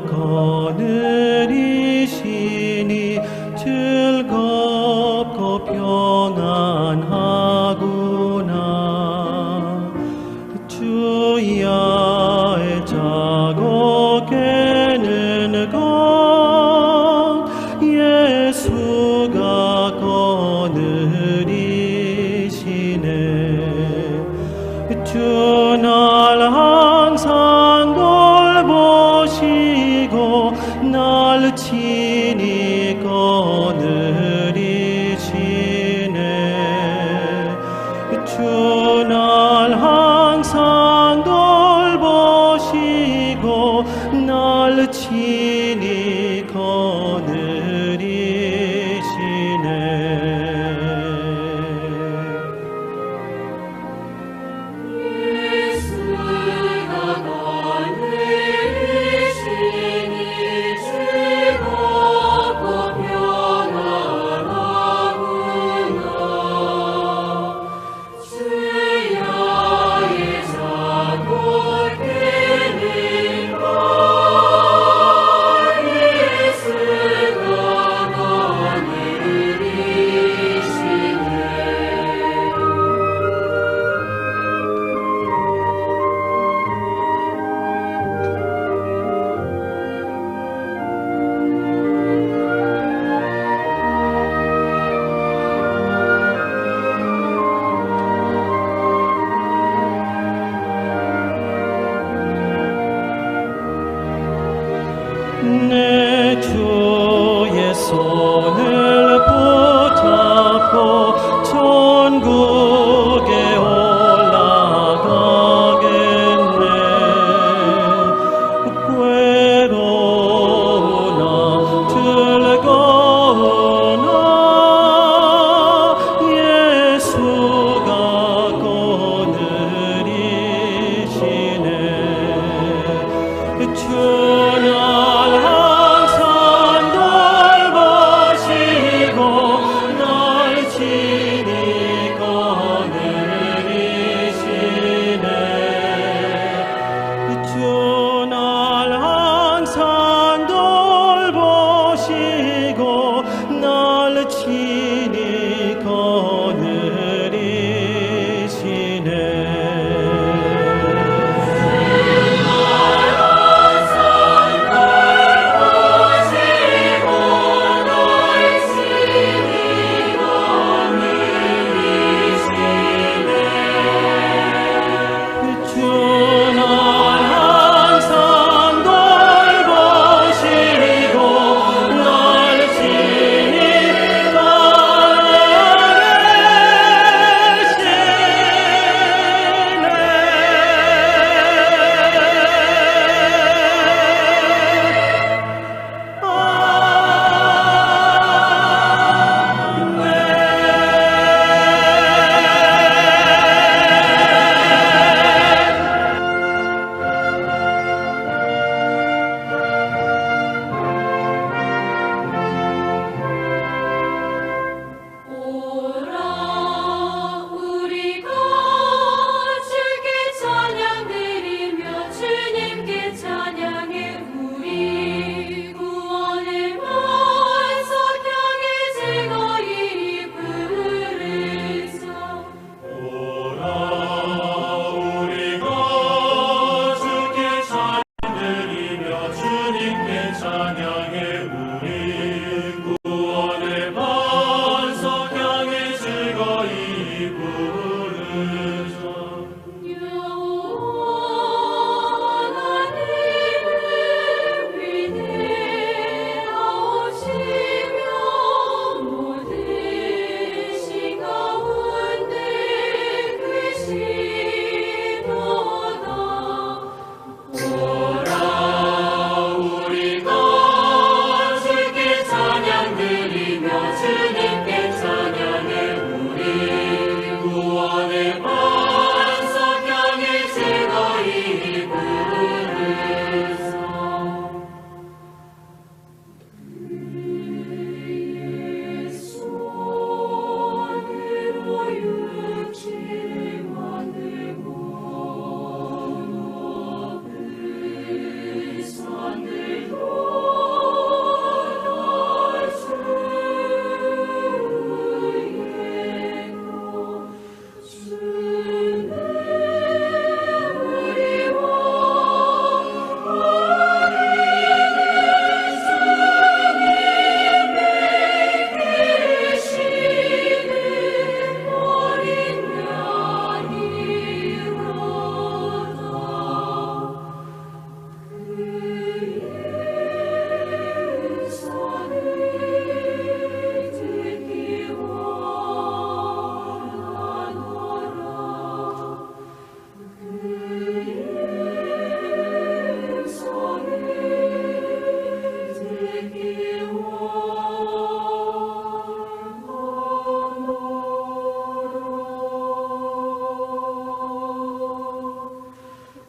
거느리시니 즐겁고 평안하구나. 주야의 자고 깨는 것 예수가 거느리시네. 주 날 항상 돌보시고 날 친히 거느리시네. 주 날 항상 돌보시고 날 친히 거느리시네.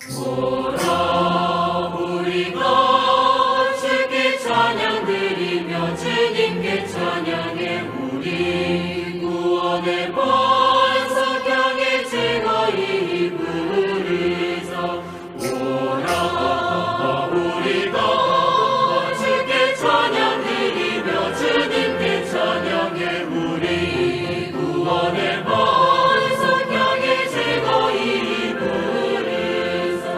오라 우리가 주께 찬양 드리며 주님께 찬양해 우리 구원의 반석 향해 즐거이 부르자 오라 우리가 주께 찬양 드리며 주님께 찬양해 우리 구원의 반석 향해 즐거이 부르자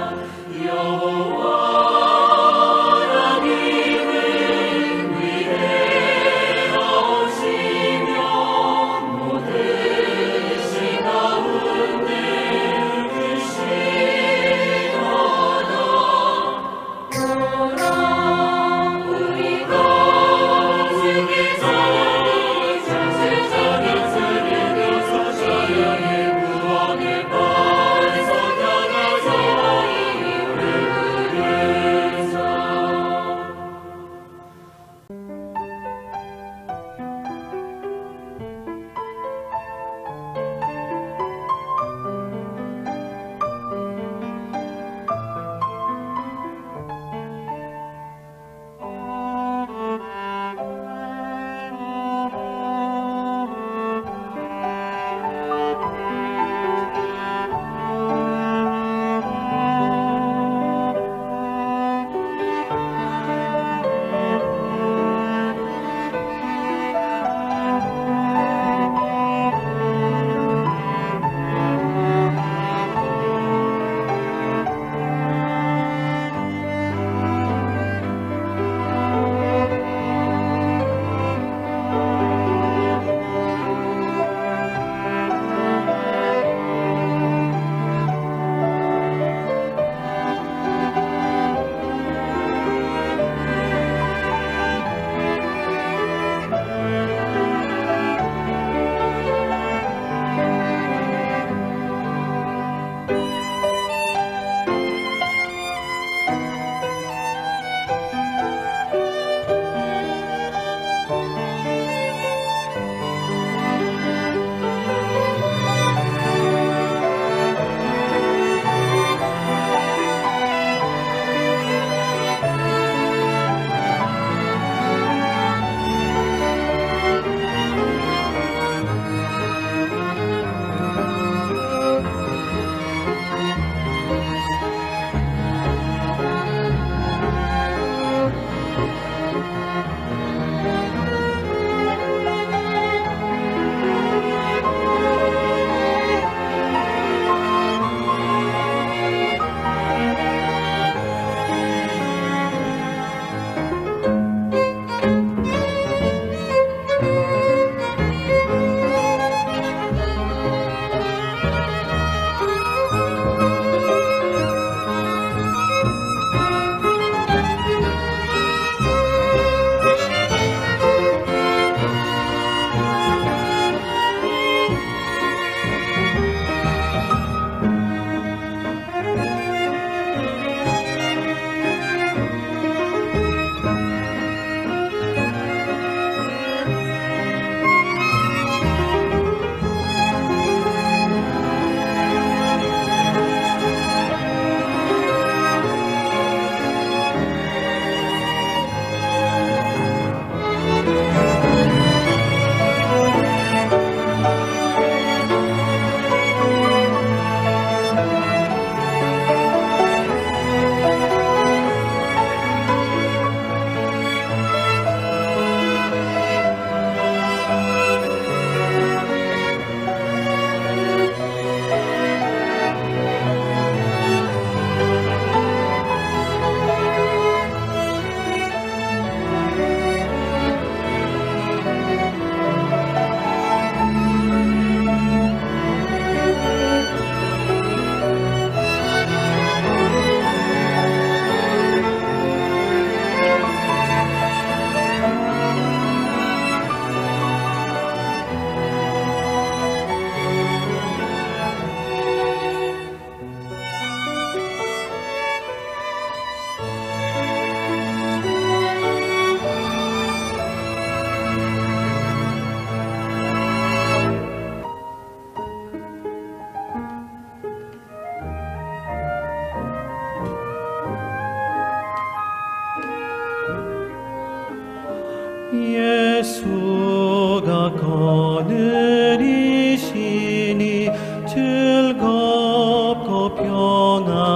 평안하구나.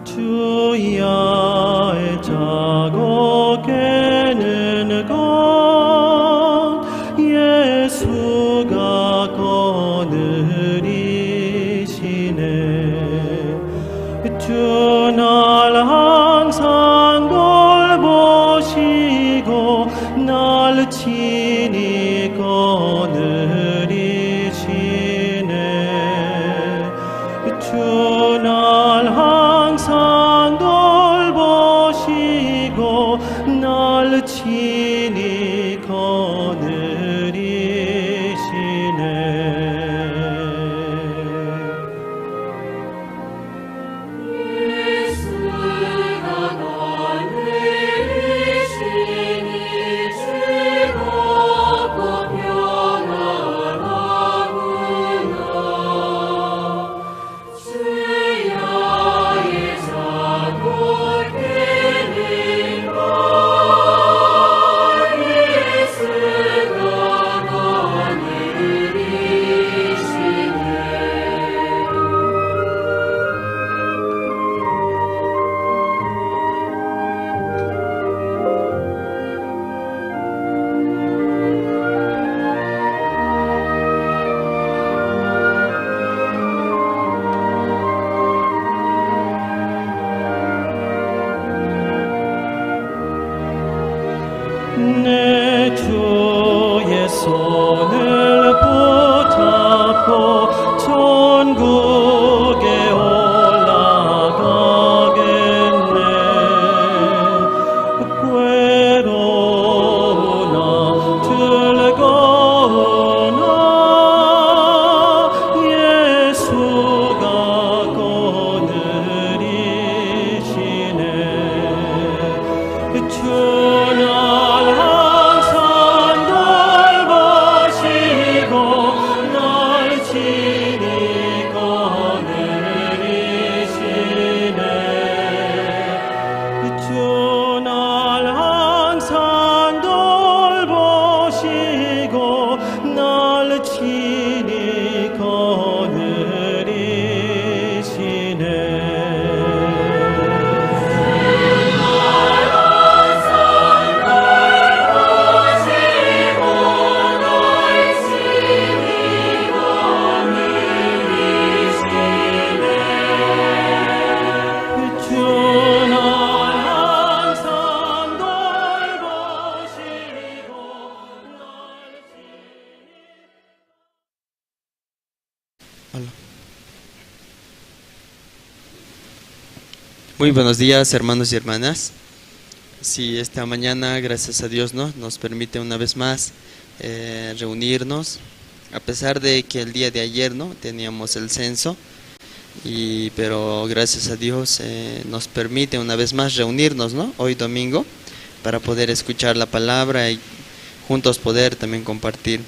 주야의 자고 깨는 것 예수가 거느리시네. 주 날 항상 돌보시고 날 친히 거느리시네. 주 날 항상 돌보시고 날 친히 거느리시네. 예수가 거느리시니 즐겁고 평안하구나. 주야의 자고 깨는 것 예수가 거느리시네. 내 주의 손을 붙잡고 천국에 올라가겠네. 괴로우나 즐거우나 예수가 거느리시네. 주 날 항상 돌보시고 날 친히 거느리시네. 주 날 항상 돌보시고 날 친히 Muy buenos días, hermanos y hermanas. Sí, esta mañana, gracias a Dios, ¿no?, nos permite una vez más reunirnos, a pesar de que el día de ayer, ¿no?, teníamos el censo, pero gracias a Dios nos permite una vez más reunirnos, ¿no?, hoy domingo, para poder escuchar la palabra y juntos poder también compartir.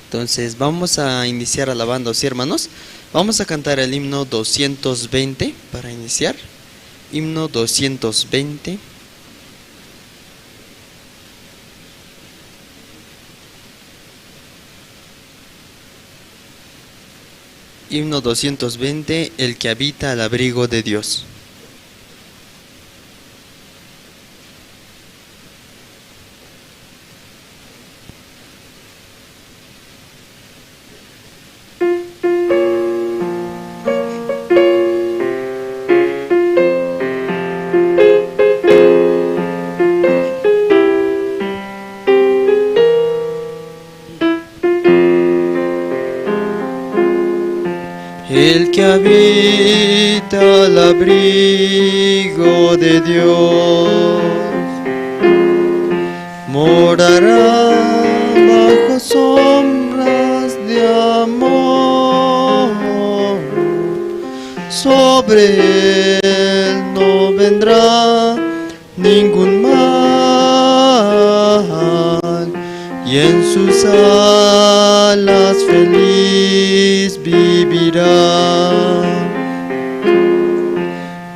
Entonces vamos a iniciar alabando, ¿sí, hermanos? Vamos a cantar el himno 220 para iniciar. Himno 220. Himno 220, el que habita al abrigo de Dios. El que habita al abrigo de Dios morará bajo sombras de amor. Sobre él no vendrá ningún mal, y en sus alas feliz vivirá.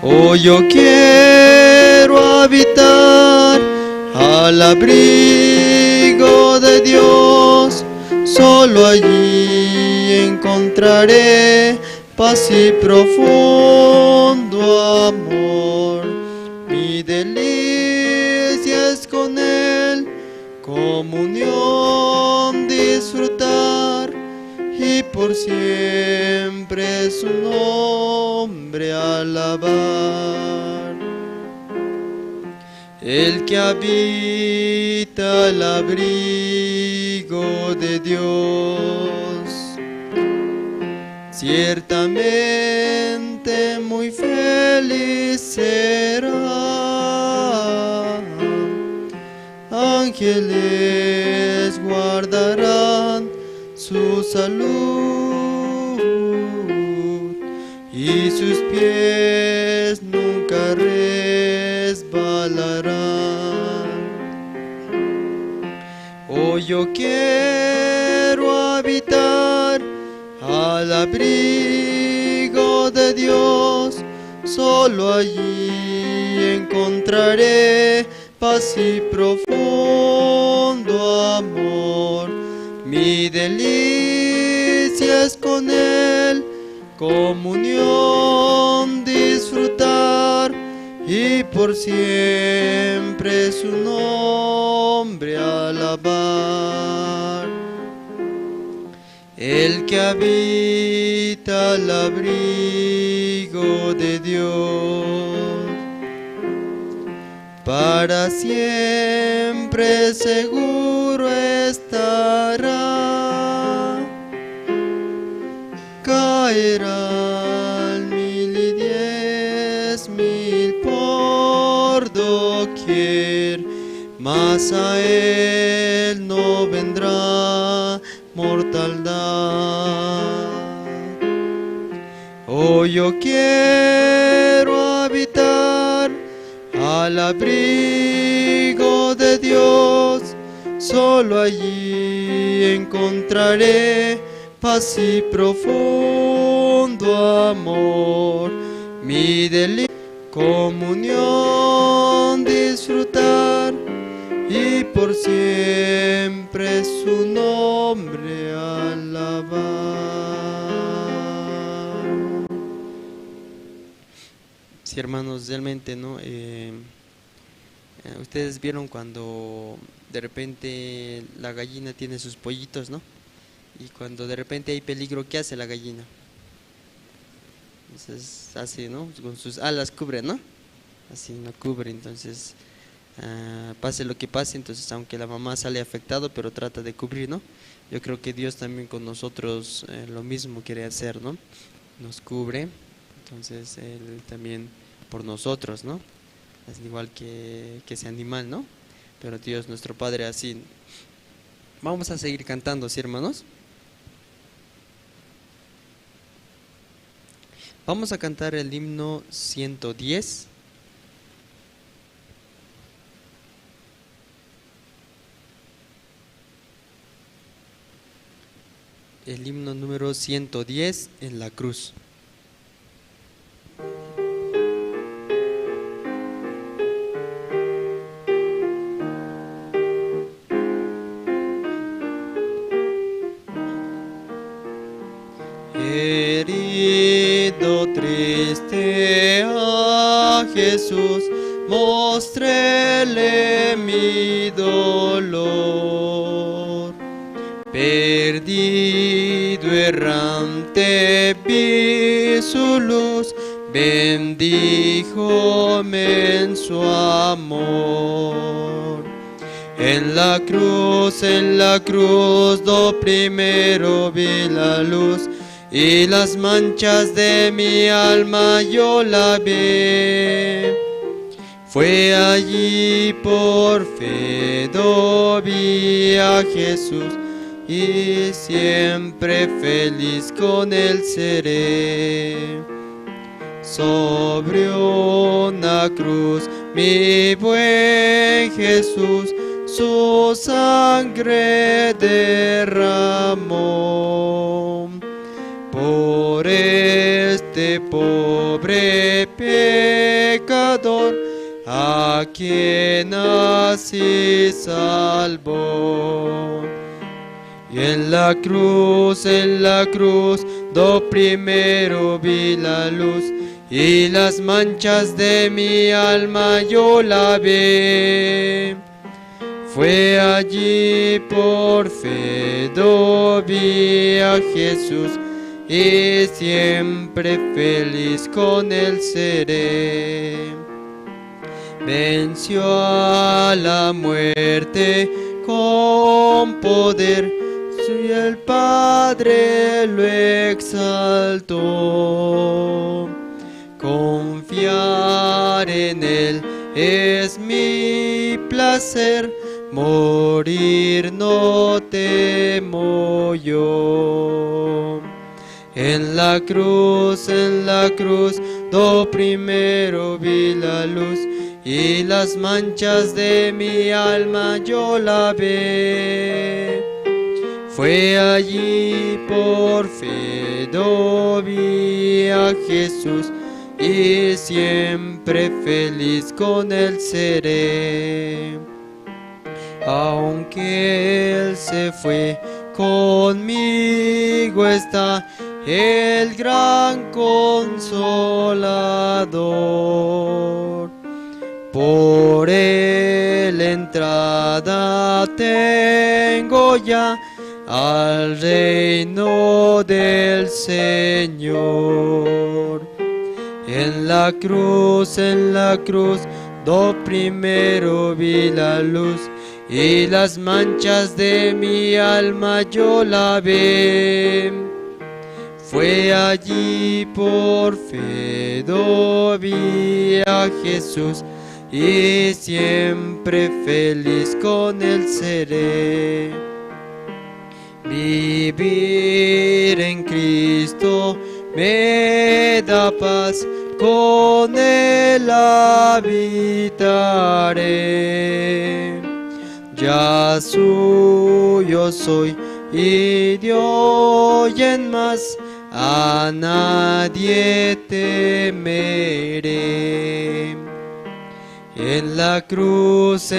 Oh, yo quiero habitar al abrigo de Dios, solo allí encontraré paz y profundo amor. Mi delicia es con Él, comunión disfrutar y por siempre su nombre alabar. El que habita el abrigo de Dios, ciertamente muy feliz será. Ángeles guardarán su salud y sus pies nunca resbalarán. Oh, yo quiero habitar al abrigo de Dios, solo allí encontraré paz y profundo amor. Mi delicia es con Él, comunión disfrutar y por siempre su nombre alabar. El que habita al abrigo de Dios, para siempre seguro estará. Caerán 1000 por doquier, mas a él no vendrá mortandad. Oh, yo quiero habitar al abrigo de Dios, solo allí encontraré paz y profundo amor. Mi delicia, comunión disfrutar y por siempre su nombre alabar. Sí, hermanos, realmente, ¿no? Ustedes vieron cuando de repente la gallina tiene sus pollitos, ¿no? Y cuando de repente hay peligro, ¿qué hace la gallina? Entonces hace, ¿no? Con sus alas cubre, ¿no? Así no cubre, entonces pase lo que pase, entonces aunque la mamá sale afectado, pero trata de cubrir, ¿no? Yo creo que Dios también con nosotros lo mismo quiere hacer, ¿no? Nos cubre, entonces Él también por nosotros, ¿no? Es igual que ese animal, ¿no? Pero Dios, nuestro Padre, así. Vamos a seguir cantando, ¿sí, hermanos? Vamos a cantar el himno 110. El himno número 110, en la cruz. Herido triste a Jesús, mostréle mi dolor. Perdido errante vi su luz, bendíjome en su amor. En la cruz, do primero vi la luz, y las manchas de mi alma yo la vi. Fue allí por fe vi a Jesús, y siempre feliz con Él seré. Sobre una cruz mi buen Jesús su sangre derramó. Por este pobre pecador, a quien así salvó. Y en la cruz, do primero vi la luz, y las manchas de mi alma yo lavé. Fue allí por fe, do vi a Jesús, y siempre feliz con él seré. Venció a la muerte con poder, y el Padre lo exaltó. Confiar en él es mi placer, morir no temo yo. En la cruz, do primero vi la luz, y las manchas de mi alma yo lavé. Fue allí por fe, do vi a Jesús, y siempre feliz con él seré. Aunque él se fue, conmigo está el gran Consolador. Por él entrada tengo ya al reino del Señor. En la cruz, do primero vi la luz, y las manchas de mi alma yo lavé. Fue allí por fe, do vi a Jesús, y siempre feliz con él seré. Vivir en Cristo me da paz, con él habitaré. Ya suyo soy, y de hoy en más a nadie temeré. En la cruz,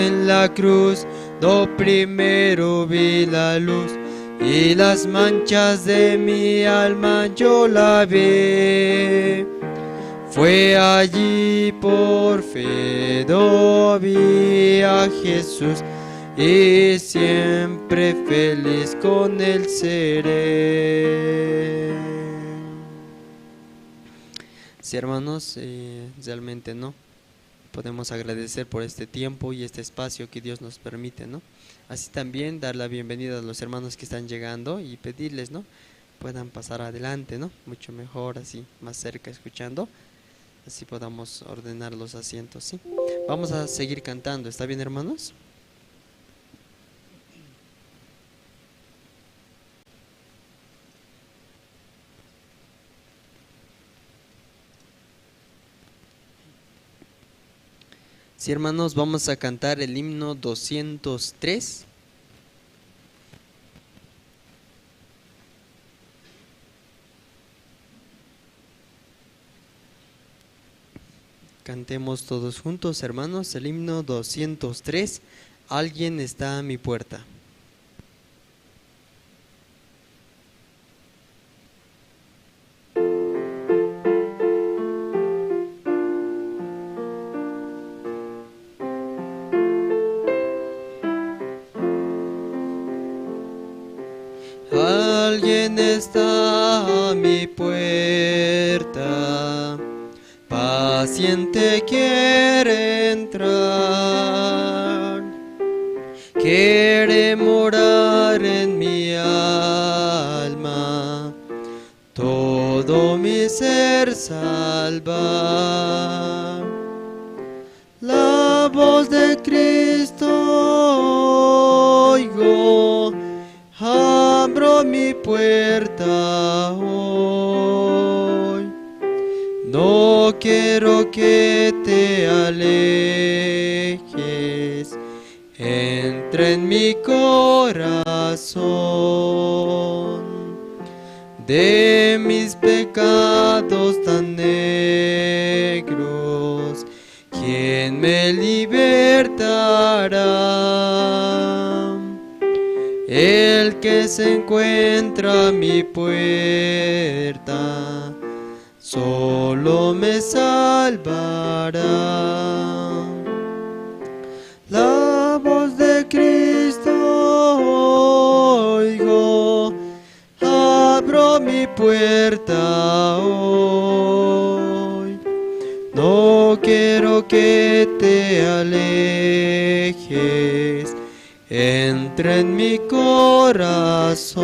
do primero vi la luz, y las manchas de mi alma yo lavé. Fue allí por fe, do vi a Jesús, y siempre feliz con él seré. Sí, hermanos, realmente no podemos agradecer por este tiempo y este espacio que Dios nos permite, ¿no? Así también dar la bienvenida a los hermanos que están llegando y pedirles, ¿no?, puedan pasar adelante, ¿no?, mucho mejor así, más cerca escuchando, así podamos ordenar los asientos, ¿sí? Vamos a seguir cantando, ¿está bien, hermanos? Sí, hermanos, vamos a cantar el himno 203. Cantemos todos juntos, hermanos, el himno 203, Alguien está a mi puerta. Alguien está a mi puerta, paciente quiere entrar, quiere morar en mi alma, todo mi ser salvar. La voz de Cristo oigo, abro mi puerta hoy. No quiero que te alejes, entra en mi corazón. De mis pecados tan negros, ¿quién me libertará? el que se encuentra a mi puerta, solo me salvará. La voz de Cristo oigo, abro mi puerta hoy. No quiero que te alejes, entra en mi corazón.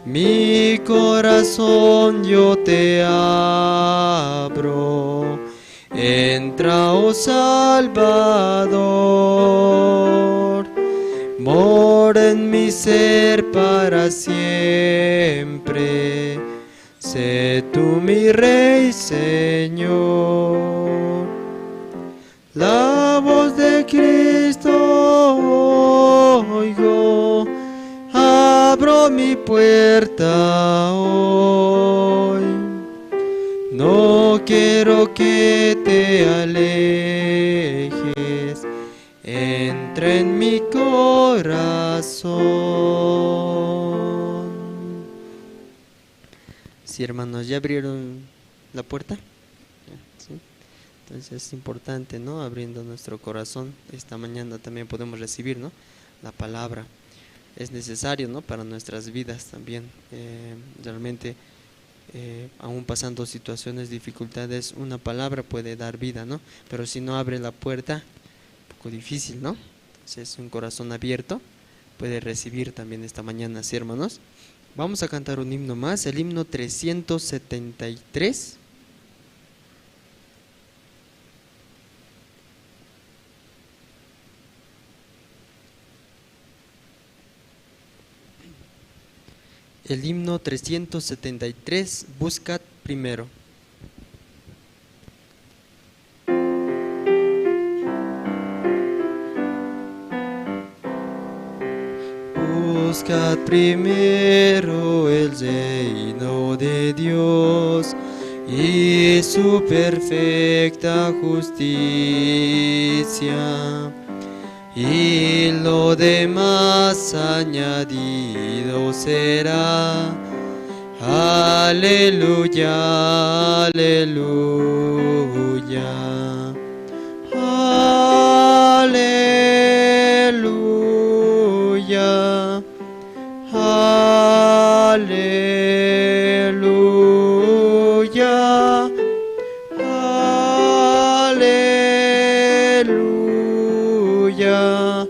Mi corazón yo te abro, entra, oh Salvador. Mora en mi ser para siempre, sé tú mi Rey, Señor. La voz de Cristo oigo, abro mi puerta hoy. No quiero que te alejes, entra en mi corazón. Sí, hermanos, ¿ya abrieron la puerta? ¿Sí? Entonces es importante, ¿no? Abriendo nuestro corazón. Esta mañana también podemos recibir, ¿no?, la palabra. Es necesario, ¿no?, para nuestras vidas también. Realmente, aún pasando situaciones, dificultades, una palabra puede dar vida, ¿no? Pero si no abre la puerta, un poco difícil, ¿no? Entonces un corazón abierto puede recibir también esta mañana, ¿sí, hermanos? Vamos a cantar un himno más, el himno 373. El himno 373, buscad primero. Buscad primero el reino de Dios y su perfecta justicia, y lo demás añadido será. Aleluya, aleluya, aleluya, aleluya, aleluya,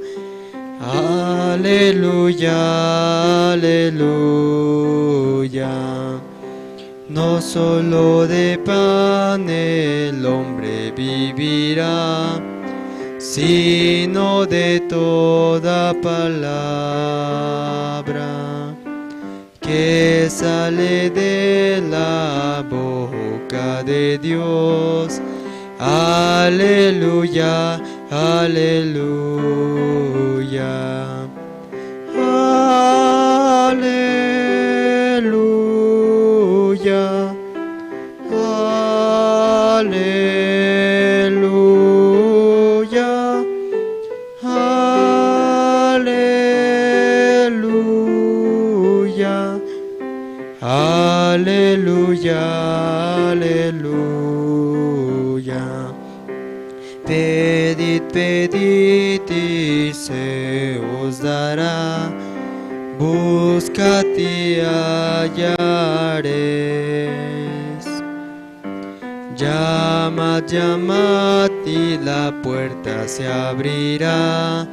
aleluya, aleluya. No solo de pan el hombre vivirá, sino de toda palabra que sale de la boca de Dios. Aleluya, aleluya, aleluya, aleluya, aleluya, aleluya, aleluya. Pedid, pedid y se os dará, buscad y hallaréis. Llamad, llamad y la puerta se abrirá.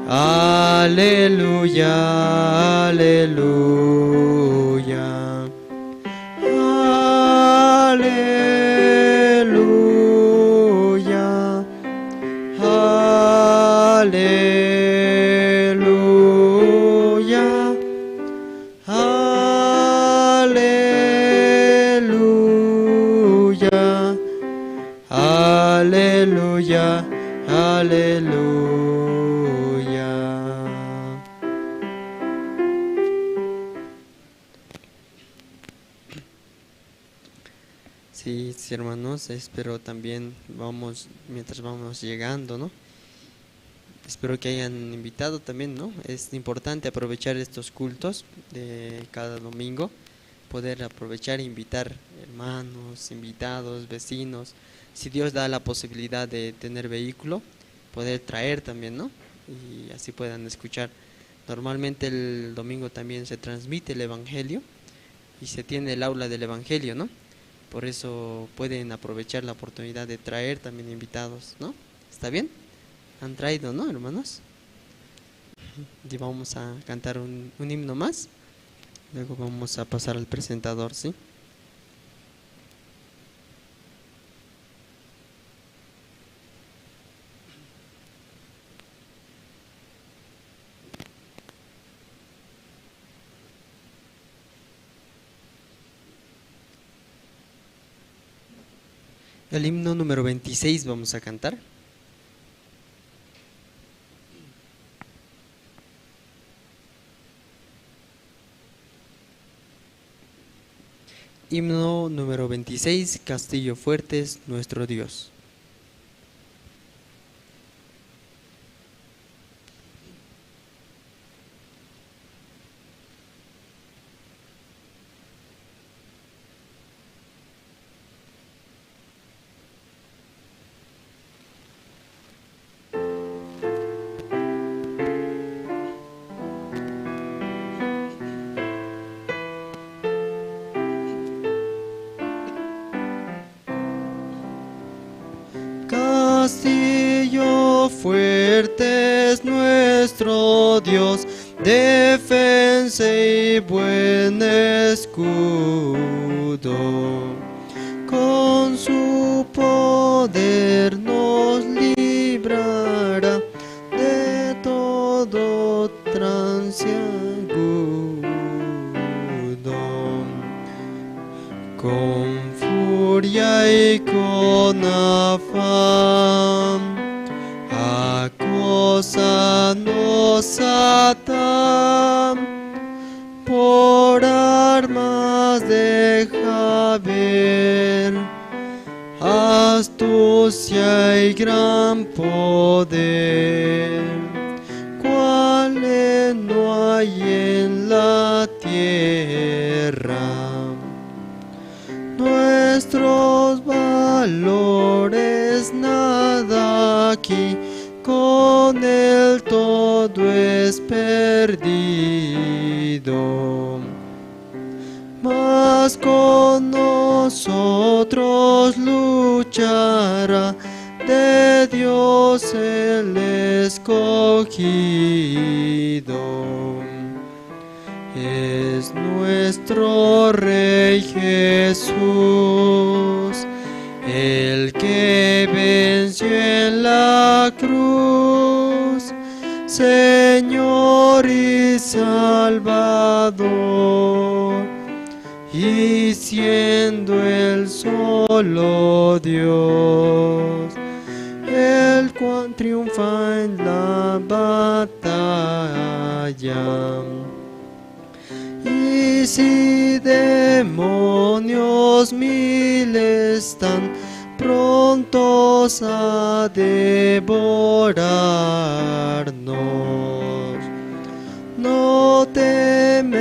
Aleluya, aleluya, aleluya, aleluya, aleluya, aleluya, aleluya. Sí, sí, hermanos, espero también mientras vamos llegando, ¿no? Espero que hayan invitado también, ¿no? Es importante aprovechar estos cultos de cada domingo, poder aprovechar e invitar hermanos, invitados, vecinos. Si Dios da la posibilidad de tener vehículo, poder traer también, ¿no? Y así puedan escuchar. Normalmente el domingo también se transmite el Evangelio y se tiene el aula del Evangelio, ¿no? Por eso pueden aprovechar la oportunidad de traer también invitados, ¿no? ¿Está bien? Han traído, ¿no, hermanos? Y vamos a cantar un himno más. Luego vamos a pasar al presentador, ¿sí? El himno número 26 vamos a cantar. Himno número 26, Castillo fuerte es nuestro Dios. Castillo fuerte es nuestro Dios, defensa y buen escudo. Con su poder nos librará de todo trance agudo. Con furia y con afán acosanos Satán, por armas deja ver astucia y gran poder, cuales no hay en la tierra. Nuestros valores nada aquí, con el todo es perdido. Mas con nosotros luchará de Dios el escogido. Es nuestro Rey Jesús, el que venció en la cruz, Señor y Salvador, y siendo el solo Dios, el cual triunfa en la batalla. Y si demonios mil están prontos a devorarnos, no temeremos,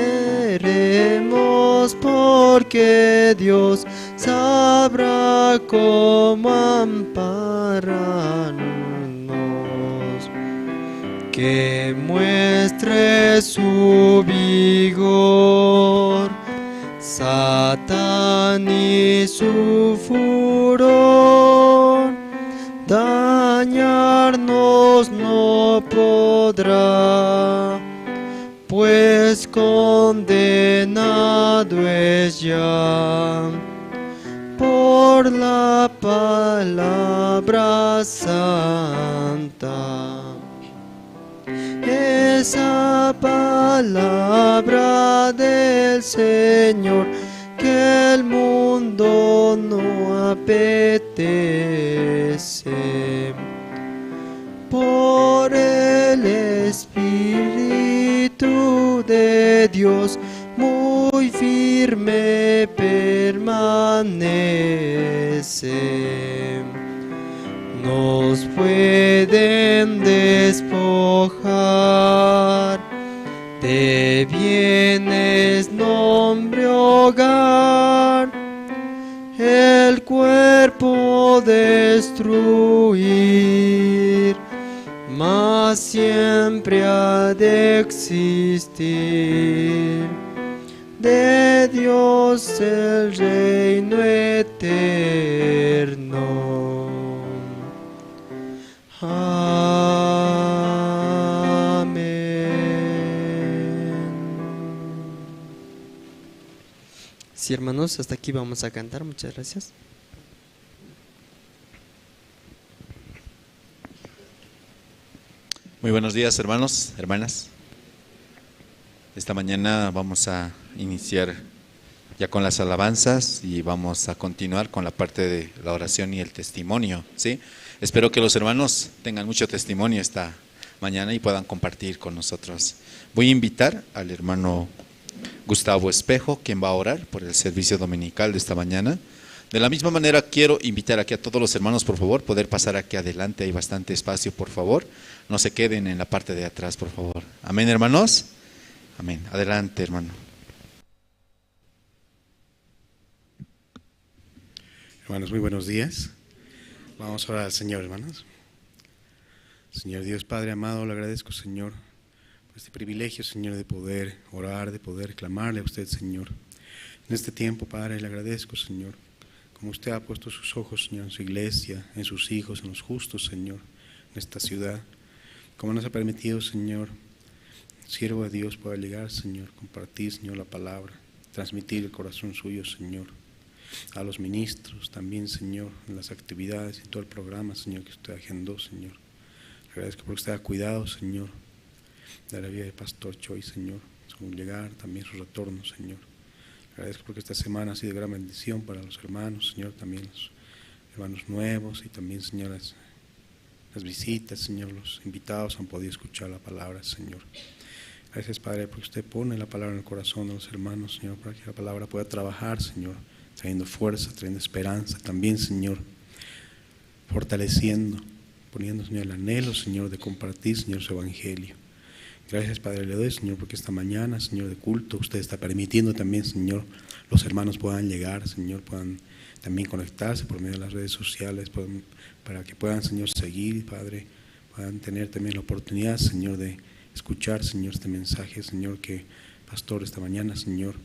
porque Dios sabrá cómo ampararnos. Que muestre su vigor Satán y su furor, dañarnos no podrá, pues condenado es ya por la palabra santa. Esa palabra del Señor que el mundo no apetece. Por el Espíritu de Dios muy firme permanece. nos pueden despojar de bienes, nombre, hogar, el cuerpo destruir, mas siempre ha de existir de Dios el reino eterno. Sí, hermanos, hasta aquí vamos a cantar. Muchas gracias. Muy buenos días, hermanos, hermanas. Esta mañana vamos a iniciar ya con las alabanzas y vamos a continuar con la parte de la oración y el testimonio, ¿sí? Espero que los hermanos tengan mucho testimonio esta mañana y puedan compartir con nosotros. Voy a invitar al hermano Gustavo Espejo, quien va a orar por el servicio dominical de esta mañana. De la misma manera quiero invitar aquí a todos los hermanos, por favor, poder pasar aquí adelante, hay bastante espacio, por favor. No se queden en la parte de atrás, por favor. Amén, hermanos. Amén. Adelante, hermano. Hermanos, muy buenos días. Vamos a orar al Señor, hermanos. Señor Dios Padre amado, le agradezco, Señor, por este privilegio, Señor, de poder orar, de poder clamarle a usted, Señor. En este tiempo, Padre, le agradezco, Señor, como usted ha puesto sus ojos, Señor, en su iglesia, en sus hijos, en los justos, Señor, en esta ciudad. Como nos ha permitido, Señor, siervo de Dios, pueda llegar, Señor, compartir, Señor, la palabra, transmitir el corazón suyo, Señor, a los ministros también, Señor, en las actividades y todo el programa, Señor, que usted agendó, Señor. Le agradezco porque usted ha cuidado, Señor, de la vida del pastor Choi, Señor, su llegar, también su retorno, Señor. Le agradezco porque esta semana ha sido de gran bendición para los hermanos, Señor, también los hermanos nuevos y también, Señor, las visitas, Señor, los invitados han podido escuchar la palabra, Señor. Gracias, Padre, porque usted pone la palabra en el corazón de los hermanos, Señor, para que la palabra pueda trabajar, Señor, trayendo fuerza, trayendo esperanza, también, Señor, fortaleciendo, poniendo, Señor, el anhelo, Señor, de compartir, Señor, su evangelio. Gracias, Padre, le doy, Señor, porque esta mañana, Señor, de culto, usted está permitiendo también, Señor, los hermanos puedan llegar, Señor, puedan también conectarse por medio de las redes sociales, para que puedan, Señor, seguir, Padre, puedan tener también la oportunidad, Señor, de escuchar, Señor, este mensaje, Señor, que Pastor esta mañana, Señor,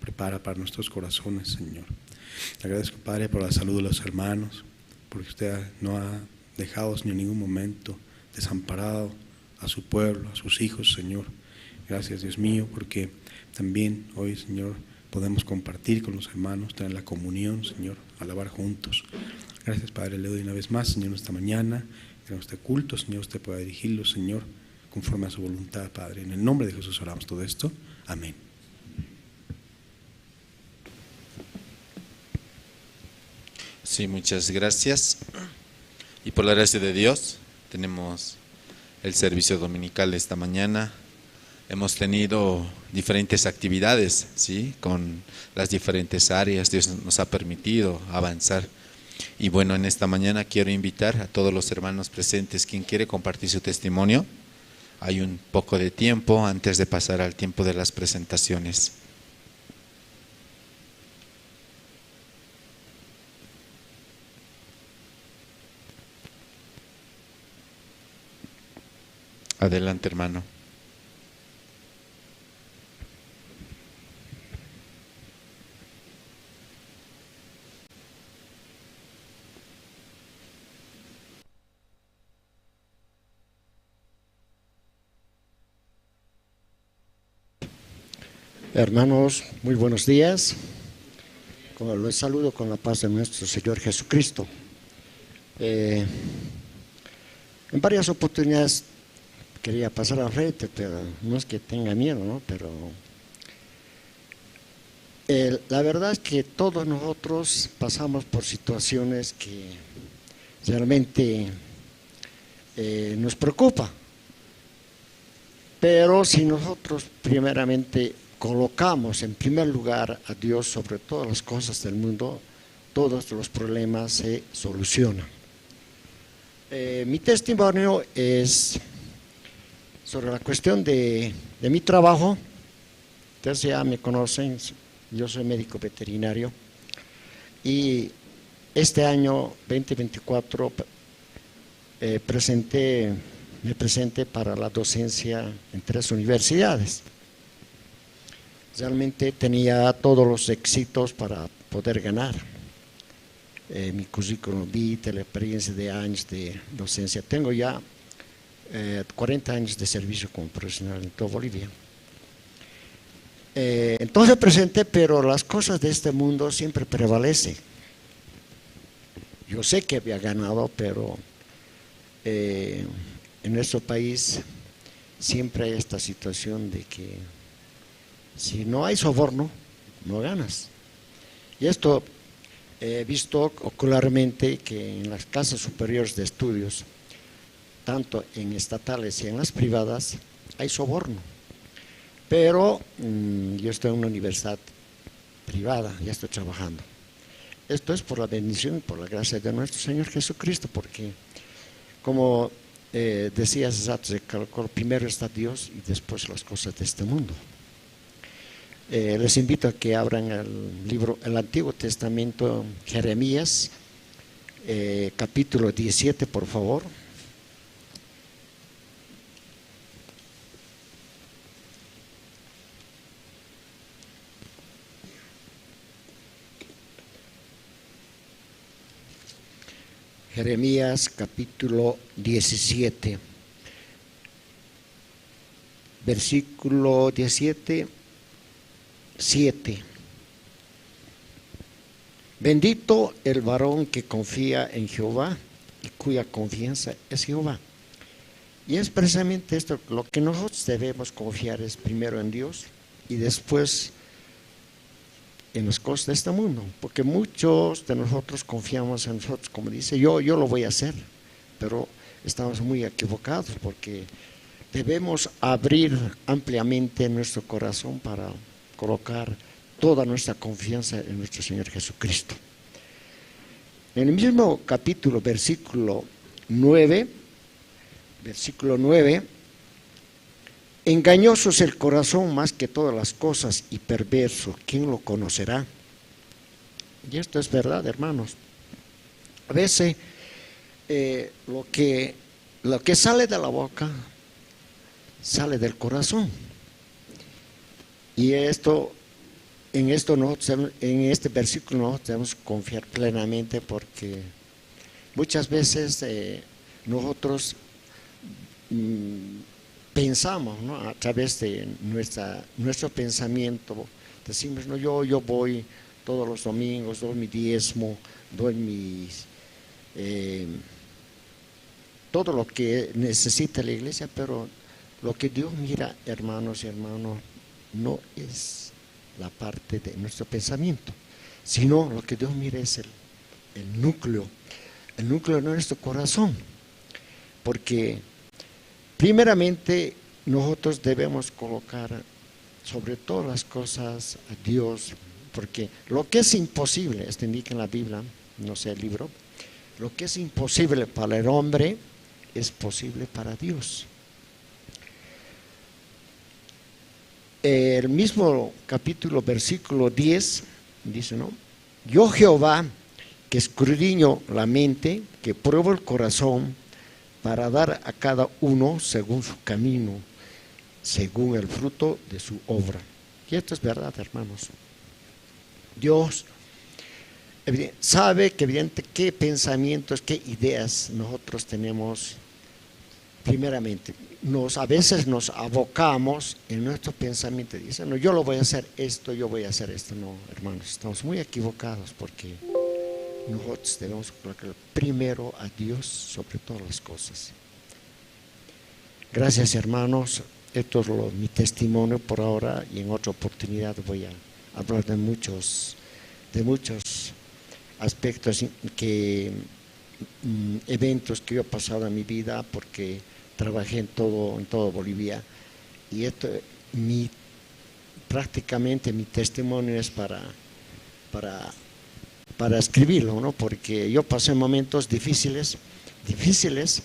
prepara para nuestros corazones, Señor. Le agradezco, Padre, por la salud de los hermanos, porque usted no ha dejado, Señor, en ningún momento desamparado a su pueblo, a sus hijos, Señor. Gracias, Dios mío, porque también hoy, Señor, podemos compartir con los hermanos, tener la comunión, Señor, alabar juntos. Gracias, Padre, le doy una vez más, Señor, esta mañana, que en este culto, Señor, usted pueda dirigirlo, Señor, conforme a su voluntad, Padre. En el nombre de Jesús oramos todo esto. Amén. Sí, muchas gracias. Y por la gracia de Dios, tenemos el servicio dominical de esta mañana. Hemos tenido diferentes actividades, ¿sí? Con las diferentes áreas. Dios nos ha permitido avanzar. Y bueno, en esta mañana quiero invitar a todos los hermanos presentes, quien quiere compartir su testimonio. Hay un poco de tiempo antes de pasar al tiempo de las presentaciones. Adelante, hermano. Hermanos, muy buenos días. Los saludo con la paz de nuestro Señor Jesucristo. En varias oportunidades quería pasar al frente, pero no es que tenga miedo, ¿no? Pero la verdad es que todos nosotros pasamos por situaciones que realmente nos preocupa. Pero si nosotros primeramente colocamos en primer lugar a Dios sobre todas las cosas del mundo, todos los problemas se solucionan. Mi testimonio es sobre la cuestión de mi trabajo. Ustedes ya me conocen, yo soy médico veterinario y este año 2024 me presenté para la docencia en 3 universidades. Realmente tenía todos los éxitos para poder ganar. Mi currículum vitae, la experiencia de años de docencia. Tengo ya 40 años de servicio como profesional en toda Bolivia. Entonces presenté, pero las cosas de este mundo siempre prevalecen. Yo sé que había ganado, pero en nuestro país siempre hay esta situación de que si no hay soborno, no ganas. Y esto he visto ocularmente que en las casas superiores de estudios, tanto en estatales y en las privadas, hay soborno. Pero yo estoy en una universidad privada, ya estoy trabajando. Esto es por la bendición y por la gracia de nuestro Señor Jesucristo, porque como decía hace rato, se calculó, primero está Dios y después las cosas de este mundo. Les invito a que abran el Antiguo Testamento, Jeremías, capítulo 17, por favor. Jeremías capítulo 17, versículo 17, 7. Bendito el varón que confía en Jehová y cuya confianza es Jehová. Y es precisamente esto lo que nosotros debemos confiar, es primero en Dios y después en las cosas de este mundo, porque muchos de nosotros confiamos en nosotros, como dice, yo lo voy a hacer, pero estamos muy equivocados, porque debemos abrir ampliamente nuestro corazón para colocar toda nuestra confianza en nuestro Señor Jesucristo. En el mismo capítulo, versículo 9, engañoso es el corazón más que todas las cosas y perverso, ¿quién lo conocerá? Y esto es verdad, hermanos. A veces lo que sale de la boca sale del corazón. Y en este versículo nosotros debemos confiar plenamente, porque muchas veces nosotros pensamos, ¿no? A través de nuestro pensamiento, decimos, no, yo voy todos los domingos, doy mi diezmo, doy todo lo que necesita la iglesia, pero lo que Dios mira, hermanos y hermanos, no es la parte de nuestro pensamiento, sino lo que Dios mira es el núcleo de nuestro corazón, porque primeramente nosotros debemos colocar sobre todas las cosas a Dios, porque lo que es imposible, esto indica en la Biblia, no sé el libro, lo que es imposible para el hombre es posible para Dios. El mismo capítulo, versículo 10, dice, ¿no? Yo Jehová, que escudriño la mente, que pruebo el corazón, para dar a cada uno según su camino, según el fruto de su obra. Y esto es verdad, hermanos. Dios sabe que evidente qué pensamientos, qué ideas nosotros tenemos. Primeramente, a veces nos abocamos en nuestro pensamiento y dicen, no, yo lo voy a hacer esto, yo voy a hacer esto. No, hermanos, estamos muy equivocados, porque nosotros debemos colocar primero a Dios sobre todas las cosas. Gracias, hermanos. Esto es mi testimonio por ahora, y en otra oportunidad voy a hablar de muchos aspectos, eventos que yo he pasado en mi vida, porque trabajé en todo Bolivia, y esto prácticamente mi testimonio es para escribirlo, ¿no? Porque yo pasé momentos difíciles difíciles,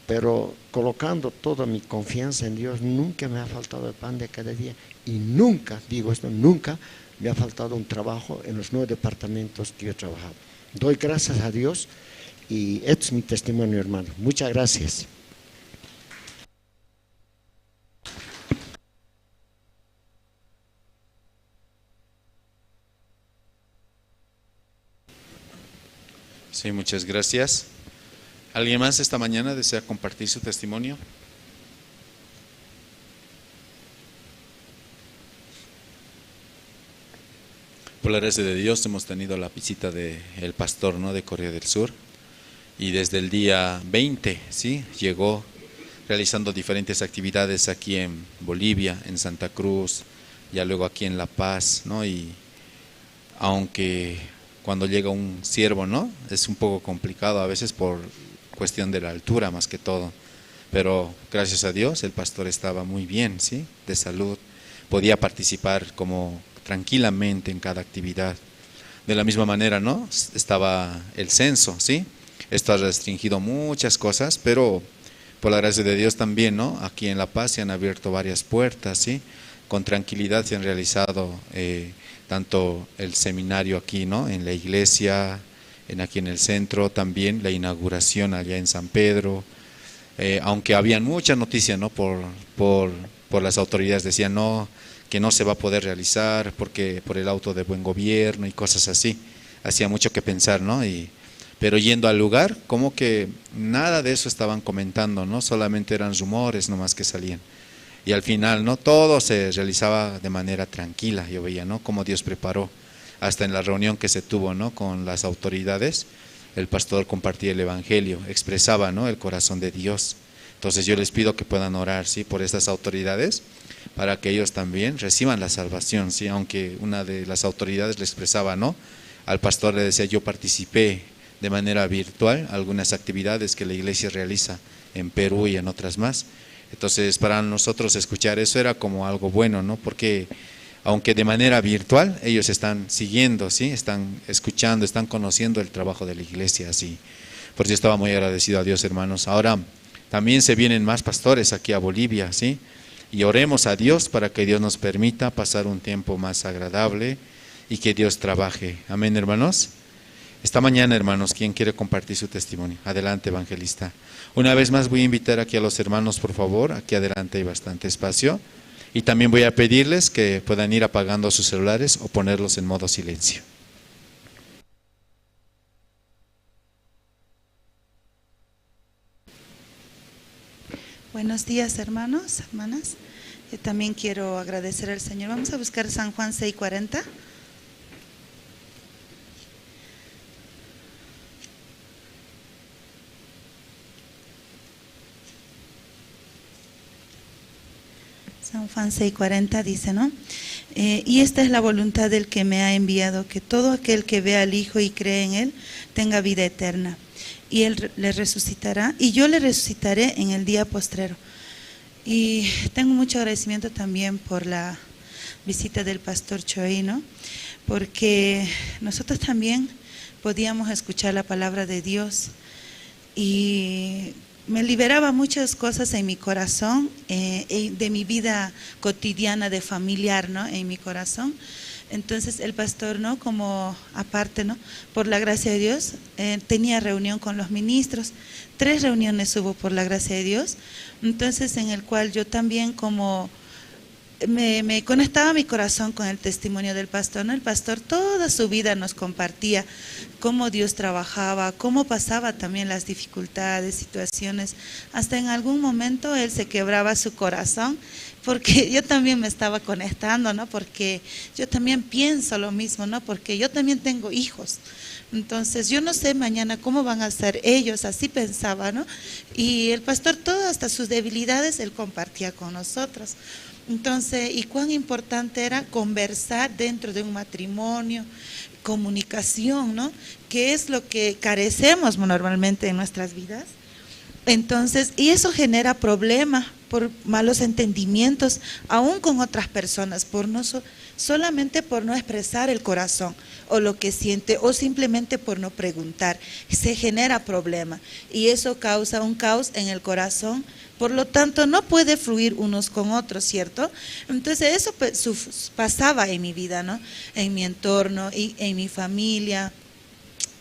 pero colocando toda mi confianza en Dios, nunca me ha faltado el pan de cada día y nunca, digo esto, nunca me ha faltado un trabajo en los 9 departamentos que yo he trabajado. Doy gracias a Dios y este es mi testimonio, hermano. Muchas gracias. Sí, muchas gracias. ¿Alguien más esta mañana desea compartir su testimonio? Por la gracia de Dios hemos tenido la visita del pastor, ¿no?, de Corea del Sur, y desde el día 20, ¿sí?, llegó realizando diferentes actividades aquí en Bolivia, en Santa Cruz, ya luego aquí en La Paz, ¿no? Y aunque cuando llega un siervo, ¿no?, es un poco complicado a veces por cuestión de la altura más que todo, pero gracias a Dios el pastor estaba muy bien, ¿sí?, de salud, podía participar como tranquilamente en cada actividad. De la misma manera, ¿no?, estaba el censo, ¿sí?, esto ha restringido muchas cosas, pero por la gracia de Dios también, ¿no?, aquí en La Paz se han abierto varias puertas, ¿sí?, con tranquilidad se han realizado tanto el seminario aquí, ¿no?, en la iglesia, aquí en el centro, también la inauguración allá en San Pedro, aunque habían muchas noticias, ¿no?, por las autoridades, decían no, que no se va a poder realizar porque por el auto de buen gobierno y cosas así, hacía mucho que pensar, ¿no? Pero yendo al lugar, como que nada de eso estaban comentando, ¿no? Solamente eran rumores nomás que salían. Y al final, ¿no?, todo se realizaba de manera tranquila, yo veía, ¿no?, cómo Dios preparó. Hasta en la reunión que se tuvo, ¿no?, con las autoridades, el pastor compartía el evangelio, expresaba, ¿no?, el corazón de Dios. Entonces yo les pido que puedan orar, ¿sí?, por estas autoridades, para que ellos también reciban la salvación, ¿sí?, aunque una de las autoridades le expresaba, ¿no?, al pastor le decía, yo participé de manera virtual algunas actividades que la iglesia realiza en Perú y en otras más. Entonces para nosotros escuchar eso era como algo bueno, ¿no?, porque aunque de manera virtual ellos están siguiendo, ¿sí?, están escuchando, están conociendo el trabajo de la iglesia, así. Por eso estaba muy agradecido a Dios, hermanos. Ahora también se vienen más pastores aquí a Bolivia, ¿sí?, y oremos a Dios para que Dios nos permita pasar un tiempo más agradable y que Dios trabaje. Amén, hermanos. Esta mañana, hermanos, ¿quién quiere compartir su testimonio? Adelante, evangelista. Una vez más voy a invitar aquí a los hermanos, por favor. Aquí adelante hay bastante espacio. Y también voy a pedirles que puedan ir apagando sus celulares o ponerlos en modo silencio. Buenos días, hermanos, hermanas. Yo también quiero agradecer al Señor. Vamos a buscar San Juan 6:40. San Juan 6:40 dice, ¿no? Y esta es la voluntad del que me ha enviado, que todo aquel que vea al Hijo y cree en Él tenga vida eterna. Y Él le resucitará, y yo le resucitaré en el día postrero. Y tengo mucho agradecimiento también por la visita del pastor Choi, ¿no? Porque nosotros también podíamos escuchar la palabra de Dios y me liberaba muchas cosas en mi corazón, de mi vida cotidiana de familiar, ¿no?, en mi corazón. Entonces el pastor, ¿no?, como aparte, ¿no?, por la gracia de Dios, tenía reunión con los ministros, 3 reuniones hubo por la gracia de Dios, entonces en el cual yo también como me conectaba mi corazón con el testimonio del pastor, ¿no? El pastor toda su vida nos compartía cómo Dios trabajaba, cómo pasaba también las dificultades, situaciones, hasta en algún momento él se quebraba su corazón, porque yo también me estaba conectando, ¿no? Porque yo también pienso lo mismo, ¿no? Porque yo también tengo hijos. Entonces yo no sé mañana cómo van a ser ellos, así pensaba, ¿no? Y el pastor todo, hasta sus debilidades, él compartía con nosotros. Entonces, y cuán importante era conversar dentro de un matrimonio, comunicación, ¿no? Que es lo que carecemos normalmente en nuestras vidas. Entonces, y eso genera problemas por malos entendimientos, aún con otras personas, por no solamente por no expresar el corazón o lo que siente, o simplemente por no preguntar. Se genera problema y eso causa un caos en el corazón. Por lo tanto, no puede fluir unos con otros, ¿cierto? Entonces, eso pasaba en mi vida, ¿no? En mi entorno y en mi familia,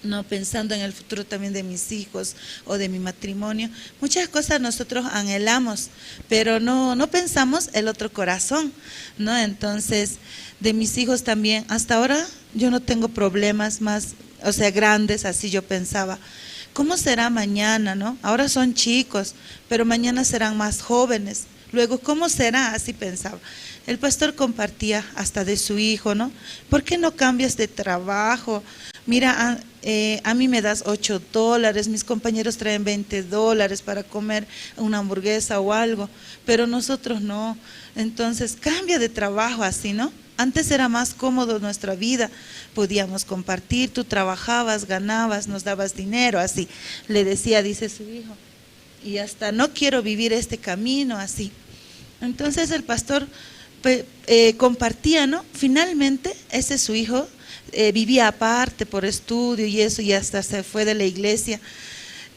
¿no? Pensando en el futuro también de mis hijos o de mi matrimonio. Muchas cosas nosotros anhelamos, pero no pensamos el otro corazón, ¿no? Entonces, de mis hijos también, hasta ahora yo no tengo problemas más, o sea, grandes, así yo pensaba. ¿Cómo será mañana, no? Ahora son chicos, pero mañana serán más jóvenes. Luego, ¿cómo será? Así pensaba. El pastor compartía hasta de su hijo, ¿no? ¿Por qué no cambias de trabajo? Mira, a mí me das $8, mis compañeros traen $20 para comer una hamburguesa o algo, pero nosotros no. Entonces, cambia de trabajo así, ¿no? Antes era más cómodo nuestra vida, podíamos compartir, tú trabajabas, ganabas, nos dabas dinero, así. Le decía, dice su hijo, y hasta no quiero vivir este camino así. Entonces el pastor compartía, ¿no? Finalmente ese su hijo vivía aparte por estudio y eso, y hasta se fue de la iglesia.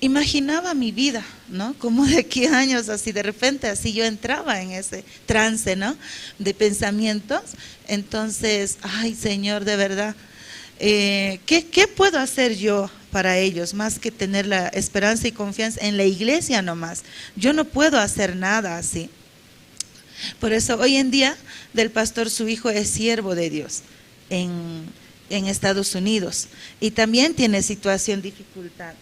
Imaginaba mi vida, ¿no? Como de aquí a años, así de repente, así yo entraba en ese trance, ¿no? De pensamientos. Entonces, ay Señor, de verdad, ¿qué puedo hacer yo para ellos? Más que tener la esperanza y confianza en la iglesia nomás. Yo no puedo hacer nada así. Por eso hoy en día del pastor su hijo es siervo de Dios en Estados Unidos y también tiene situación dificultad.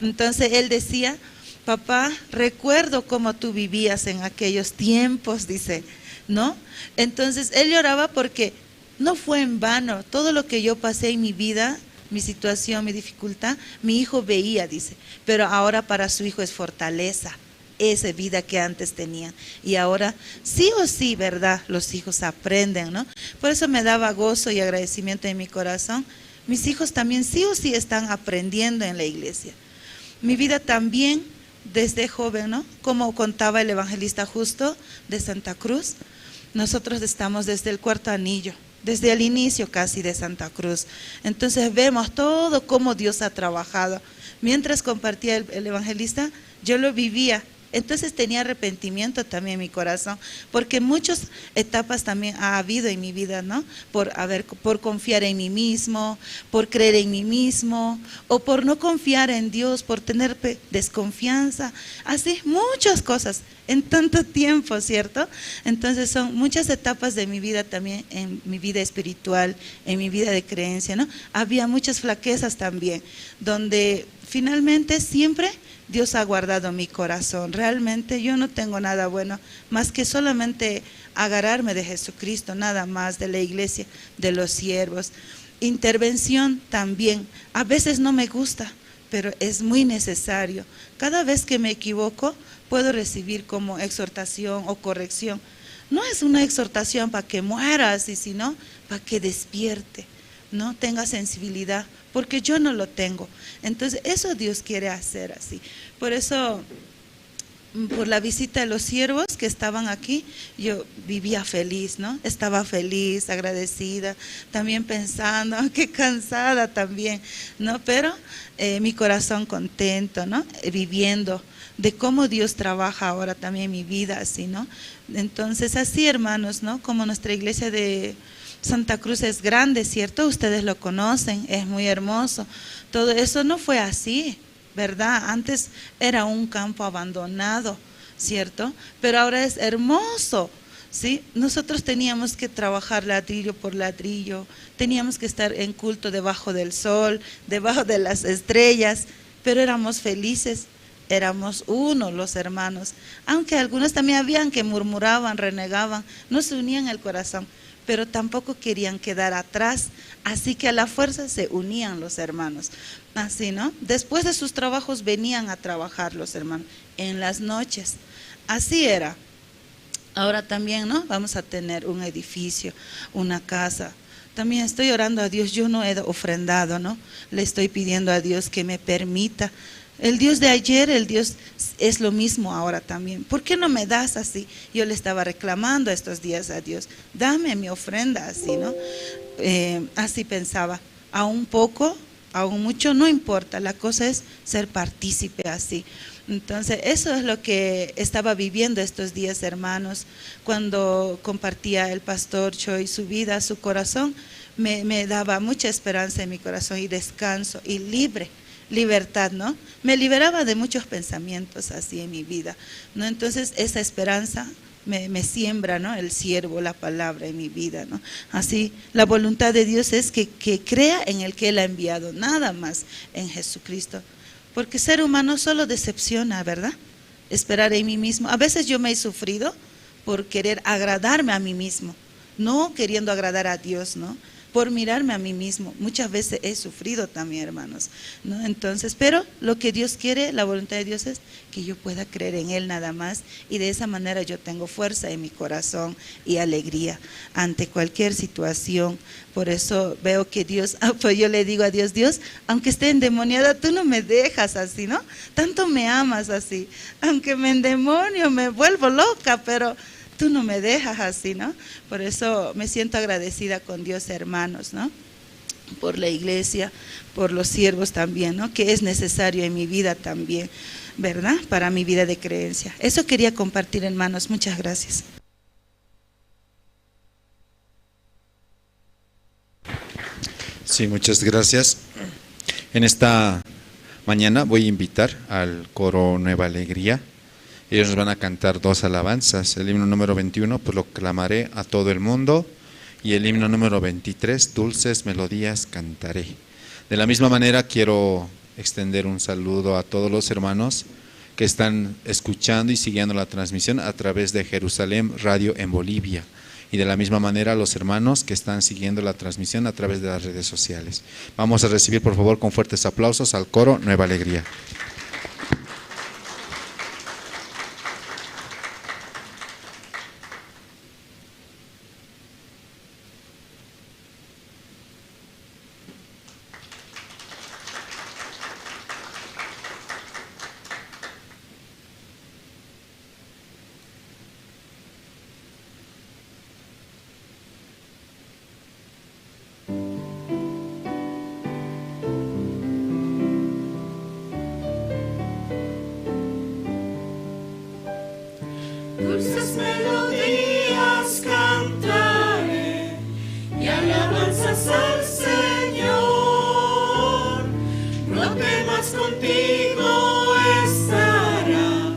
Entonces él decía, papá, recuerdo cómo tú vivías en aquellos tiempos, dice, ¿no? Entonces él lloraba porque no fue en vano, todo lo que yo pasé en mi vida, mi situación, mi dificultad, mi hijo veía, dice, pero ahora para su hijo es fortaleza, esa vida que antes tenían. Y ahora sí o sí, ¿verdad? Los hijos aprenden, ¿no? Por eso me daba gozo y agradecimiento en mi corazón. Mis hijos también sí o sí están aprendiendo en la iglesia. Mi vida también, desde joven, ¿no? Como contaba el evangelista Justo de Santa Cruz, nosotros estamos desde el cuarto anillo, desde el inicio casi de Santa Cruz. Entonces vemos todo cómo Dios ha trabajado. Mientras compartía el evangelista, yo lo vivía. Entonces tenía arrepentimiento también en mi corazón, porque muchas etapas también ha habido en mi vida, ¿no? Por confiar en mí mismo, por creer en mí mismo, o por no confiar en Dios, por tener desconfianza, así muchas cosas en tanto tiempo, ¿cierto? Entonces son muchas etapas de mi vida también, en mi vida espiritual, en mi vida de creencia, ¿no? Había muchas flaquezas también, donde finalmente siempre Dios ha guardado mi corazón. Realmente yo no tengo nada bueno más que solamente agarrarme de Jesucristo, nada más, de la iglesia, de los siervos. Intervención también. A veces no me gusta, pero es muy necesario. Cada vez que me equivoco, puedo recibir como exhortación o corrección. No es una exhortación para que mueras, sino para que despierte, ¿no? Tenga sensibilidad, porque yo no lo tengo. Entonces eso Dios quiere hacer así. Por eso, por la visita de los siervos que estaban aquí, yo vivía feliz, ¿no? Estaba feliz, agradecida, también pensando, qué cansada también, ¿no? Pero mi corazón contento, ¿no? Viviendo de cómo Dios trabaja ahora también en mi vida, así, ¿no? Entonces así, hermanos, ¿no? Como nuestra iglesia de Santa Cruz es grande, ¿cierto? Ustedes lo conocen, es muy hermoso. Todo eso no fue así, ¿verdad? Antes era un campo abandonado, ¿cierto? Pero ahora es hermoso, ¿sí? Nosotros teníamos que trabajar ladrillo por ladrillo, teníamos que estar en culto debajo del sol, debajo de las estrellas, pero éramos felices. Éramos uno los hermanos, aunque algunos también habían que murmuraban, renegaban, no se unían el corazón, pero tampoco querían quedar atrás, así que a la fuerza se unían los hermanos, así, ¿no? Después de sus trabajos venían a trabajar los hermanos, en las noches, así era. Ahora también, ¿no? Vamos a tener un edificio, una casa. También estoy orando a Dios, yo no he ofrendado, ¿no? Le estoy pidiendo a Dios que me permita El Dios de ayer, el Dios es lo mismo ahora también. ¿Por qué no me das así? Yo le estaba reclamando estos días a Dios, dame mi ofrenda así, ¿no? Así pensaba, aún poco, aún mucho, no importa, la cosa es ser partícipe así. Entonces, eso es lo que estaba viviendo estos días, hermanos, cuando compartía el pastor Choi su vida, su corazón, me daba mucha esperanza en mi corazón y descanso y libertad, ¿no? Me liberaba de muchos pensamientos así en mi vida, ¿no? Entonces, esa esperanza me siembra, ¿no? El siervo, la palabra en mi vida, ¿no? Así, la voluntad de Dios es que crea en el que Él ha enviado, nada más en Jesucristo. Porque ser humano solo decepciona, ¿verdad? Esperar en mí mismo. A veces yo me he sufrido por querer agradarme a mí mismo, no queriendo agradar a Dios, ¿no? Por mirarme a mí mismo. Muchas veces he sufrido también, hermanos, ¿no? Entonces, pero lo que Dios quiere, la voluntad de Dios es que yo pueda creer en Él nada más, y de esa manera yo tengo fuerza en mi corazón y alegría ante cualquier situación. Por eso veo que Dios, pues yo le digo a Dios, Dios, aunque esté endemoniada, tú no me dejas así, ¿no? Tanto me amas así, aunque me endemonio, me vuelvo loca, pero tú no me dejas así, ¿no? Por eso me siento agradecida con Dios, hermanos, ¿no? Por la iglesia, por los siervos también, ¿no? Que es necesario en mi vida también, ¿verdad? Para mi vida de creencia. Eso quería compartir, hermanos. Muchas gracias. Sí, muchas gracias. En esta mañana voy a invitar al coro Nueva Alegría. Ellos nos van a cantar 2 alabanzas. El himno número 21, proclamaré a todo el mundo, y el himno número 23, dulces melodías cantaré. De la misma manera quiero extender un saludo a todos los hermanos que están escuchando y siguiendo la transmisión a través de Jerusalén Radio en Bolivia. Y de la misma manera a los hermanos que están siguiendo la transmisión a través de las redes sociales. Vamos a recibir por favor con fuertes aplausos al coro Nueva Alegría. Dulces melodías cantaré y alabanzas al Señor. No temas, contigo estará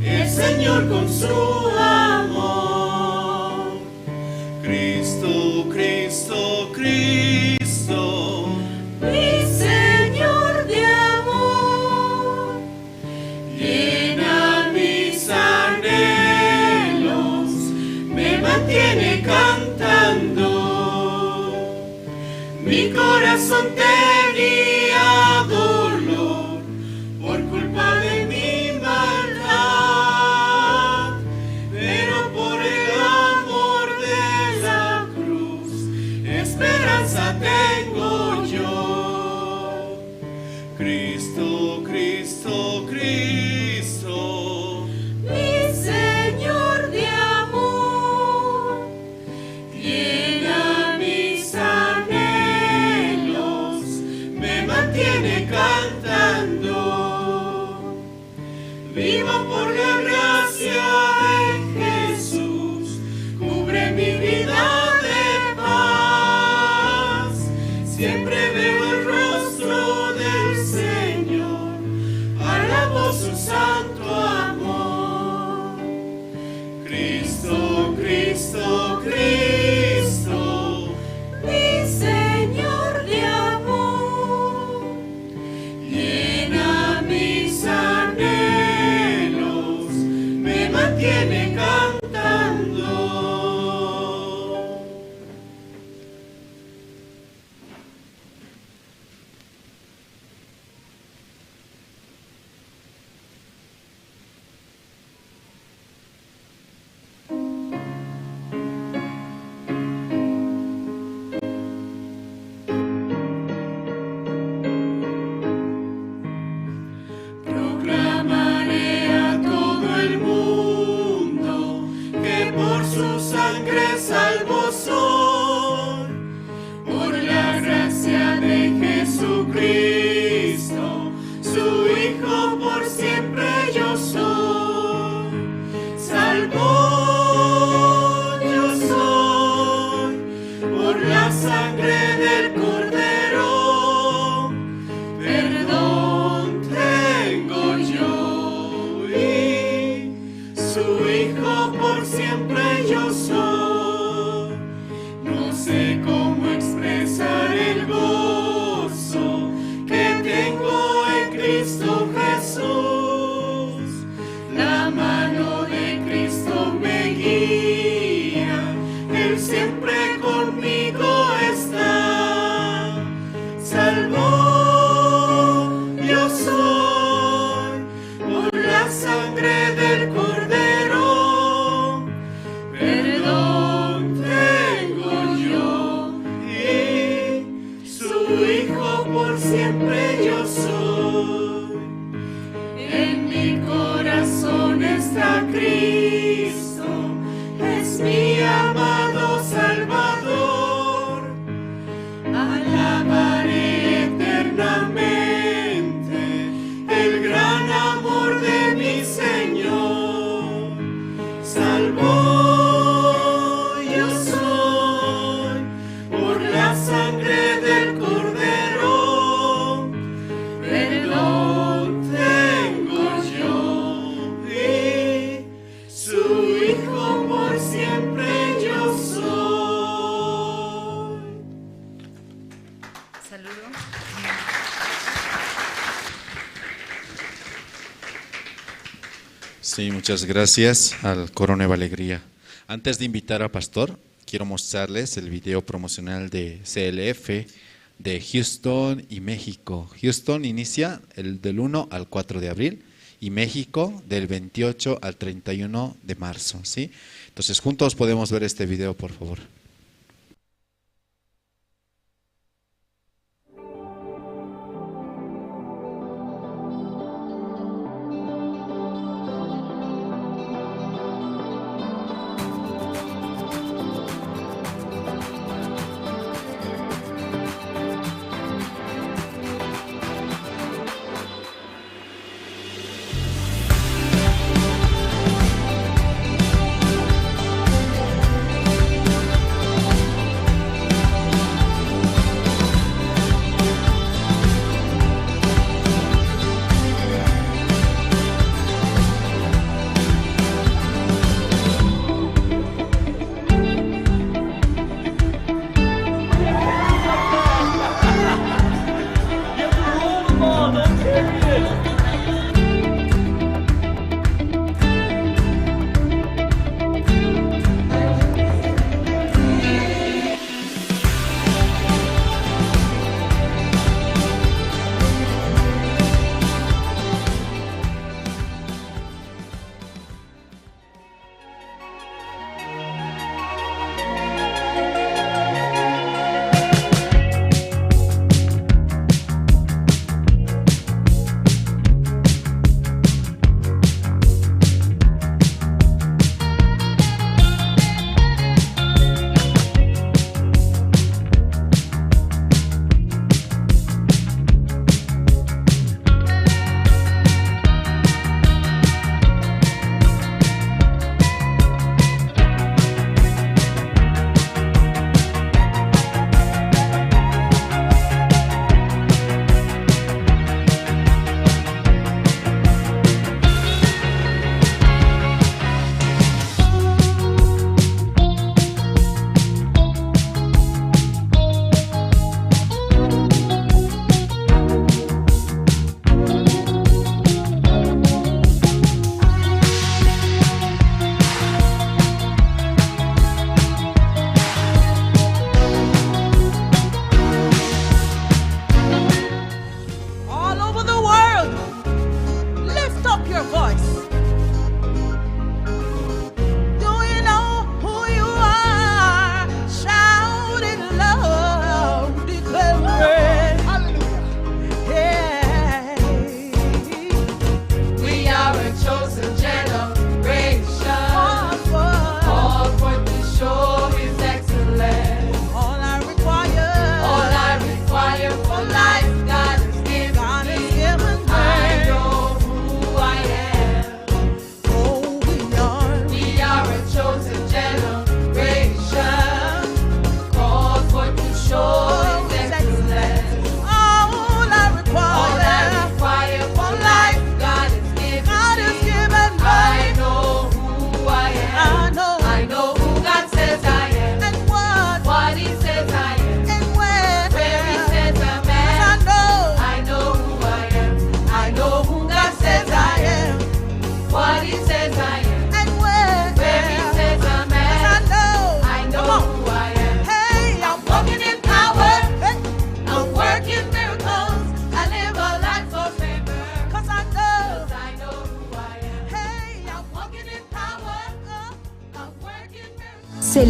el Señor con su amor. Cristo, Cristo, Cristo, mi Señor de amor, llena mis anhelos, me mantiene cantando. Mi corazón tenía dolor por culpa de mi maldad, pero por el amor de la cruz, esperanza tengo yo. Cristo, Cristo, Cristo, mi Señor de amor, llena mis anhelos, me mantiene cantando. Vivo por la gracia en Jesús, cubre mi vida de paz. Siempre veo el rostro del Señor, alabo su santo amor. Cristo, Cristo, Cristo, mi Señor de amor, llena mis anhelos, me mantiene cantando. Cristo, su Hijo por siempre yo soy. Salvo yo soy por la sangre del Cordero. Perdón tengo yo y su Hijo por siempre yo soy. No sé cómo expresar el gozo que tengo en Cristo Jesús. La mano de Cristo me guía, Él siempre conmigo está. Salvo yo soy por la sangre del Cordero. Perdón tengo yo y su Hijo por siempre yo soy. En mi corazón está Cristo, es mi amado Salvador. Alabaré eternamente el gran amor de mi Señor. Salvo yo soy por la sangre del Cordero. Perdón tengo yo y su Hijo por siempre yo soy. Saludo. Sí, muchas gracias al Coro Nueva Alegría. Antes de invitar a Pastor, quiero mostrarles el video promocional de CLF de Houston y México. Houston inicia del 1 al 4 de abril y México del 28 al 31 de marzo, ¿sí? Entonces, juntos podemos ver este video, por favor. Salvo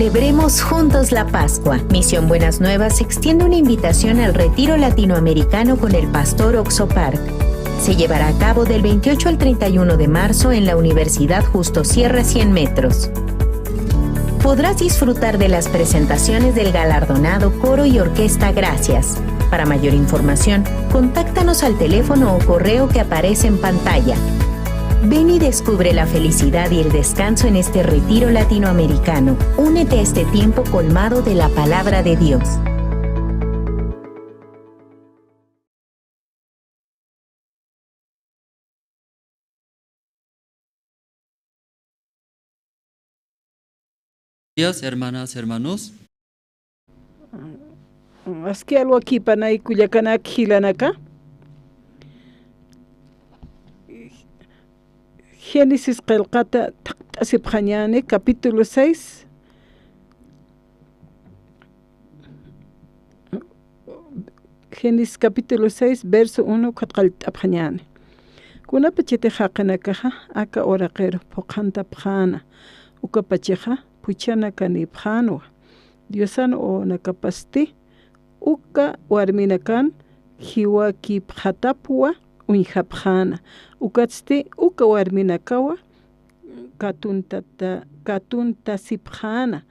Celebremos juntos la Pascua. Misión Buenas Nuevas extiende una invitación al retiro latinoamericano con el pastor Oxo Park. Se llevará a cabo del 28 al 31 de marzo en la Universidad Justo Sierra 100 metros. Podrás disfrutar de las presentaciones del galardonado coro y orquesta Gracias. Para mayor información, contáctanos al teléfono o correo que aparece en pantalla. Ven y descubre la felicidad y el descanso en este retiro latinoamericano. Únete a este tiempo colmado de la palabra de Dios. Días, hermanas, hermanos. Aski algo aquí panay Culiacanak Gilanaka. Génesis Qalqata Tasibhanyane, capítulo 6. Génesis capítulo 6, verso 1, Katqaltabhanyane. Kuna pachete haqanakaha, aka oraqero, poqanta phana. Uka pacheha, puchana kanibhanwa. Diosan o nakapasti, uka warminakan, hiwaki phatapwa. Unjapjana ukatsti uka warminakawa katunta sipjana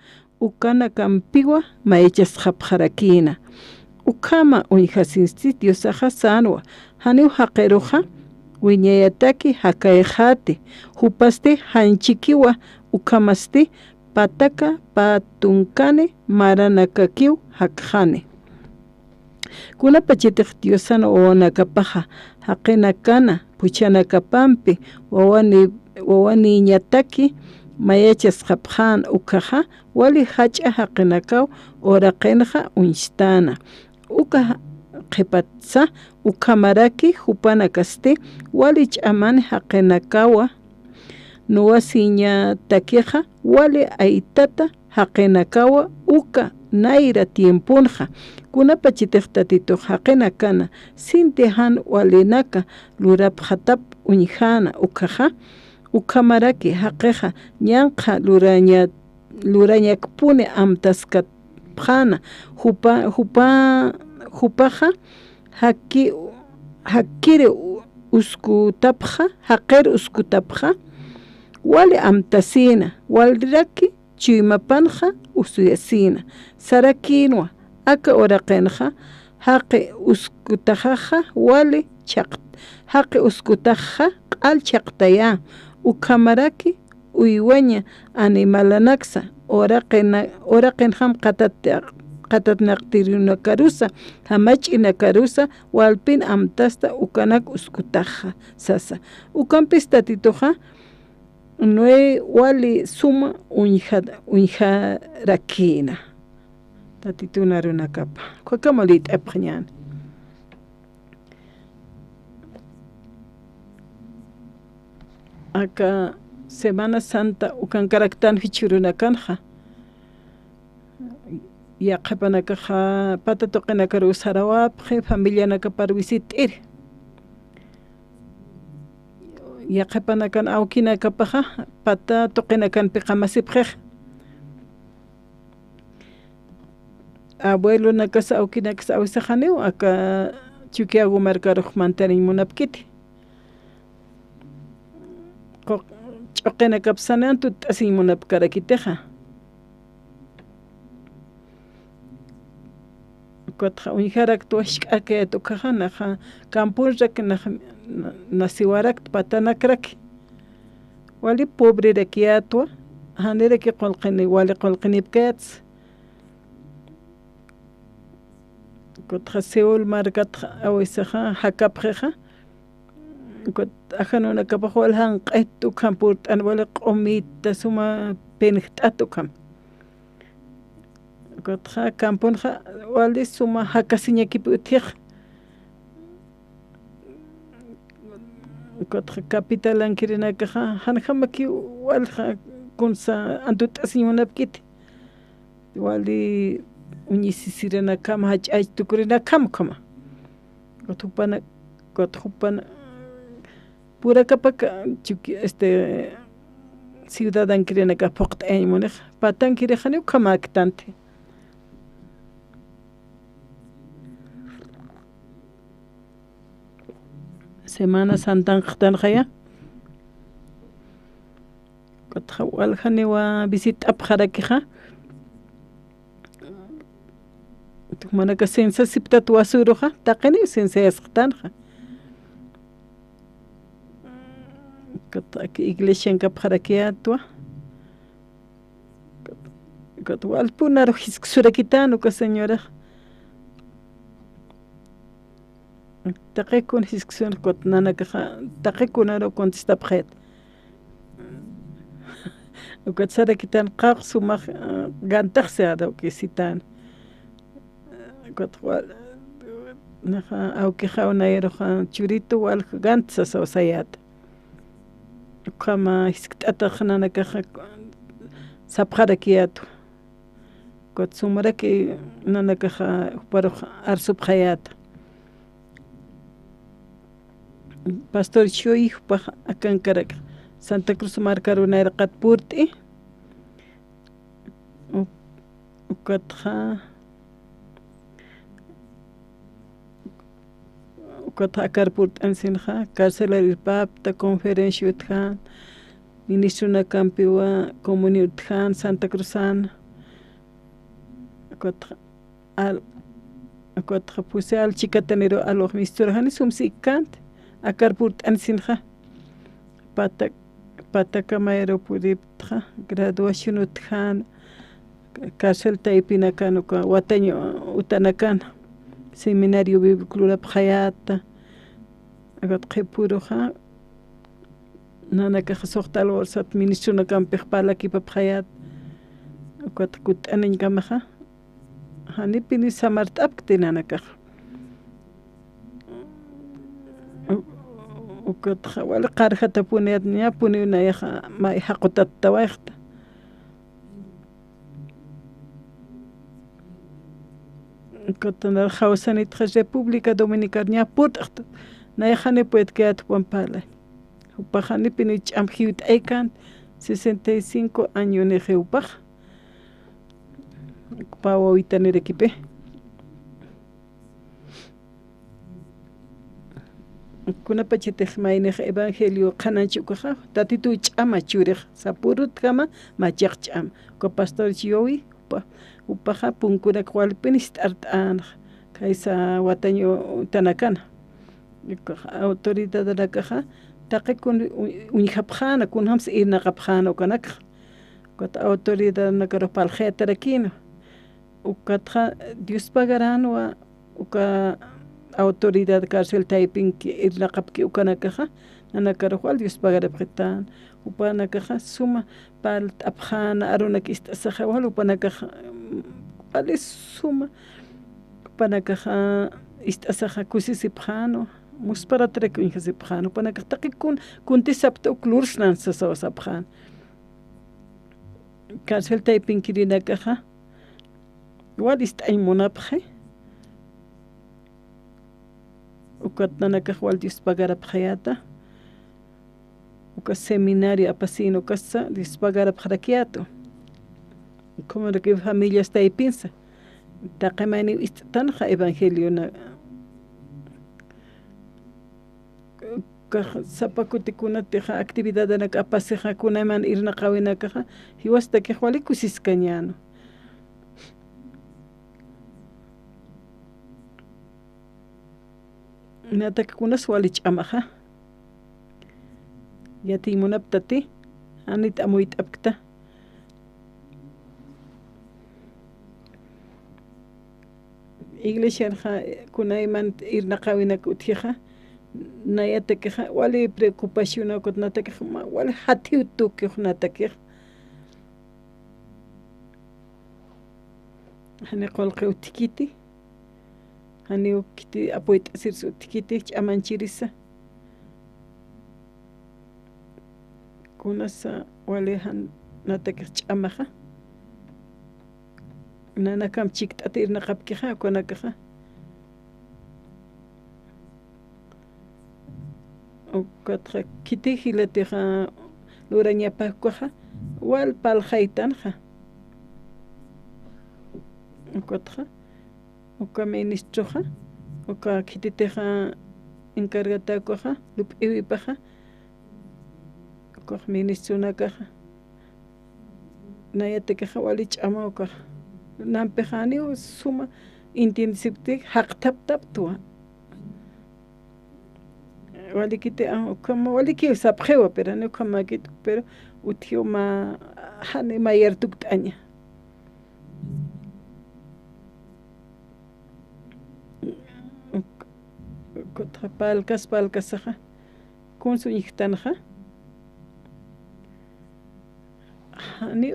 ukana kampiwa maechas japjarakina ukama unjasinsti diosaja sanwa haniu haqeroja wiñayataki hakaejate hupasti hanchikiwa ukamasti pataka patunkane maranakakiw hakjane kuna pachetek diosan o nakapaja haqina kana puchana kapampi wawani ñataki mayachas japjan ukaja wali hacha haqinakaw oraqenja unstana uka qhipatsa ukamaraki hupana kasti wali ch'aman haqinakawa nuwasiña takiqa wali aitata haqinakawa uka naira tiempunja kuna pachitejtatito haqina kana sintehan walinaka luraphatap unjana ukaja ukamaraki haqeja ñanqa lurañakpuni amtaskapjana hupaja hakiri uskutapja haqir uskutapja wali amtasina waliraki chuymapanja usuyasina sarakinwa aka oraqenja haqi uskutajaja wali haqi uskutaja q'al chaqtaya ukamaraki uywaña animalanaksa oraqenjam qatatnaqtirunakarusa hamach'inakarusa walpin amtasta ukanak uskutaja sasa ukampis tatitoja nue wali suma unjarakina tatitunarunakapa kwakamolit epñan acá Semana Santa ukankaraktan hichurunakanja yaqapanakaja patatoqinakaru sarawapje familianakapar visitir yaqapanakan awkinakapaja patatoqinakanpi qamasipje abuelo nakasa awkinakas awisajaniw aka chukiagu markaruj mantarin munapkiti ch'uqina kapsanan tut'asin munapkarakiteja kotja unjarak tuashk'aka tukaja naja kampurrak nasiwarak patanakrak wali pobre rakiatwa haniraki qolqini wali qolqinipkats kotja Seúl markatja awisaja hakapjeja kot ajanuna kapajwal hanq'etu kampurt'an wali q'umita suma penjt'atu kam kotja kampunja wali suma hakasiñakipi utjiq kotja capitalankirinaqa hanjamaki walja kunsa antut'asimunapkiti wali uñisisirinakama hach'aytukurinakama kama kotjupana purakapaka ciudadan kirena ka poqt aymunih patan kirejani kamaktante Semana Santa qtan khaya qatkhawal khani wa visit abkharakija mana ka sensa siptat wasuruja taqini sensa yasqtanja kat iglesia ka abkharakiatwa kat wal punaro hisksurakitan ka señora taqikun hisksun kot nanaka taqikunaro contesta bkhet ukat sarakitan qaqsuma gantaxseado kisitan kot wal naha auki khawnairo churito wal gantsa sosayat kama hiskata khnanaka sabkharakiat kot sumaraki nanaka paro arsub khayat Pastor Choy pa akan karak Santa Cruz markaruna irqat purti ukatha akar purt ansinha carcelar pap ta conferencia uthan ministro na campiwa comunidad uthan Santa Cruzan ukatha puse al chikatanero alo mistura hani sumsikant akar purt ansinha pataka mayro pudiptha graduación uthan cárcel taipinakan uka wataño utanakan seminario bíblico bkhayata agat qhipuruja nanaka khsoqtal warsat ministro na kampikh palaki bkhayat ukat kut anin kamaha hani pini samart apktinanaka ukat wal qarhata puniyat nya punina ya ma haqotat tawaiqta Cotonar Jausanit República Dominicana Putart Nayahane Puetkeat Pampala Upahani Pinich Amhiut Ekan 65 años Nejeupaj Pau Itaner equipe Kuna pachetej mainej evangelio Kananchukaja Tatitu Chama Churij Sapurut Kama Machacham Ko Pastor Chiowi upaja punkuna kwalpinist artan kaisa wataño tanakana autoridad de caja taqikun unjapjana kun hams irna qapjana kanak kat autoridad na karo paljetarakin ukatja Dios pagarán wa uka autoridad cárcel typing irna qapki ukanakaja ana karo wal Dios pagará bjetan upana caja suma pal abjana arunak istasaja wal upana caja ali suma upana caja istasaja kusisipjano muspara trekin hasipjano upana caja taqikun kuntisapto klursnan sasapjan cárcel typing kirina caja wal istaymunapje ukatnana caja wal Dios pagará bjayata uka seminario apasino casa dispagar abjarakiato como de que familia está ahí piensa taqemani tanja evangelio na sapakutikuna teja actividad na apaseja kuna man irna qawina kaja hiwasta que wali kusiskañano nata kuna swalich amaja yati munaptati anit amuit apkta iglesia kuna iman irna qawina kutija nayata que wali preocupación ko nata que wali hati tu que nata que hani qolqi utikiti hani ukiti apoit sir utikiti amanchirisa kunasa walehan natakir chamaja nana kam chikt atir na kapkija konakaja o katra kiti hilateja luraña pakwaja wal paljaitanja ukotja uka ministroja uka kititeja encargatakoja lup'iwipaja uka ministronakaja nayatekeja wali ch'ama uka nampejani suma intensivtik haqtaptaptua wali kite como wali ki sapjewa pero no como que pero utio ma hani mayer tuktaña kotra palkasaja kun su ihtanja hani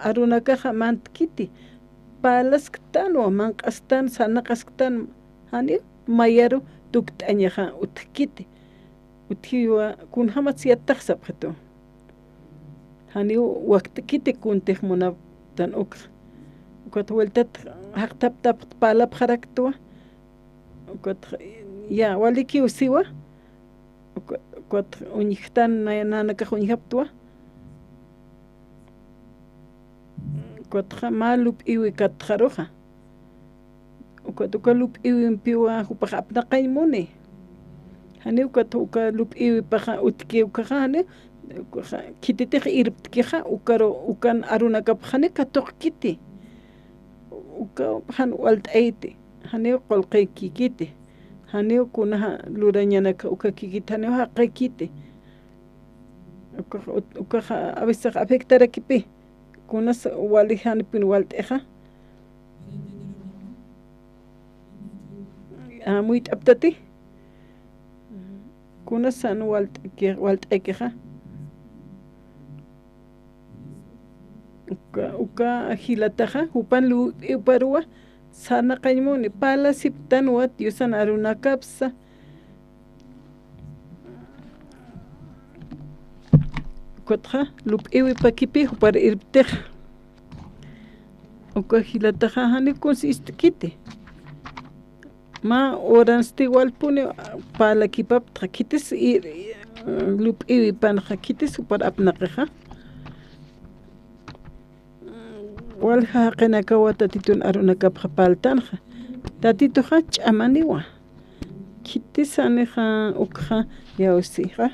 arunakaja mantkiti palasktan o manqastan sanaqastan hani mayeru tuktañaja utkiti utiwa kun hamat yattaxsapjato hani waqtkiti kun tejmona tan ok kot vueltat haqtaptap palapjaraktua kot ya waliki usiwa kot unihtan nanaka unihaptua kot malup iwi katjaroja ukatukalup iwi piwa upajapna qaymuni hani ukatukalup iwi paja utki ukajane kititij irptkija ukaro ukan arunakapjane katoqkiti uka han walt'ayti hani qolqaykikiti hani kunaja lurañanaka ukakikitani haqaykiti ukaja a veces afectarakipi kunas wali hanpin walt'eja muy t'aptati kunas san walt'aykeja uka hilataja upan lu iparua sana qaymuni pala siptan wat yusan arunakapsa kotja lup iwi pakipi upar irpteja uka hilataja hani consistkiti ma oransti walpuni pala kipaptra kitis lup iwi panja kitis upar apnaqeja walja qenakawa tatitun arunakapja paltanja tatitoja ch'amaniwa kitisaneja ukja yausija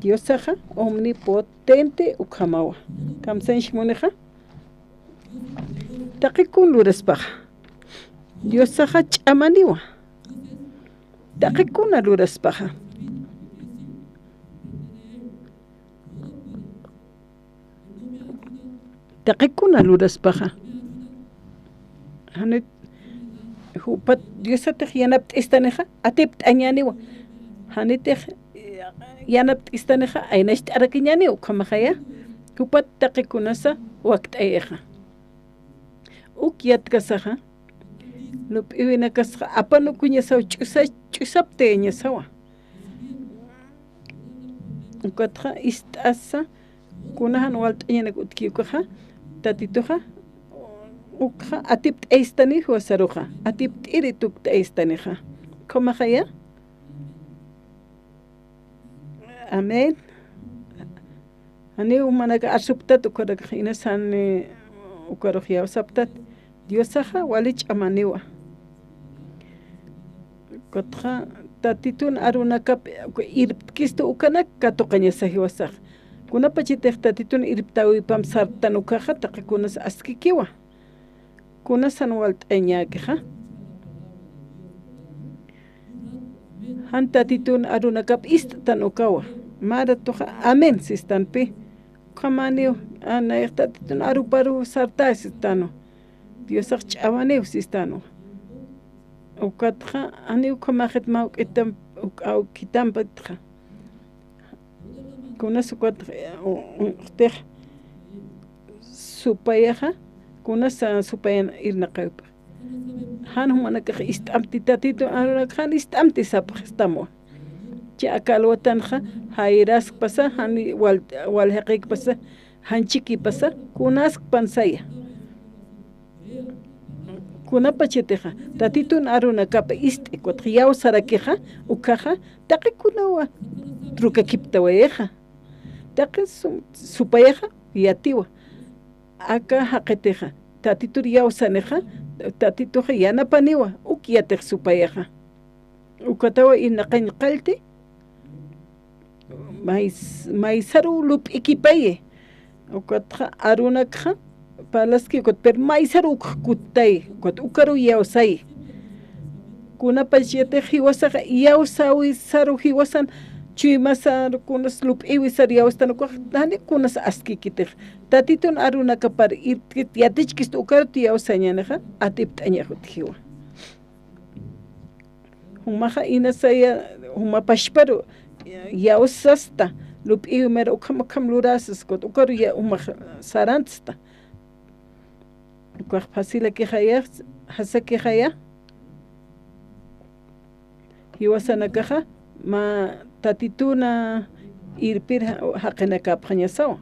diosaja omnipotente ukjamawa kamsanshmoneja taqikun luraspaja diosaja ch'amaniwa taqikuna luraspaja taqikuna luraspaja hani hupat diosatej yanapt'istaneja atipt'añaniwa hanitej yanapt'istaneja aynasht'arakiñani ukjamajaya hupat taqikunasa wakt'ayeja ukyatkasaja lup'iwinakasqa apanukuñasaw ch'usapteñasawa ukatja ist'asa kunajan walt'añanak utkiukaja tatitoja ukja atipt'aystani wasaruja atipt'iri tukt'aystaneja qomajaya amén ani umanaka asuptat ukaraj inasan ukaraj saptat diosaja wali ch'amaniwa kotja tatitun arunakap irptkistu ukanak katoqañasaji wasaj kunapachitej tatitun irptawipam sartanukaja taqikunas askikiwa kunasan walt'añakeja han tatitun arunakap istatanukawa maratoja amén sistanpi qamaniw anayej tatitun aruparu sarta sistano diosaj ch'awaniw sistano ukatja aniw qamajet mawk'itam uk'awkitampatja kunas uktej supayaja kunas supayan irnaqaypa han humanakaj ist'amti tatito han ist'amti sapaj estamo cha akalwatanja hayraskpasa hani walheqikpasa hanchikipasa kunaskpansaya kunapachiteja tatitun arunakapa ist'ikuatja yawsarakeja ukaja taqikunawa trukakiptawayeja taqi supayaja yatiwa aka haqeteja tatitur yawsaneja tatituja yanapaniwa ukyatej supayaja ukatawa inaqañ qalti maisaru lup ikipaye ukatja arunakja palaski ukot per maisaru kutay ukot ukaru yawsay kunapash yatej hiwasaja yawsawi saru hiwasan chuymasar kunas lup iwisar yawstanukaj tani kunas askikitej tatitun arunaka par irkit yatichkis ukaru yawsañaneja atipt'añajut hiwa humaja inasaya humapashparu yawsasta lup iwimer ukam lurasas kot ukaru ya humaja sarantzta ukaj pasila kejaya hasa kejaya hiwasanakaja ma tatituna irpir haqenakapjañasawa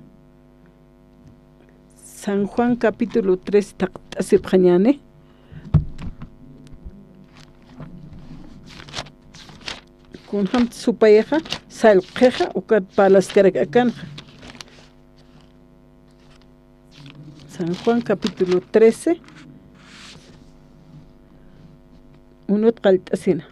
San Juan capítulo 3 taqt'asipjañane kunjam supayeja salqeja ukat palaskarakakanja San Juan capítulo 13 unut qalt'asina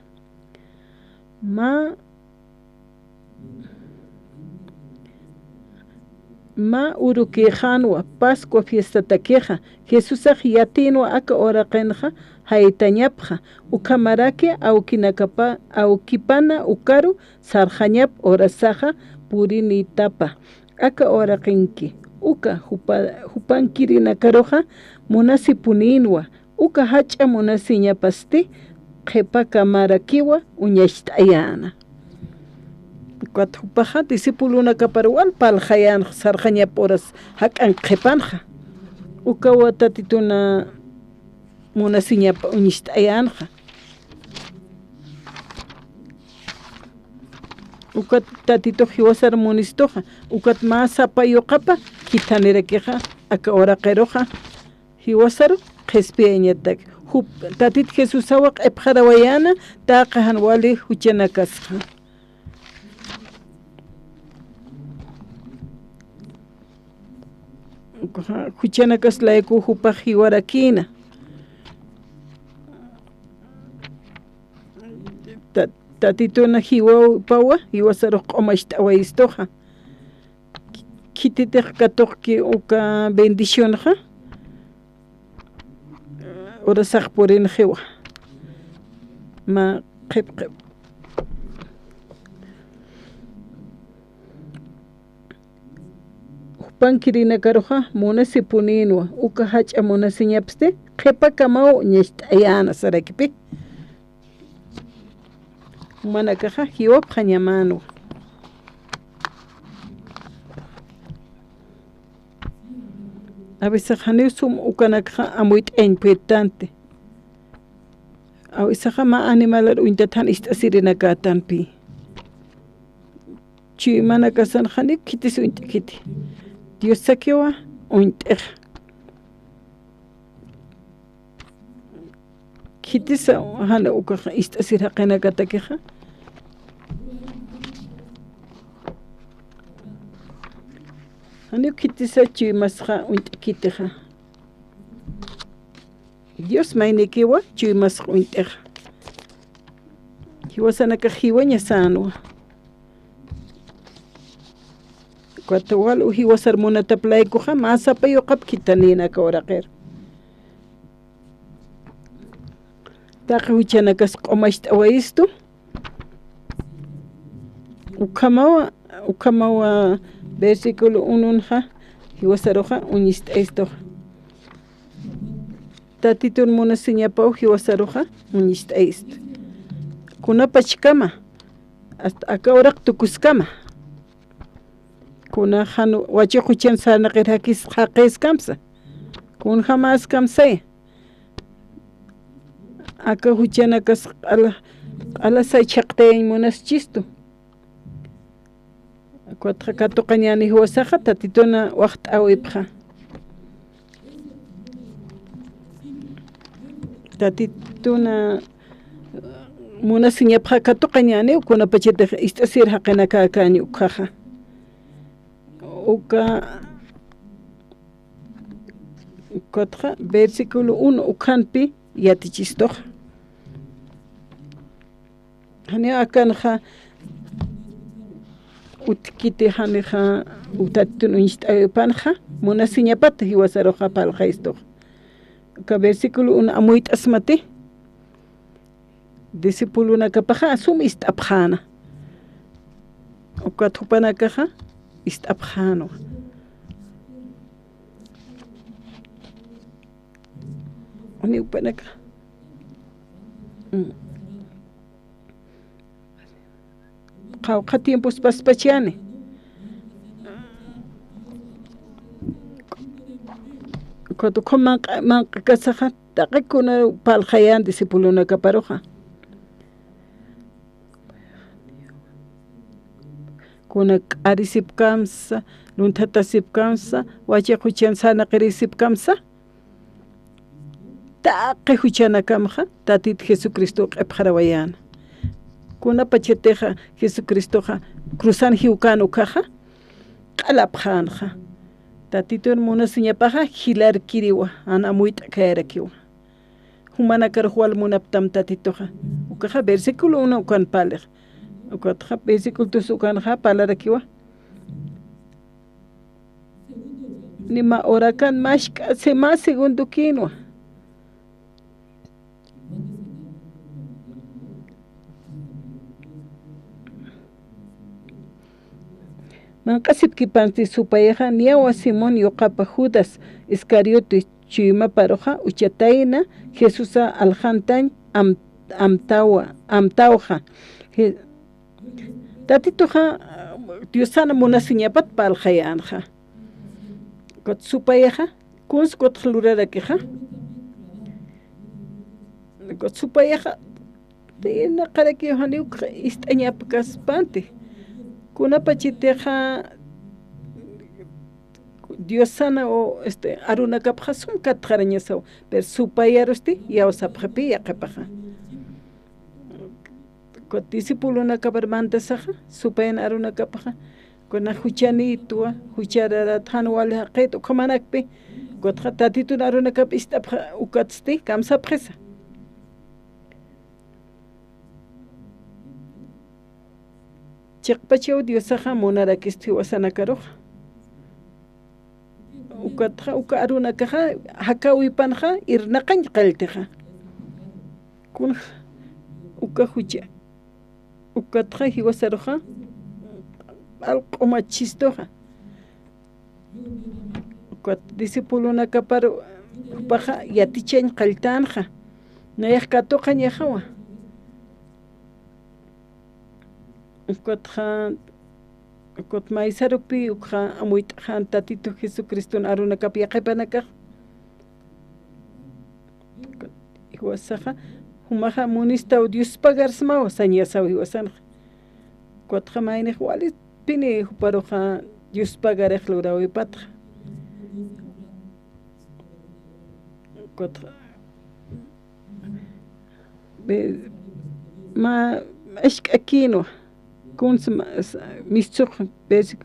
ma uruquejanwa Pascua fiesta taqueja Jesús yatinwa aka oraqenja haitañapja ukamarake aukipana ukaru sarjañap orasaja purini tapa aka oraqenki uka hupankirina munasi puninwa uka hacha munasi ñapasti qepa kamarakiwa uñasht'ayana Cuatro discípuluna kaparwal palhayan sarjaña poras hakan qepanja ukawa tatituna munasiña uñisht'ayanja ukat tatito hiwasar munistoja ukat masa payoqapa kitanirakeja aka oraqeroja hiwasar qespiañatak tatit Jesús awaq epjarawayana taqahan wali huchanakasja huchanakas layku hupaj hiwarakina tatituna hiwaw pawa hiwasaruq q'umasht'awaystoja kititej katoqki uka bendicionja orasaq purinjiwa ma qep pankirina karuja munasi puninwa uka hacha munasi ñapste qepa kamau ñasht'ayana sarakipi manakaja hiwapja ñamanwa a veces hanisum ukanakaja amuyt'eñpitante a veces ma animalar uintatan ist'asirinakatanpi chi manakasan hanik kitis uint'ikiti Dios saquewa uint'ej kitisa hana ukaja ist'asir haqenakatakeja hani kitisa chimasja uint'ikiteja Dios maynikiwa chimasja uint'ej hiwasanaka hiwaña sanwa Cuatawal uhiwasar munataplaykuja masapayoqap kitanina kawaraqer taqi huchanakas q'umasht'awaysto ukamawa versículo 1 hiwasaruja uñist'aystoja tatitun munasiñapaw hiwasaruja uñist'aysto kunapachkama hasta akawaraq tukuskama kuna hanu wachiquchan sanaqir haqiskamsa kun jamás kamsay aka huchanakas ala say chaqteñ munaschisto cuatro katuqañani huwasaqa tatituna waqt'awipqa tatituna munasiñapqa katuqañani kunapachita ist'asir haqinakakañi uqaqa uka kotja versículo 1 ukanpi yatichistoq hani akanja utkiti hanija utatun unistaypanja munasiñapata hiwasaroja palqaistoq ka versículo 1 amuit asmati discipuluna kapaja asum istapjana ukatjupanakaja istapjano Oni upanaka. Qawqa tiempos paspachiani. Kutu man kasaja taqikuna palqayan discipuluna kaparoja. Kuna q'arisipkamsa, luntatasipkamsa, wachiquchansana qirisipkamsa. Taqi huchanakamja tatit Jesucristo q'epqarawayana kuna pacheteja Jesucristoja cruzan hiukano kaja q'alapjanja tatito munasiñapaja hilar kiriwa ana muy t'aqayarakiwa humana karjual munaptam tatitoja ukaja versículo 1 ukan paleg ukatja versículo 2 ukanja palarakiwa nima orakan mashka se más segundo kinwa Manqasip kipanti supayeja niawa Simón yoqapa Judas Iscariote chuymaparoja uchatayna Jesusa aljantañ amtawja tatitoja Diosana munasiñapat palqayanja kot supayeja kuns kot lurarakeja kot supayeja tina qarakiyohani ist'añapakaspante kuna pachiteja Dios sana o aruna kapjasum katjarañasaw pero supayarosti yawsapjapi yaqapaja ko discípulo na kabarmantasaja supayan aruna kapaja kuna huchani tua hucharara thanwal haqet ukamanakpi kotja tatitun aruna kap istapja ukatsti kamsapjesa Chiqpachaw Diosaja monarakisti wasanakaroja ukatja uka arunakaja hakawipanja irnaqañ qalteja kun uka hucha ukatja hiwasaroja alq'umachistoja ukat discipuluna kaparo paja yatichañ qaltanja nayaqkatoqa ñajawa Ukot maisarupi ukha amuitjan tatito Jesucristo aruna kapia qepanaka iwasaja humaja munista Dios pagarsma wasañasawi wasan kotja maine wali pini paroja Dios pagarej lurawi patra kotja ma ashkakino kuns mischuk basic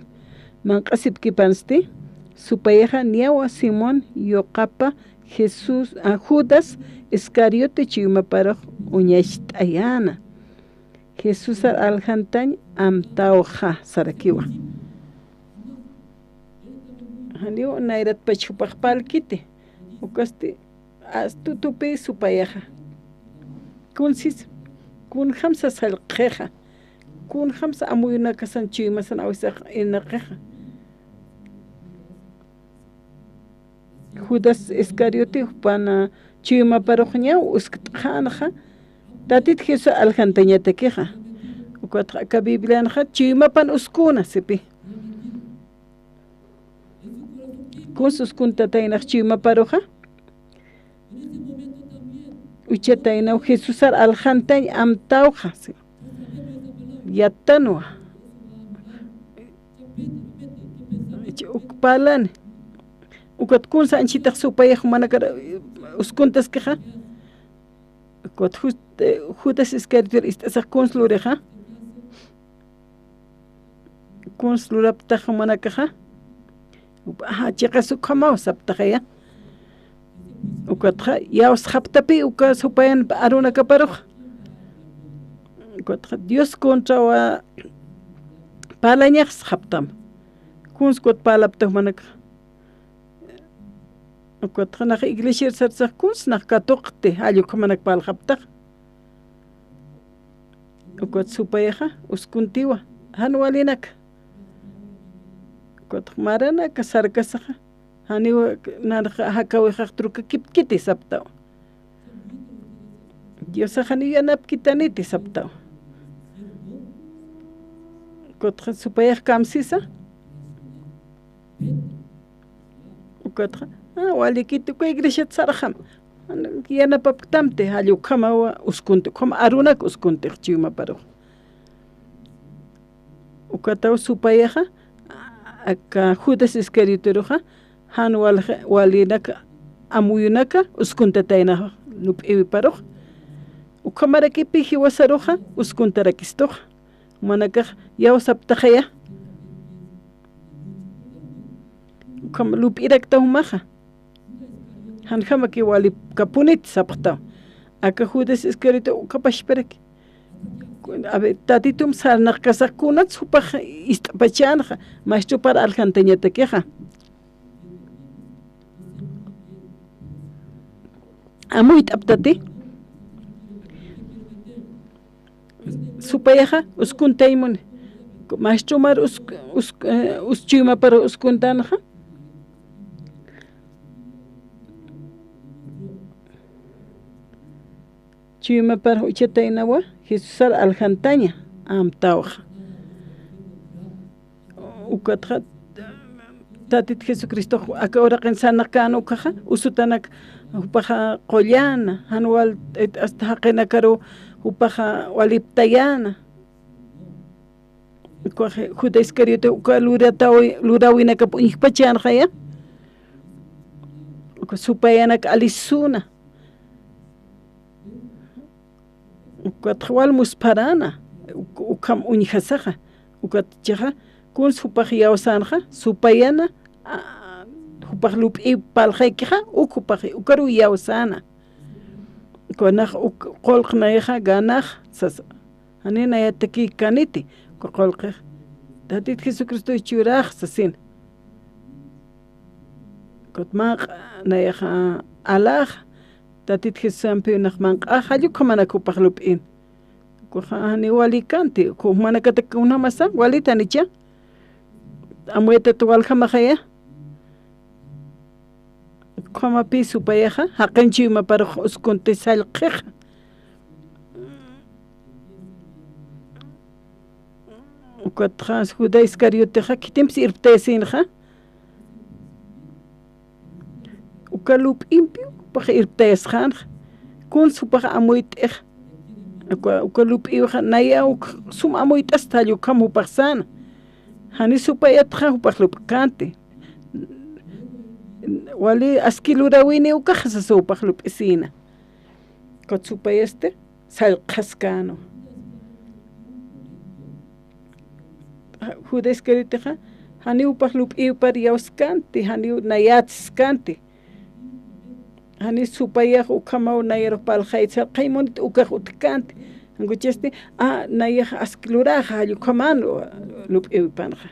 manqasip kipansti supayeja niawa Simón yoqapa Jesús a Judas Iscariote chiyumaparoj uñasht'ayana Jesús aljantañ amtawja sarakiwa haniwa nairat pachupaqpalkite ukasti astutupi supayeja kunsis kun khamsa salqeja kun khamsa amuyna kasan chimasan awsaq inaqeja Judas Iscariote pana chima parojña uskatjanja tatit Jesús aljantañatekeja ukatja ka Biblianja chima pan uskuna sipi kunsus kuntatayna chima paroja uchatayna Jesús aljantañ amtawja yatanwa ukpalan ukat kunsa anchitaq supayaj manakara uskuntas keja ukat Judas Iscariote istasaq kunslureja kunsluraptaj manakaja chiqasu kamao saptaja ukatja yaos haptapi uka supayan aruna kaparuj ukatja Dios contra wa palañas haptam kuns kot palapta manak ukatja nach iglesia sarsa kuns nach katoqte ayu kamanak pal hapta ukat supayaja uskuntiwa hanwalinak kot marana kasarkasaja haniwa narja hakawiqa truka kipkiti saptaw Dios hani yanap kitaniti saptaw kot supayaj kamsisa ukatja walikiti ko iglesia sarjam yanapap tamte ayu kamawa uskunti como arunak uskunti chiuma paro ukataw supayaja aka Judas Iscarioteroja han walinaka amuyunaka uskuntatayna lup'iwi paruj ukamarakipi hiwasaruja uskuntarakistuj manakaj yawsaptajaya ukam lup'irakta humaja han jamaki wali kapunit saptaw aka Judas Iscariote ukapashperek tatitum sarnaq kasaqkunat supaj ist'apachanaja maestro para aljantañatakeja amuyt aptati supayaja uskuntaymun maestro mar uschuyma para uskuntanaja chuyma para uchataynawa Jesús aljantaña amtawja ukatja tatit Jesucristo aka oraqen sanakano kaja usutanak upaja qollana hanwal hasta haqena karo upaja waliptayana Judas Iscariote uka lurawina kapu ihpachanjaya uka supayanak alisuna ukatjwal musparana ukam uñijasaja ukatchaja kun supaj yawsanja supayana upaj lup'i paljaykiqa ukupaj ukaru yawsana konaj qolqnayaja ganaj sas anina yataki kaniti qolqej tatit Jesucristo churaj sasin kotmaq nayaja alaj tatit Jesús ampi najmanqa ayu kamanaku pajlup'in kuja ni walikanti kumanakata una masa walita nicha amueta tuwal jamajaya como piso pareja hakanchima para uskunte salqeja ukatras Judas Iscariote kitim sirptesinja ukalup impio para irptesjan kun super amoit ukalup iwa naya sum amoit hasta yo kamu pasana hani supayat pakhlup kante wali askilurawini ukajasa so pakhlup isina kot supayeste salqaskano Judas Iscariote hani upahlup iwa pariauskanti hani nayatskanti hani supayaj ukama nayero paljaitsa qaymonit ukaj utkanti angucheste nayaj askluraja yukamano lup ewipanja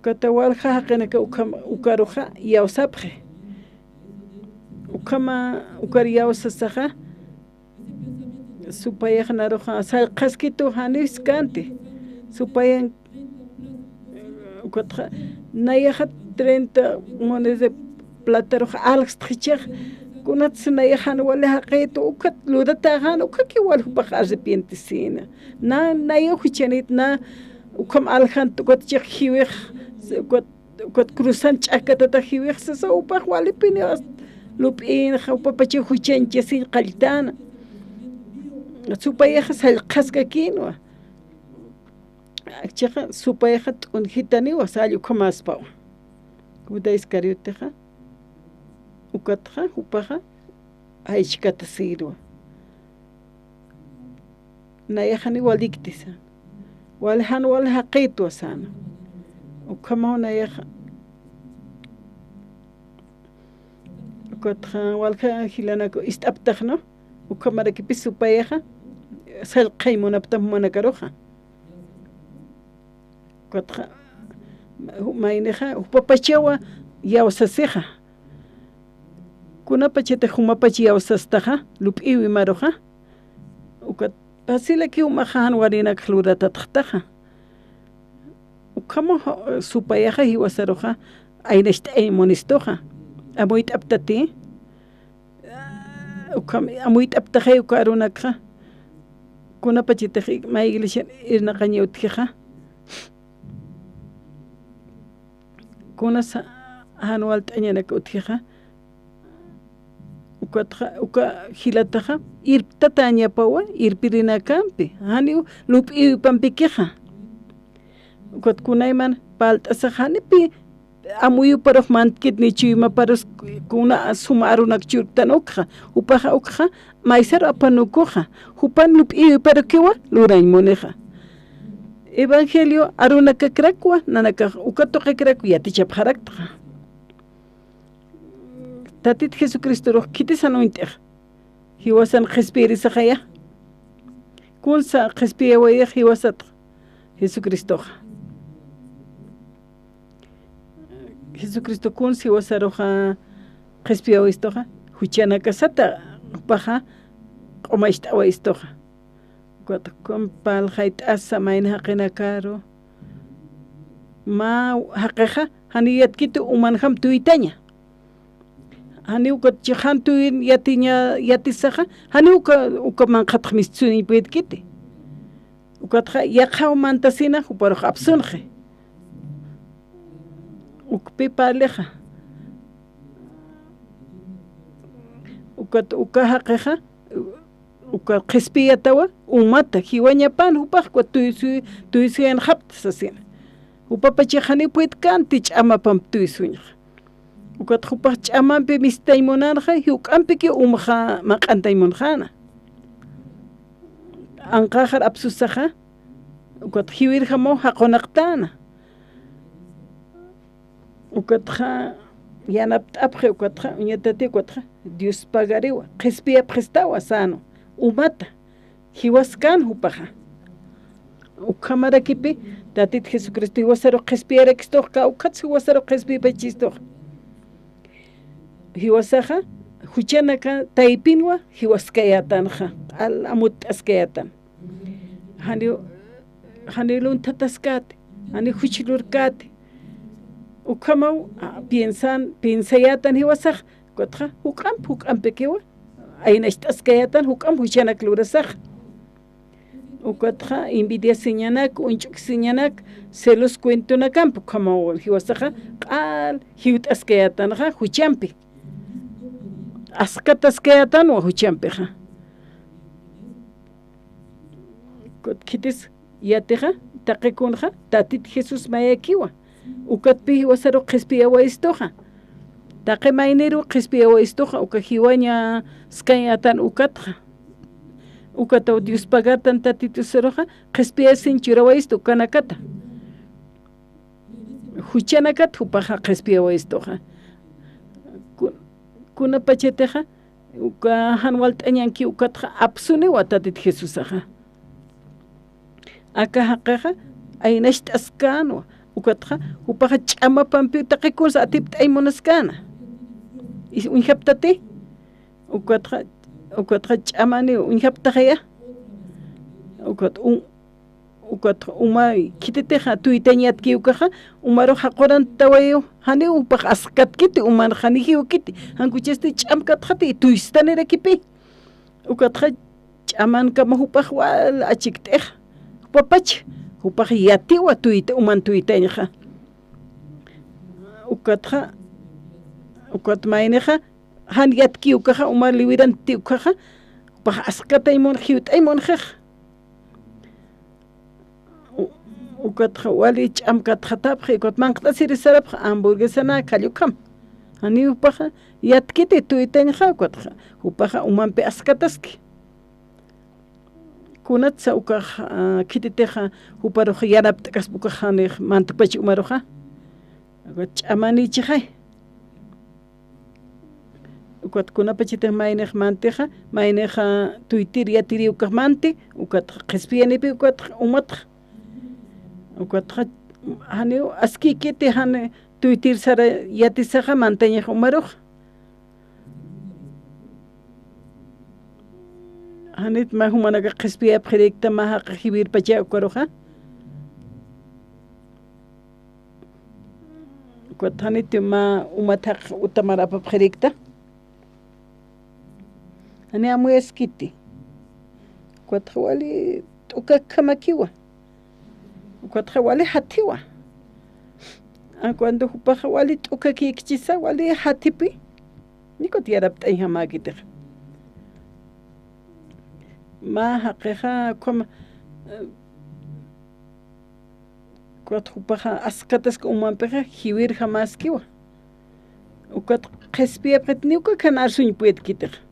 katawalja qenaka ukaruja yawsapje ukama ukariyawsasaja supayaj naroja salqaskito haniskanti supayan ukatja nayaj 30 monedas de plata roja alx tchichaj kunat sinayajan wala haqeto ukat ludatajan ukaki wal arrepientisina na yuchanit na ukam aljan tukat chhiwij ukat cruzan chakatata hiwij sa upaj walipini lupin upapachi huchanche sin qaltana supayaj salqaskakino akchaja supayaj unhitani wasalu kamaspa Judas Iscariote ukatja upaja aichkata sirwa nayajani waliktisa walhan walhaqito sana ukama yaja ukatja walka hilanako istaptajno ukama kipisu payaja sal qaymunaptam manakaroja ukatja mayneja upapachawa yawsaseja kunapachete humapachi yawsastaja lup'iwi maroja ukat pasilaki umajan warina kluratatjtaja ukama supayaja hiwasaroja ayneshta monistoja amuit aptati ukam amuit aptaje ukarunakja kunapachite ma iglesia irnaqañewtjeja kunas anual tañanaka utjeja uka hilataja irptataña pawa irpirinakampi hani lup'i pampikeja ukat kunayman palt'asajanipi amuyu paroj mantkit nichuyma paros kuna sumarunak churtanukja upaja ukja maisaro apanukuja upan lup'i parokewa luraymuneja Evangelio arunaka krakwa nanaka ukatoqa krakwa yatichapjaraktaja tatit Jesucristo roh kitisanuintej hiwasan qhispirisajaya kunsa qhispiyawaya hiwasat Jesucristoja Jesucristo kunsi hiwasaroja qhispiyawistoja huchanakasata paja q'umayxt'awayistoja Pal hait asa main haqina caro ma haqeja haniyat kitu umanham tuitaña hani uka chihan tuin yatiña yatisaja hani uka manqat khmistuni pet kiti ukatja yaqa mantasina uparo absunje ukpi paleja uka haqeja uka qhispiyatawa umata hiwañapan upaqwa tuysuyan haptasasina upapachijani puit kanti ch'amapan tuysuñaj ukat upaq ch'amanpi mistaymunanja hiuk'anpiki umaja maq'antaymunjana anqajar absusaja ukat hiwirjamo haqonaqtana ukatja yanapt'apje ukatja uñatati ukatja Dios pagariwa qhispiya prestawa sano umata hiwaskan hupaja ukhamarakipi tatit Jesucristo hiwasaro qhispiyarakistoj ka ukatz hiwasaro qhispipachistoj hiwasaja huchanaka taipinwa hiwaskayatanja al amut askayatan hani luntataskate hani huchilurkate ukhamau piensayatan hiwasaj kotja huk'anpekewa aynashtaskayatan huk'am huchanak lurasaj ukatja envidia siñanak unch'uk siñanak celos cuentunakampu kama hiwasaja q'al hiwt'askayatanja huchanpi askataskayatanwa huchanpija kitis yateja taqikunja tatit Jesús mayakiwa ukatpi hiwasaro qhispiyawaistoja taqi mayniru qhispiyawaistoja uka hiwaña skayatan ukatja ukataw Dios pagatan tatitusaroja qhispiyasin chirawaisto kanakata huchanakat hupaja qhispiyawaistoja kuna pacheteja uka hanwalt'añanki ukatja apsuniwa tatit Jesusaja aka haqaja aynasht'askanwa ukatja upaja ch'amapanpi taqikunsa atipt'aymunaskana unhaptati ukatja ch'amani unhaptajaya ukat umay kititeja tuitañatki ukaja umaro haqoran tawayo hani upaj askatkiti uman hani hiwkiti hankuchasti ch'amkatjati tuystanirakipi ukatja ch'amankama upaj wal achikt'ej upapach upaj yatiwa uman tuitañaja ukat mayneja han yatki ukaja uma liwiranti ukaja upaj askataymun hiwt'aymunjej ukatja wali ch'amkatjatapje ukat manqt'asirisarapja hamburguesana kallukam hani upaja yatkiti tuitañaja ukatja upaja umanpi askataski kunatsa ukaj kititeja uparoja yanapt'akaspa ukaja mantapach umaroja ch'amani chijay ukat kunapa chitaq maynej manteja mayneja tuytir yatiri ukajmanti ukat qhispiyanipi ukat umatqa ukat hani askikiti hani tuytir sara yatisaja manteñej umaruj hanit mahumanaga qhispiya pqirikta maha qhibir pacha ukaruja ukat hanit ma umataq utamarapa pqirikta hani amu eskiti ukat wali tukakamakiwa ukat wali hatiwa cuando hupaja wali tukakikchisa wali hatipi nikot yarapta ihamakitej ma haqiqa como ukat hupaja askatasqa umanpiqa hiwir hamaskiwa ukat qhispiyapqa niuka kan arsuñpuetkitej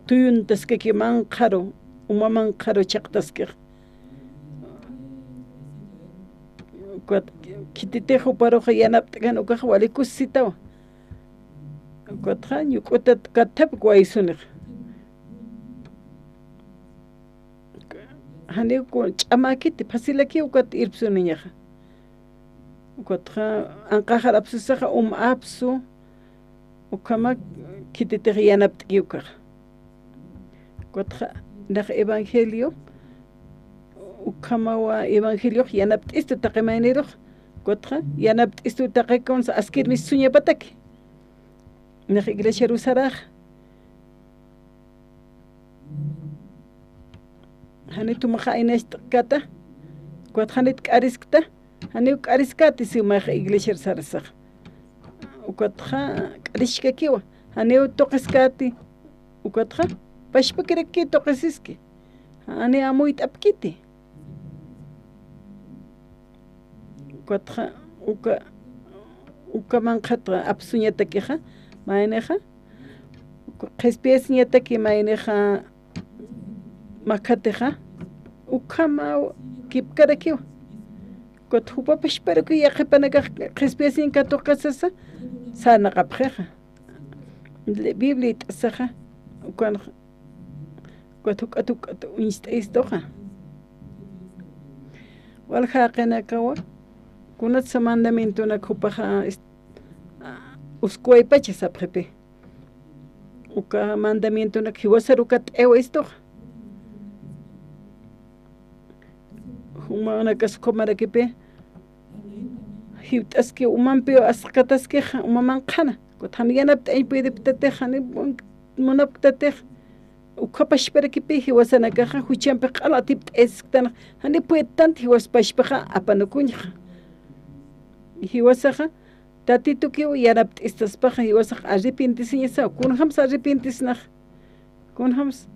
tuyuntasqa kiman qharo umaman qharo chaqtasqa ukat kititej uparuja yanapt'akan ukaqa wali kusitawa ukatqa ñuq'uta katapik waysunej hani ch'amakiti phasilaki ukat irpsuniñaja ukatqa anqajar apsusaqa apsu ukama kititej yanapt'iki ukaqa ukatqa naq evangelio ukamawa evangelio yanapt'istu taqimaniruj ukatqa yanapt'istu taqikun askirmi suñapataki naq iglesia rusaraj hani tumaqa aynashkata ukatqa hanit k'ariskta hani k'ariskati simaqa iglesia sarasaq ukatqa k'arishkakiwa hani toqiskati ukatqa pashpakiraki toqisiski hani amuy t'apkiti ukatqa ukamanqatqa apsuñatakiqa mayneja qhispiyasñataki mayneja makateja ukama kipkarakiwa ukat hupapash parakuy yaqipanaqa qhispiyasñanka tuqasasa sanaqapjeja biblia t'asaja ukan ukatu insta'istoja waljaqinakawa kunatsa mandamientuna hupaja uskuaypacha sapjepi uka mandamientuna hiwasar uka t'ewa istoja humanakas komarakipi hiwt'aski umanpi asqatasqueja umaman qhana kutani yanapt'aypidiptatej hani munaptatej ukapashparakipi hiwasanakaja huchanpi q'alatip t'esktanaj hani puetanti hiwaspashpaja apanukuñaja hiwasaja tatitukiwa yanapt'istaspaja hiwasaq arrepentisiñasa kunjams arrepentisnaj kunjams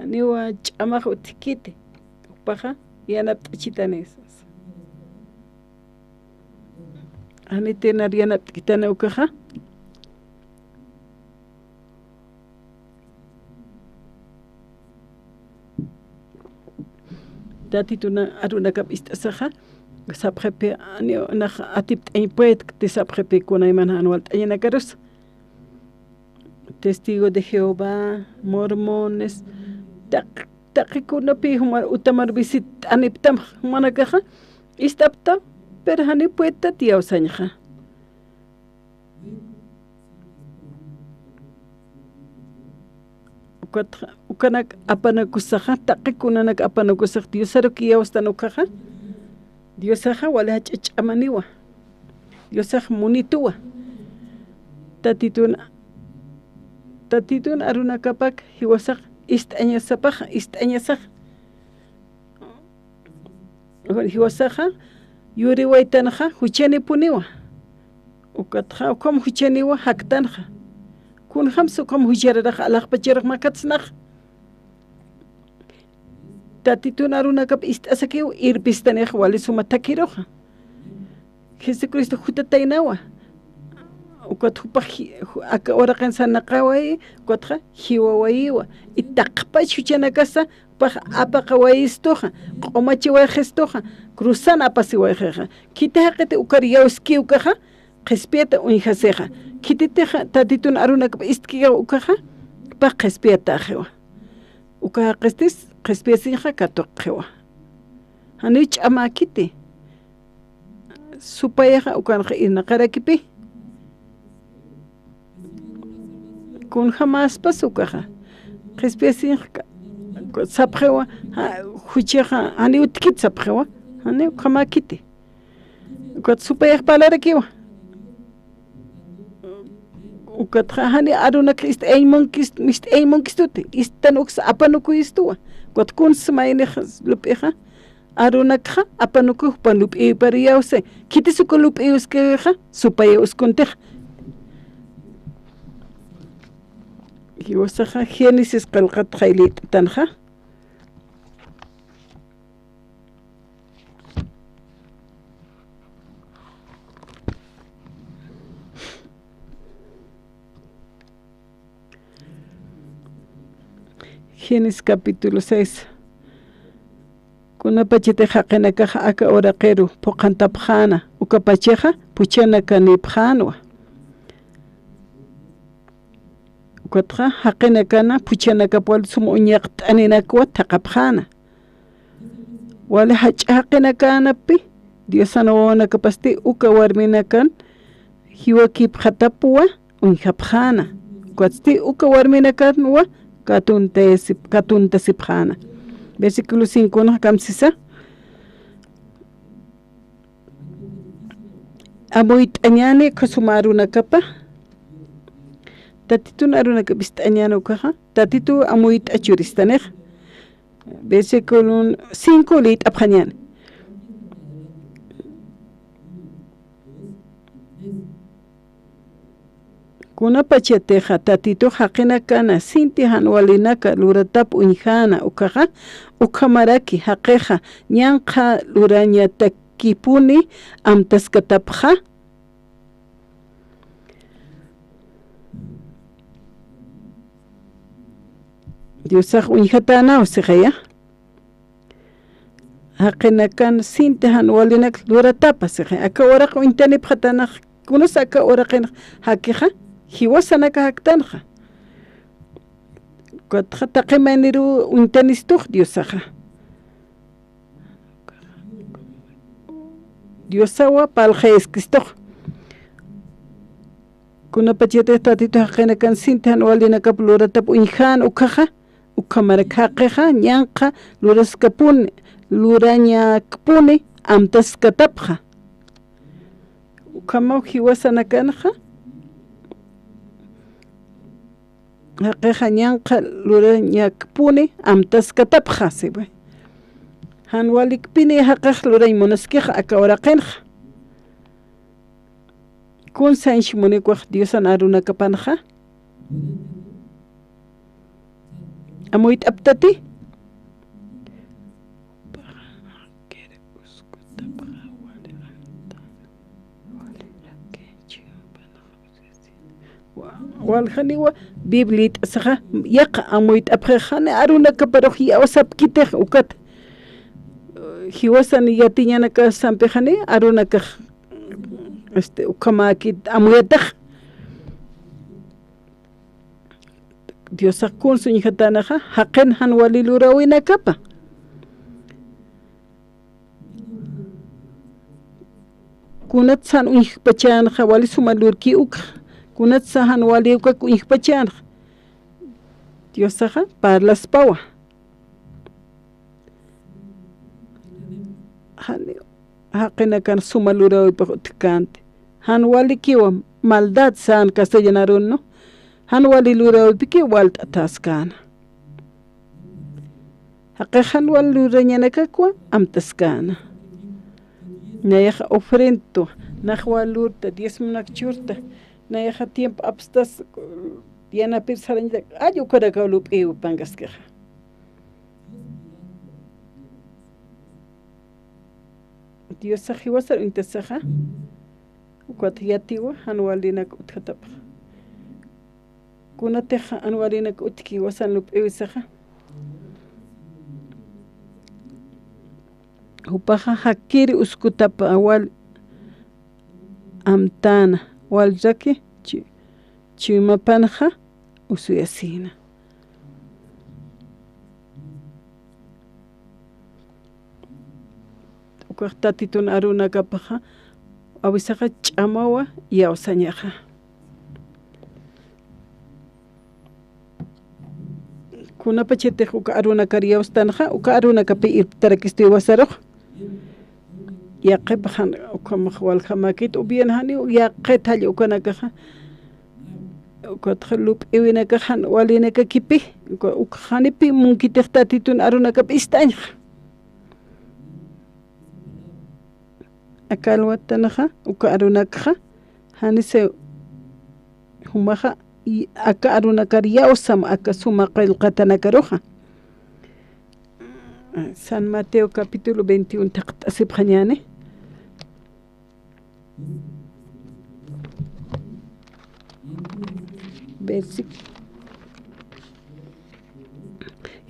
aniwa ch'amaq utikiti upaja yanapt'achitanisas ani tenar yanapt'kitana ukaja tatituna arunakap ist'asaja sapjepi ani naj atipt'aypuet tisapjepi kunaymana anual t'ayanakaros testigo de Jehová mormones taqikunapi humar utamar visit aniptam humanakaja istapta pero hani pueta tiyawsañaja ukanak apanakusaja taqikunanak apanakusaj diosaro kiyawstanukaja diosaja wala ch'amaniwa diosaj munituwa tatituna arunakapak hiwasaq ist'añasapaj ist'añasaj hiwasaja yuriwaytanaja huchanipuniwa ukatja ukam huchaniwa haktanja kunjams ukam huchararaj alaqpacharaj makatsnaj tatituna arunakap ist'asakiw irpistanej wali sumatakiroja Jesucristo hutataynawa ukat hupaj aka oraqan sanaqaway ukatja hiwawaywa itaqpach huchanakasa paja apaqa waystoja qomachi waygestoja cruzan apasi waygeja kitaqete ukariyaski ukaja qespieta unjaseja kititeja tatitun arunaka istkiga ukaja pa qespieta jewa ukaja qestis qespiesija katoqewa hanich amakiti supayaja ukanja inaqarakipi kun jamás pasukaja qespiesija sapjewa hucheja ani utkit sapjewa ani kamakiti ukat supayaj palarakiwa ukat hani aruna krist einmonkist mist einmonkistuti istanux apanuku istua ukat kun smaine lupeja aruna kha apanuku panup e pariause kitisuko lup euskeja supayus kuntej Yosaja Génesis qalqat khaylit tanja Génesis capítulo 6 Kuna pachete haqenaka aka oraqeru poqantapjana ukapacheja puchana kanipjanwa Ukatra haqenakana puchanaka pol sum uñaq t'aninakwa taqapjana wala hach'aqenakana pi Diosana kapasti uka warminakan hiwakip khatapwa unjapjana kwasti uka warminakan wa katuntasipjana versículo 5 no kamsisa amuit añane kasumaruna kapa tatitun arunaka bistañano kaja tatitu amuit achuristanej versículo 5 lit apjañan kuna pacheteja tatito haqina kana sinti hanwalinaka luratap unjana ukaja ukamaraki haqeja ñanqa luraña takipuni amtaskatapja Diosaj unjatana usigeya haqina kan sinti hanwalinak luratapa sige aka oraq untani pjatana kunos aka oraqin hakeja hiwasanaka haktanja Kotja taqimaniru untanistuj Diosaja Diosawa paljeskistuj kuna pachete tatito haqina kan sintan walinaka pluratap unjan ukaja ukamarakaqeja ñanqa luraskapuni lurañakpuni amtaskatapja ukama hiwasanakanja Haqeja ñanqa lurañakpuni amtaskatapja siwe hanwalikpini haqej luraymunaskija aka oraqenja kun sanshmunikuaj Diosan arunakapanja amuit aptati walhaniwa biblit saja yaqa amuit apjejane arunakaparoji awsapkitej ukat hiwasan yatiñanaka sampejane arunaka ukamakit amuyataj Diosa kun suñijatanaja haqen hanwalilurawinakapa kunatsan uñijpachanaja wali sumalurki uka kunatsa hanwali uka uñijpachanaja Diosaja parlaspawa haqena kan sumalurawipa utkante hanwali kiwa maldad san castellanarun no hanwali lurawipiki walt ataskana haqe hanwali lurañanakakwa amtaskana nayaja ofrento najwalurta diezmonakchurta nayaja tiempo abstas diana pirsarañita ayukarakalup pangaskeja Dios sajiwasar intasaja ukwatiyatiwa hanwalinak utjatapa kunateja hanwalinak utki wasan lup ewisaja upaja hakiri uskutapa awal amtana waljaki chimapanja usuyasina. Ukaqtatitun arunakapaja awisaqa ch'amawa yawsañaqa. Kunapa chaytiq uka arunakari yawstanaqa uka arunakapi irtarakistin wasaruq yaqipajan ukamaq walhamakita upiyanajani yaqita ukanakaqa ukataqa lup'iwinakajan walinakakipi uka hanipi munkitiq tatitun arunakapi istañaq akalwatanaqa uka arunakaqa hanise humaqa aka arunakari yawsam aka suma qillqatanakaruqa. San Mateo capítulo 21 taqtasipqañani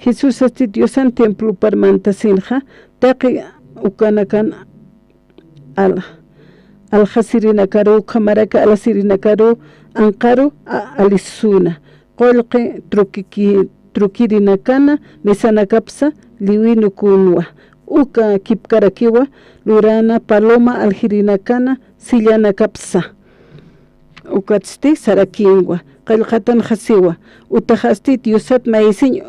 Jesús asti Diosan templo parmantasinqa taqi ukanakan al hasirinakaru kamaraka alasirinakaru anqaru alisuna qolqi trukirinakana mesanakapsa liwinukunwa uka kipkarakiwa lurana paloma alhirinakana sillanakapsa ukatsti sarakinwa qillqatan hasiwa utahasti Diosat maisin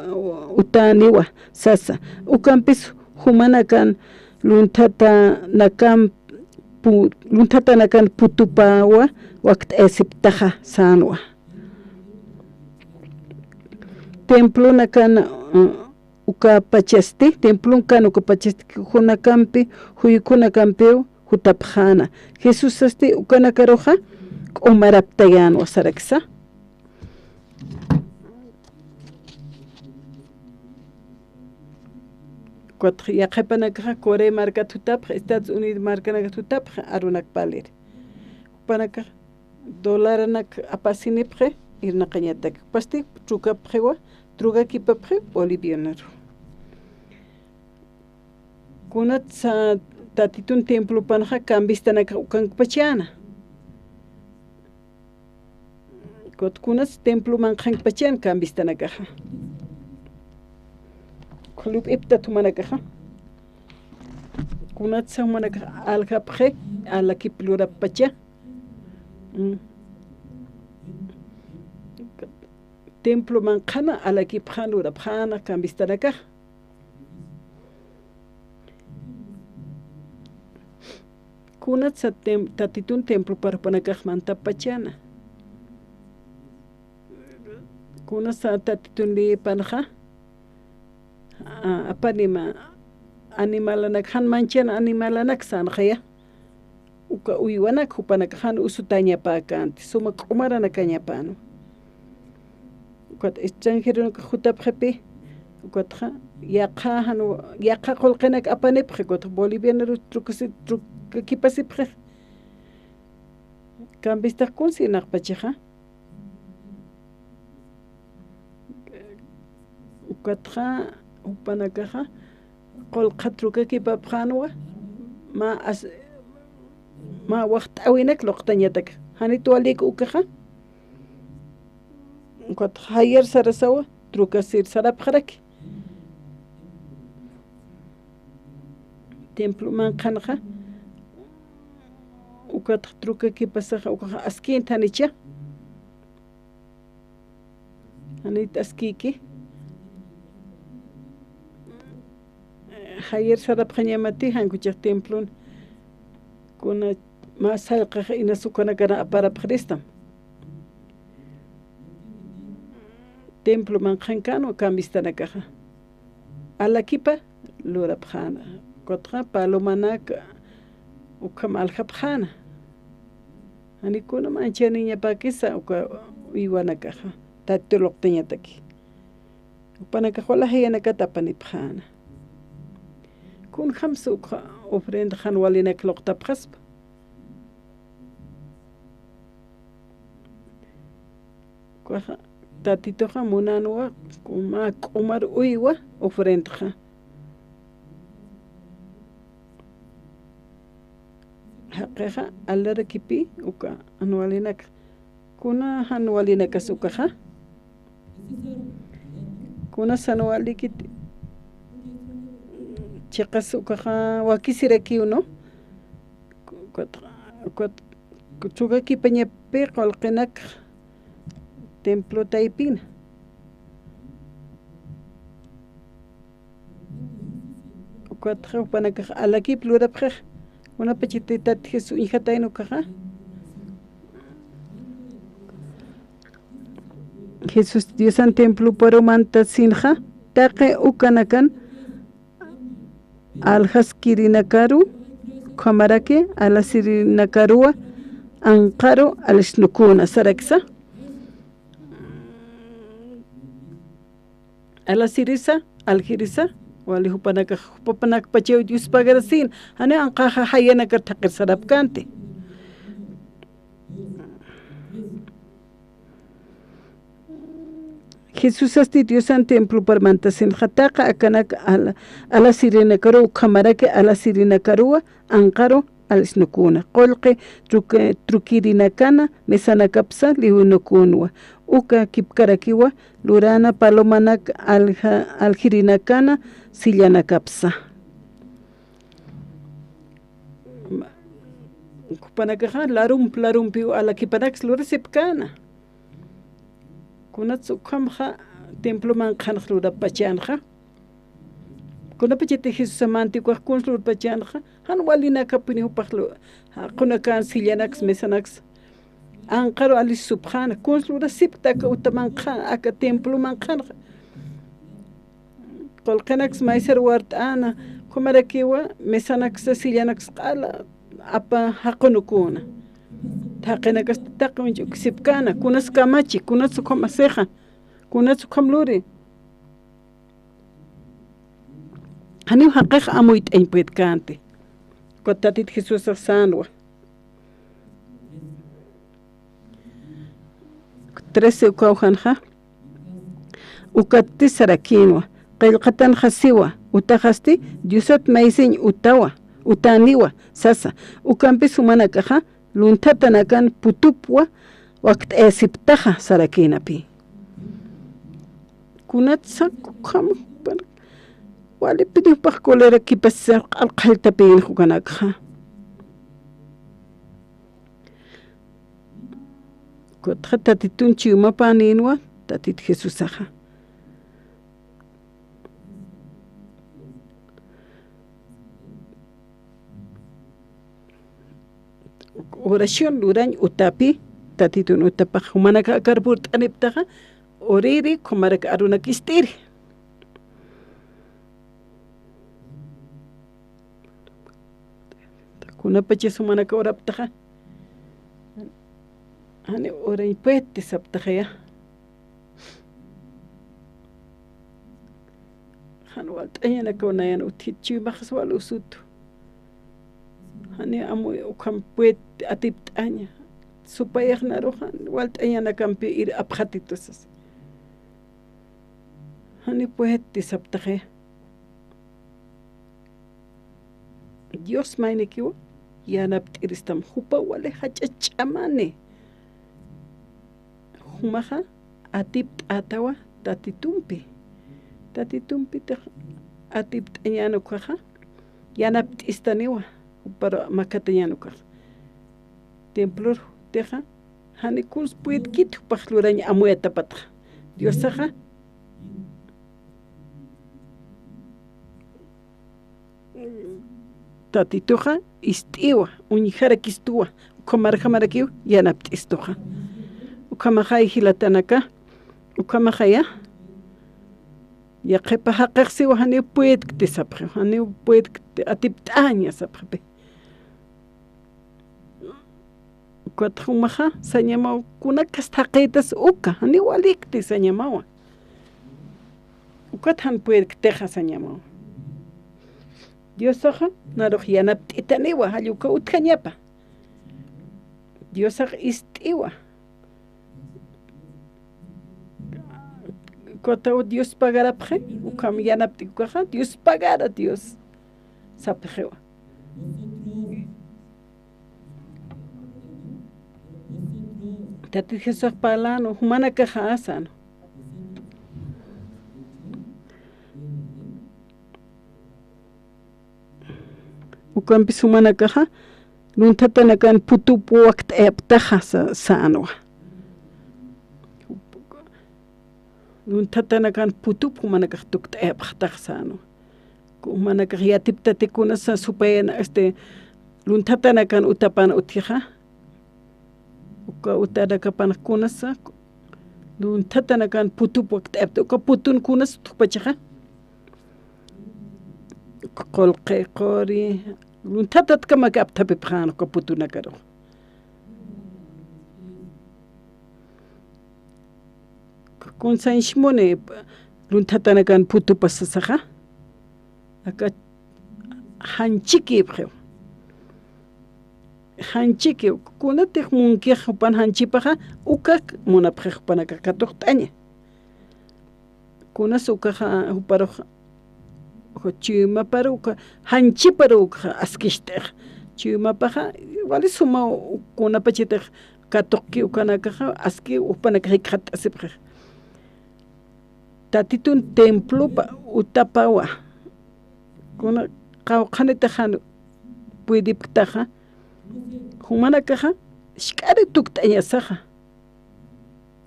utaniwa sasa ukampis humanakan luntata nakan putupawa waqt esiptaja sanwa templo nakan uka pachasti templon kan uka pachasti hunakampi huykunakampi hutapjana Jesús asti ukanakaroja umaraptayan wasaraksa cuatro yaqapanakaja Corea marca tutapja Estados Unidos marca tutapja arunak palir panaka dolaranak apasinipje irnaqañatak pasti trukapjewa trugakipapje bolivianaro kunat sa tatitun templo panja cambistanaka ukankpachana kot kunas templo manqankpachan cambistanakaja club ipta tumanakaja kunat sa manaka alhapje alakiplurapacha templo manqana alakipjan lurapjana cambistanakaja kunat sa tatitun templo parpanakaj mantapachana kunat sa tatitun lipanja apanima animalanak han manchan animalanak sanjaya uka uywanak hupanak han usutañapakanti sumak umaranakañapano ukat extranjero jutapjepi ukatja yaqa qolqenak apanipje ukatja boliviano trukakipasipje cambistajkun sinaqpachaja ukatja upanakaja qolqa trukakipapjanwa ma waqt'awinak loqtañatak hanitualik ukaja ukatja hayer sarasawa trukasir sarapjaraki templo manqanaja ukatja trukakipasaja ukaja askinta hanicha hanita askiki hayer sarapqañamati hankuchaq templon kuna mas hallqaqa inasukunakana aparapqristam templo manqankano cambistanakaja alakipa lurapjana kotqa palomanaka ukam aljapjana anikuna manchaniñapakisa uka uywanakaja tatoloqtañataki upanakaja wala hayanakata apanipjana kun khamsa uka ofrenda khan walinak loqtapqaspa kuaja tatitoja munanwa kuma q'umar uywa ofrenda Keja alarakipi uka anualinak. Kuna anualinak asukaja. Kuna sanualikit chicas ukaja wakisireki uno. Chuga kipeñepe kolkenak templo taipina. Cuatro panaka alaki plurapre. Una pechitita Jesús hija taino caja. Jesús Dios an templo para manta sinja. Taque ukanakan aljas kirinakaru. Kamarake alasirinakarua. Ankaro alisnukuna saraksa. Alasirisa algirisa. Wali hupanak pacheu Dios pagarasin. Ane ankaha hayana kartakir sarapkante. Jesús asti Dios an templo parmantasin hataka akanak ala sirina karu kamarake ala sirina karua ankaro alisnukuna. Kolke trukirina kana mesana kapsa lihunukunwa. Uka kipkarakiwa lurana palomanak algirina kana sillana kapsa. Kupanakaja larum piu ala kipanax luresipkana. Kunatsu kamja templo man khanj lura pachanja. Kuna pachete Jesús amanti kwa kunslur pachanja. Han walina kapuni upaklo. Kuna kan sillanax mesanax. Ankaro ali subhana kunslura siptaka utamanqa aka templo man khanj. Kolkenax maiser wart ana kumarakiwa mesanax sillanax qala apa hakunukuna. Takenakas takunjuk sipkana kunas kamachi kunas komaseja kunas komluri. Hani haqiq amuit einpuit kante. Kotatit Jesús sanwa. 13 ukawhanja. Ukatti sarakinwa. Qilqatan khasiwa utahasti Diosat maisin utawa utaniwa sasa ukampi sumanakaja luntatanakan putupwa waqt esiptaja sarakinapi kunatsa kam wali pidi pakolera kipasar alqaltapin hukanakha kotatatin chiuma paninwa tatit Jesusaja. Oración lurañ utapi tatitun utapa humanaka karburt aniptaja oriri kumaraka aruna kistiri kuna pache sumanaka oraptaja hani orañ pete saptaja ya han waltayana konayan uthichi mahswal usutu hani amu ukam puet atiptaña supayajna rojan waltayana kampi ir abjatitusas hani puet saptaje Dios mainekiwa yanaptiristam hupa wale hachachamane humaja atiptatawa tatitumpi atiptañano kaja yanaptistaniwa para makatañanuka templo teja hani kurs puet kit pahlurañ amueta patra Dios saja tatituja istiwa uñijara kistuwa ukamarjamarakiw yanaptistuja ukamajay hilatanaka ukamajaya ya qepa haqaqsiwa hani puet ktisapje hani puet atiptaña sapje cuatrumaja sañamaw kunakas taqitas uka hani walikti sañamawa ukathan puet kteja sañamawa Dios saja naruj yanaptitaniwa halluka utkañapa Dios saja istiwa cuando Dios pagara pre ukam yanaptikuja Dios pagara Dios sapjewa Tati Jesús palano, humana caja asano. Ukampis humana caja, luntata kan putu puakt eptaja sano. Luntata kan putu humana caja tukt eptaja sano. Humana caja ya tiptate kuna sa supayana luntata kan utapan utija. Uka utada kapan kunasa luntata kan putu puakt epta uka putun kunas tukpachaja. Kolqe qori luntata kama kapta pipran uka putuna karo. Kun sanshmone luntata kan putu pasasaja. Aka hanchiki bkheu. Hanchiki kunatik munkej pan hanchipaja ukak munapjej panakakatok taña. Kunas ukaja uparo chima paruka hanchiparuka askishtej. Chima paja wali suma kunapachitej katokki ukanakaja aski upanakaj khatasipjej. Tatitun templo pa utapawa. Kuna qawqanitajan puidiptaja humana caja shkari tuktaña saja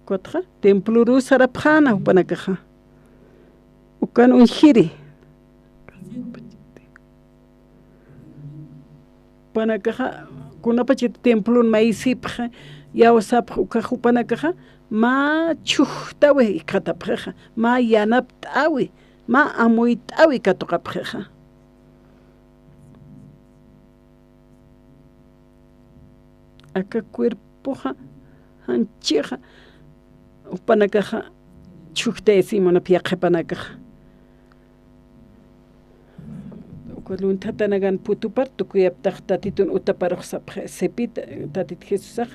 kotja templuru sarapjana upana caja ukan unjiri pana caja kuna pachit templun maisipja yawasap ukaj upana caja ma chujtawe ikatapjeja ma yanaptawi ma amuitawi katoqapjeja. Acá cuerpoja hanchija upanakaja chukte simona piaje panakaja ukalun tatanagan putupar tukuyaptaj tatitun utaparoj sapje sepita tatit Jesús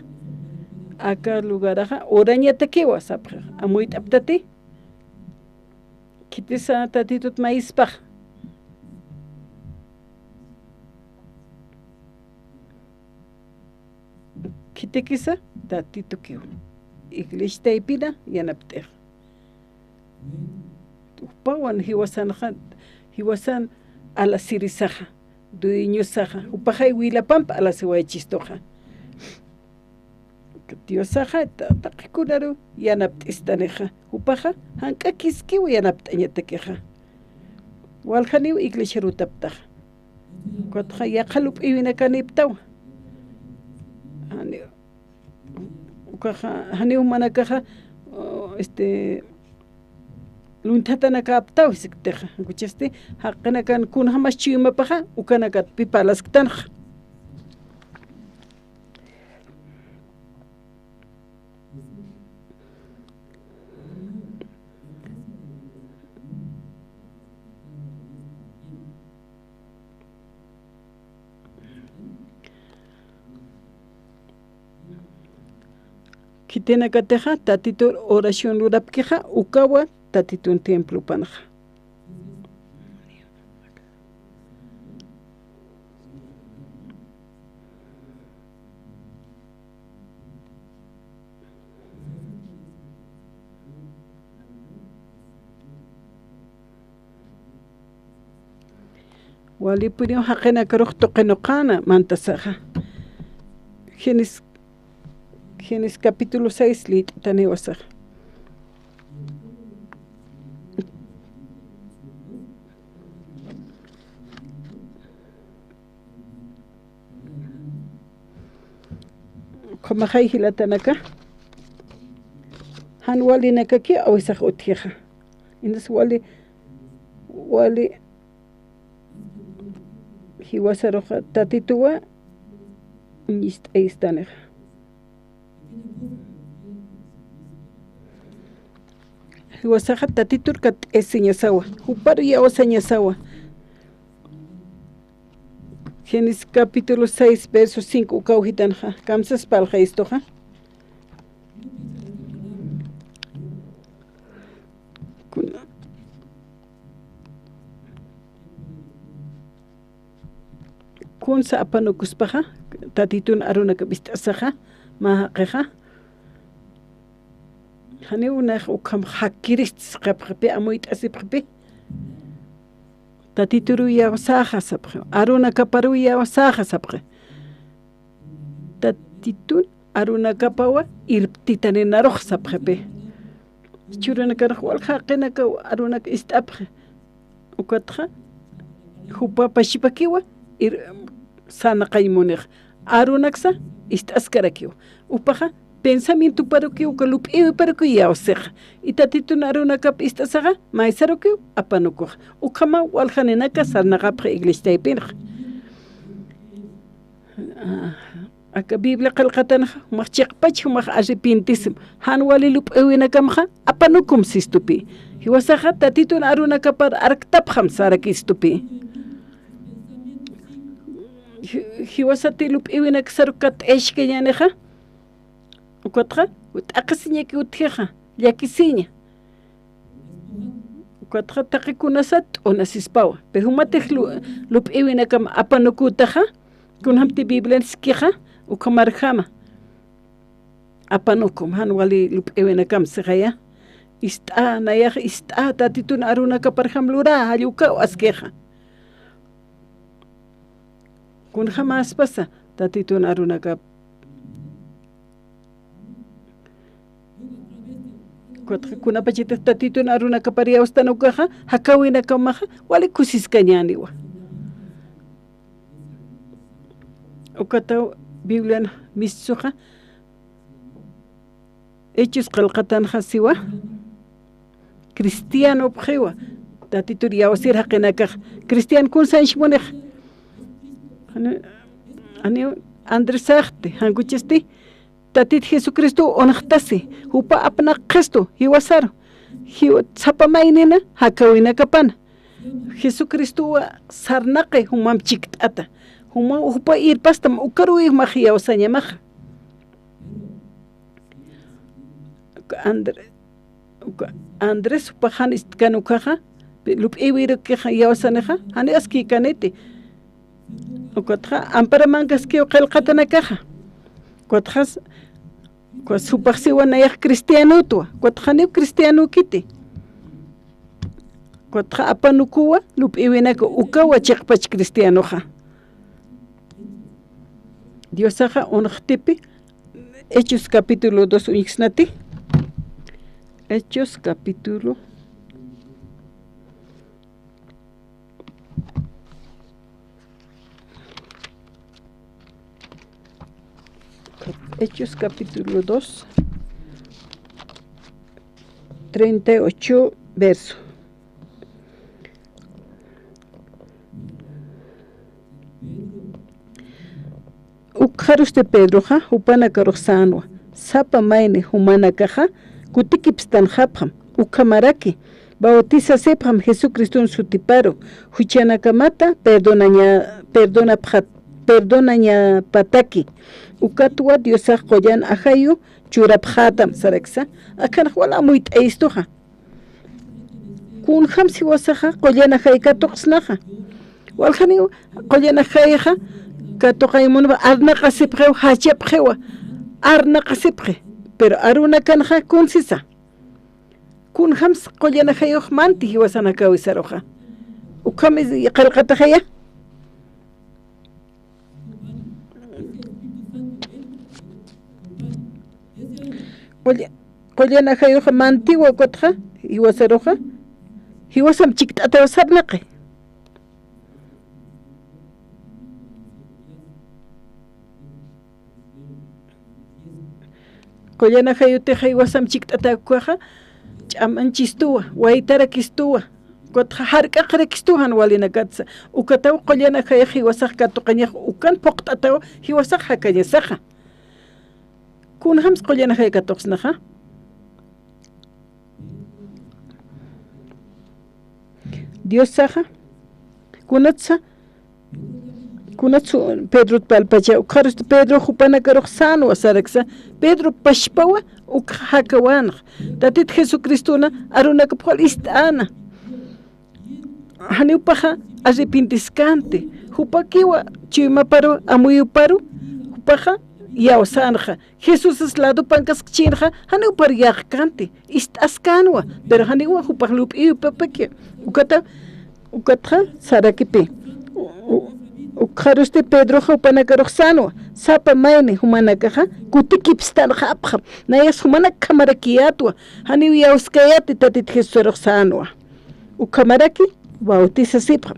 acá lugaraja orañata kewa sapje amuit aptati kitisa tatitut maispaj kitikisa tatito kiw iglesia ipina yanapter upawan hiwasan ala sirisaja duiñosaja upajay wilapampa ala siwaychistoja tiosaja taqikunaru yanaptistaneja upaja hankakiskiw yanaptañatakeja waljaniw iglesia rutaptaja cuatja yaqalup iwinakaniptawa hani humana caja luntatana kaptaw sikteja escuchaste haqqana kan kun hamas chimapaja ukana kat pipalas ktanja kitena kateja tatito oración lurapkeja ukawa tatitun templo panaja. Wali purio haqena karuj toqenoqana mantasaja. Génesis capítulo 6 lit tanewasaj. Komajay hilatanaka. Han wali nakaki awisaj utieja. Indas wali hiwasaroja tatituwa istaneja. Hiwasaja tatitur kat esiñasawa. Huparu ya osañasawa. Génesis capítulo 6 verso 5 ukauhitanja. Kamsas palja istoja. Kun sa apanukuspaja tatitun aruna kabistasaja mahaqeja hani una ukam hakiris qapqapi amuit asipqapi tatituru ya saha sapqe aruna kaparu ya saha sapqe tatitun aruna kapawa irtitane naroh sapqapi churuna karaq wal haqina ka aruna istapqe ukatqa hupa pashipakiwa sana qaymunig arunaksa istaskarakiwa upaqa pensamiento parokiu kalup parokiya osej itatitun aruna kap istasaga maisarokiu apanukuj ukama walhaninaka sarnaqapqa iglistaypinq aka biblia qalqatana maqchiqpach maq arrepintism han walilup ewinakamqa apanukum sistupi hiwasaqa tatitun aruna kapar arktapqam sarakistupi hiwasatilup ewinak sarukat eshkeñaneja ukatqa ut'aqasiñaki utjeja llakisiña ukatqa taqikunasat t'unasispawa pero humatej lup ewinakam apanukutaja kunhamti biblenskiqa ukamarjama apanukum han wali lup ewinakam siqaya ist'a nayaj ist'a tatitun aruna kaparjam lura halluka askeja kun jamás pasa tatitun aruna kap kuna pachita tatitun aruna kaparia ustanukaja hakawina kamaja wali kusiskañaniwa ukata biblia misuja hechos qalqatanja siwa cristiano pjewa tatitun yawasir haqinakaj cristian kun sanshmunej ani Andrés Sagte hankuchisti tatit Jesucristo onaqtasi hupa apna Cristo hiwasaro hiwa tsapamaynina hakawina kapana Jesucristo sarnaqe humam chikt'ata huma hupa irpastam ukaruy mahiya usañamaja Andrés hupa han istkanukaja lup iwiro keja yawasaneja hani aski kanete ukatqa amparamankas que qalqatanakaja kutqas supaqsiwa nayaq cristianutwa kutqani cristiano kiti kutqa apanukuwa lup iwinaka ukawa chiqpach cristianoja Diosaja onqtipi Hechos capítulo 2 uñiksnati Hechos capítulo Hechos capítulo 2 38 verso ukharus de Pedro ja upana karoxanwa sapa maine humana caja kutikipstan japam ukamaraki bautiza sepam Jesucristo sutiparo huchana kamata perdonaña pataki ukatwa Diosa qoyan ahayu churaphatam saraksa akan wala muit eistoja kun hamsi wasaja qoyan ahayka toqsnaja walkhani qoyan ahayja katoqaymun arnaqa sipqew hachepqewa arnaqa sipqe pero aruna kanja kun sisa kun hams qoyan ahayuq manti hiwasana kawisaroja ukamis qalqatahaya qollana hayuqa mantiwa kotqa hiwasaroqa hiwasam chikt'ata sarnaqi qollana hayute hiwasam chikt'ata kuaja ch'amanchistuwa waytarakistuwa kotqa hark'aqrakistuwan walinakatsa ukataw qollana hayaq hiwasaq katuqañaq ukan poqt'ataw hiwasaq hakañasaqa kun hams qollana hayka toqsnaja Dios saja kunatsa Pedro palpacha ukharus Pedro hupana karoxano asaraksa Pedro pashpawa ukhakawana tatit Jesucristuna aruna kapal istana hani upaja arrepintiscante hupakiwa chimaparo amuyuparu upaja yausanja Jesús es lado pancas chinja hani upar yaqkanti istaskanwa pero hani wa upar lup i papake ukata sarakipi ukharuste Pedro upanakaroxano sapa maini humanakaja kutikipstan hapja nayas humanak kamarakiatwa hani yauskayati tatit Jesús ukamaraki bautiza sipja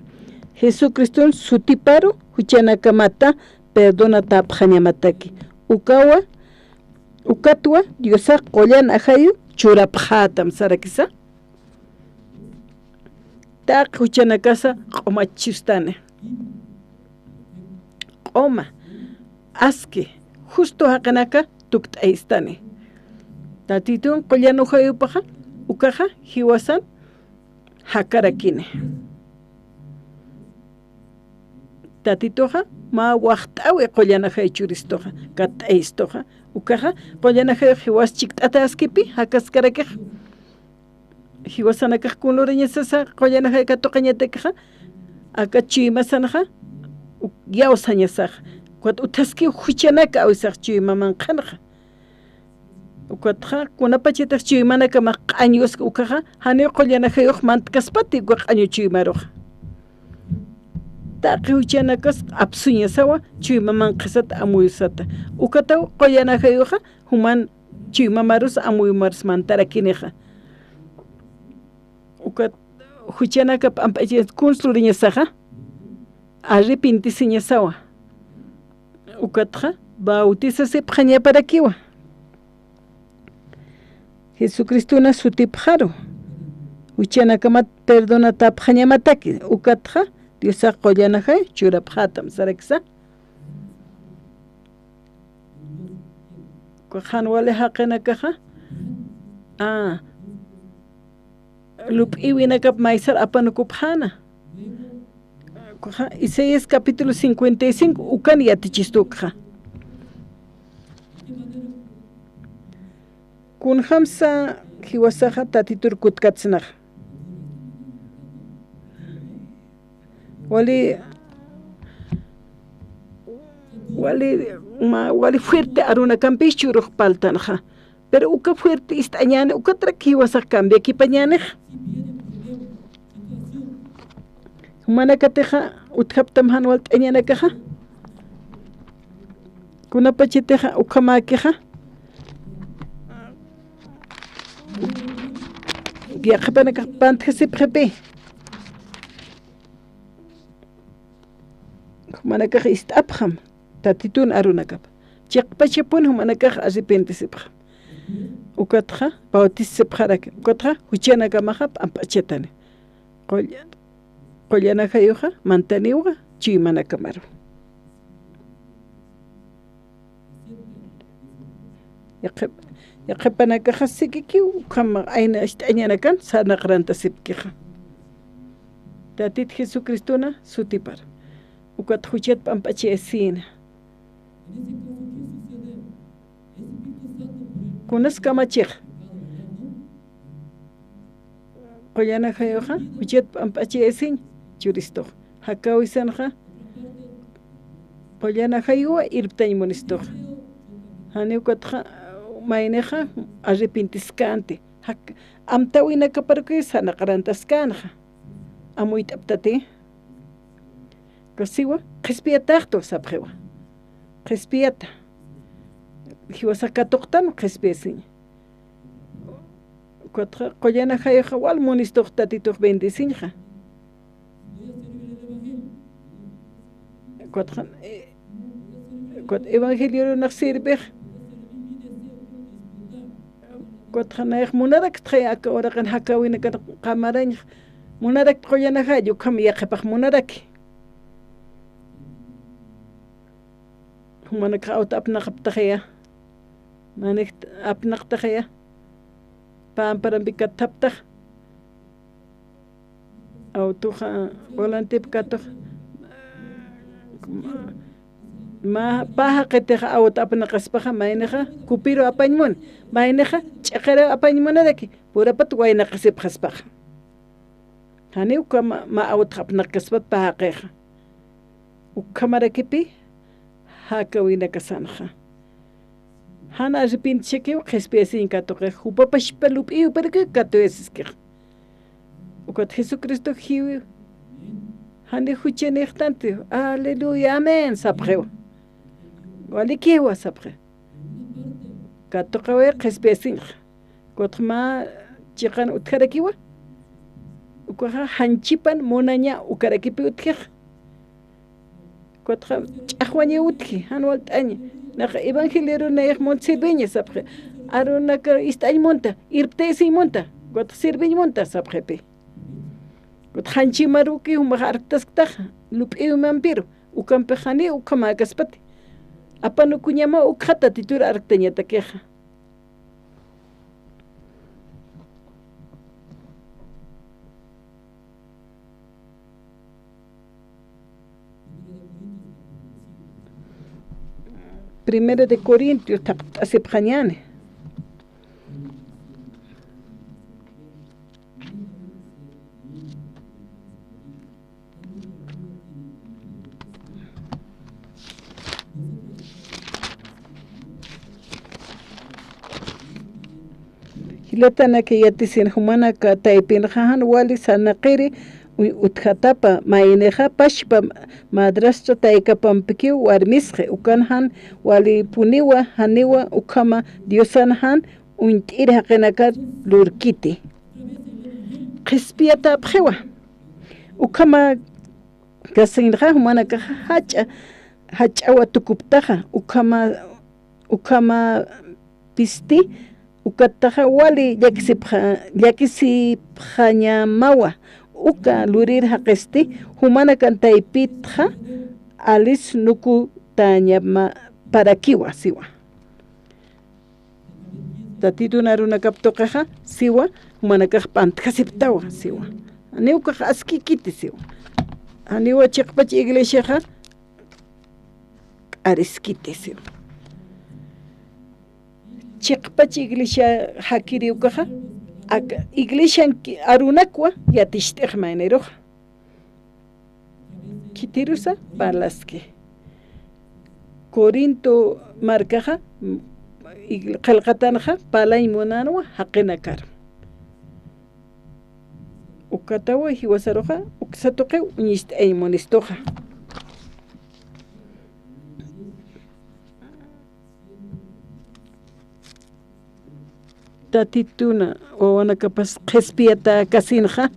Jesucristo sutiparo huchanakamata perdona tapjañamataki ukawa ukatwa diosa qoyan ajayu churapjatam sarakisa tak huchanakasa qomachistane qoma aski justo haqanaka tukt'aistane tatitun qoyan ujayupaja ukaja hiwasan hakarakine tatitoja ma waqtawi qollanahay churistoja kat'aistoja ukaja qollanahay hiwas chikt'ata askipi hakaskarakej hiwasanakaj kunluriñasasa qollanahay katoqañatekaja aka chimasanaja yawsañasaj kuat utaski huchanaka awisaj chimamanqanaja ukatja kunapachetaq chimanaka ma q'añus ukaja hani qollanajayuq mantk'aspati uka q'añu chimaruja taqi huchanakas apsuñasawa chimamanqasata amuyusata ukataw qollanajayuqa human chimamarus amuyumaris mantarakiniqa ukat huchanaka p'amp'achis kunsluriñasaja arrepintisiñasawa ukatja bautisasipqa ñaparakiwa Jesucristuna sutipjaro huchanakamat perdonatapjañamataki ukatja Diosa qollanahay churapjatam saraksa hanwale haqinakaja lup'iwinakap maysar apanukupjana Isaías capítulo 55 ukan yatichistukja kunhamsa hiwasaja tatitur kutkatsnaj wali fuerte aruna campis churuj paltanja pero uka fuerte istañane uka trak hiwasaj cambia kipañanej humanakateja uthaptam hanwal t'añanakaja kunapachiteja ukamakeja yaqpanaka pantjasipjepe humanakaja ist'apjam tatitun arunakap chiqpachapun humanakaja arrepentisipjam ukatja bautisipjaraka ukatja huchanakamaja p'amp'achatani qollanajayuqa mantaniwa chimanakamaru yaqpanakaja sikikiw kama ayna ist'añanakan sanaqrantasipkiqa tatit Jesucristuna sutipar ukat huchat p'amp'achiasina kunas kamachiq qollanajayuqa huchat p'amp'achiasin churistoj hakawisanja qollanajayuwa irptañmunistoj hani ukatja mayneja arrepintiskanti amtawinakaparkuy sanaqrantaskanja amuyt'aptati kasiwa qhispiyataqto sapjewa qhispiyata hiwasakatuqtanu qhispiyasiña ukatja qollanajayuqa walmunistoj tatitoj bendiciñja ukatja evangelio runaq sirpej ukatjanayaj munarak tqayaka oraqan hakawinakan qamarañaj munarak qollanajay ukam yaqipaj munaraki humanaka auta apnaqaptaqaya manik apnaqtaqaya pamparanpikataptaj autuja volantipkatoj ma paja qeteja auta apnaqaspaja mayneja kupiro apañmun mayneja ch'aqara apañmunaraki purapat waynaqasipqaspaja hani ukama ma auta apnaqaspat paja qeja ukamarakipi hakawinakasanja hana arrepinticheque qespiesin katoque hupapash pelup iu perque katoesisque ukat Jesucristo hiu hande huchenirtante aleluya amén sapre walikiwa sapre katoque qespiesin kotma chiqan utkarakiwa ukaha hanchipan monaña ukarakipi utkir kotra chahwaña utki hanwal taña naqa evangelero nayaq montsirbeña sapre arunaka istañ monta irptesi monta kot sirbeñ monta saprepe kot hanchimaruki humaq artasktaja lup'iu mampiro ukampe hani ukama kaspati apanu kuñama ukhata titura artaña takeja Primero de Corintios, asepjañane. Hilatana que ya te sin humana ka taipinjahan wali sanaqiri utjatapa maineja pashpa madrastra taikapampiki warmisje ukanhan wali puniwa haniwa ukama diosanhan untira qenaka lurkiti qispiata pjewa ukama kasinja humana ka hacha tukuptaja ukama pisti ukataja wali yakisipjañamawa uka lurir haqesti humana kantaipitja alis nuku tañama parakiwa siwa tatituna runa kaptoqaja siwa humana kaq pantqasiptawa siwa aniuka askikiti siwa aniwa chiqpach iglesiaja ariskiti siwa chiqpach iglesia hakiriukaja iglesia arunakwa yatishtiqma eneroja kitirusa palaske Corinto marcaja qalqatanaja palay munanwa haqinakar ukatawa hiwasaroja uksatoqe uñist'ay monistoja tatituna o wana kapas qespiata kasinja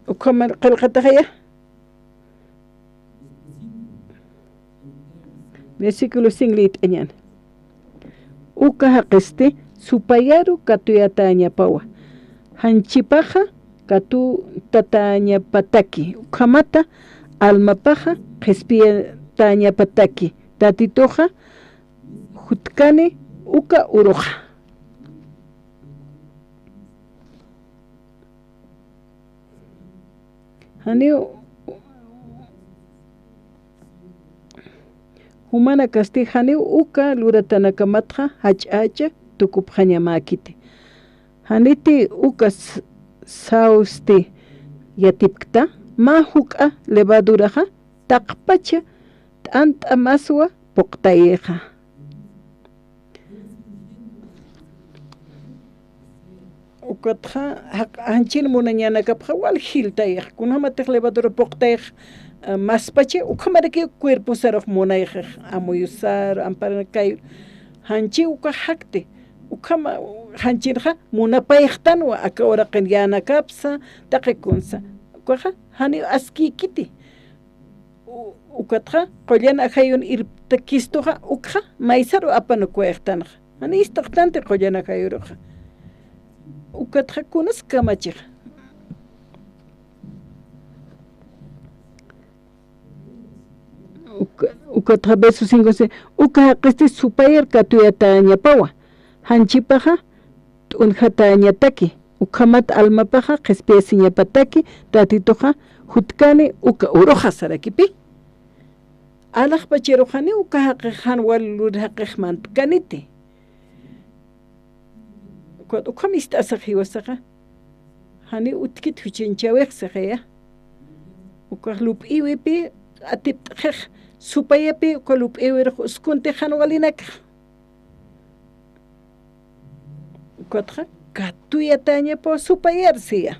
ukama qalqataqaya versículo 5 añan uka haqesti supayaru katuyataña pawa hanchipaja katu tataña pataki ukamata almapaja qespiataña pataki tatitoja hutkani uka uroja Hanio humana kasti hanio uka luratanakamatja hachacha tukupjañamakiti haniti uka sausti yatipkta mahuka levaduraja taqpacha t'anta maswa poqtayeja ukatja hanchin munañana kapja wal hiltayej kunamataj levadura poqtayej maspache ukamariki cuerpo saroj munayej amuyusar amparakay hanchi uka hakte ukama hanchinja munapayejtanwa aka ora qenyana kapsa taqikunsa ukaja hani askikiti ukatja qollana hayun irtakistoja ukja maysaro apanukuejtanja hani istaqtante qollana hayuroja ukatja kunas kamachij ukatja beso 5 uka qesti supayar katuyatañapawa hanchipaja t'unjatañataki ukamat almapaja qespiasiñapataki tatitoja hutkani uka uroja sarakipi alaj pachirojani uka haqejan walur haqejman kaniti ukam ist'asaq hani utkit huchinchawej seqeya uka lup'iwipi atipt'qej supayapi uka lup'iwiroj uskunti hanwalinakaj Ukatja katuya taña po supayarsia.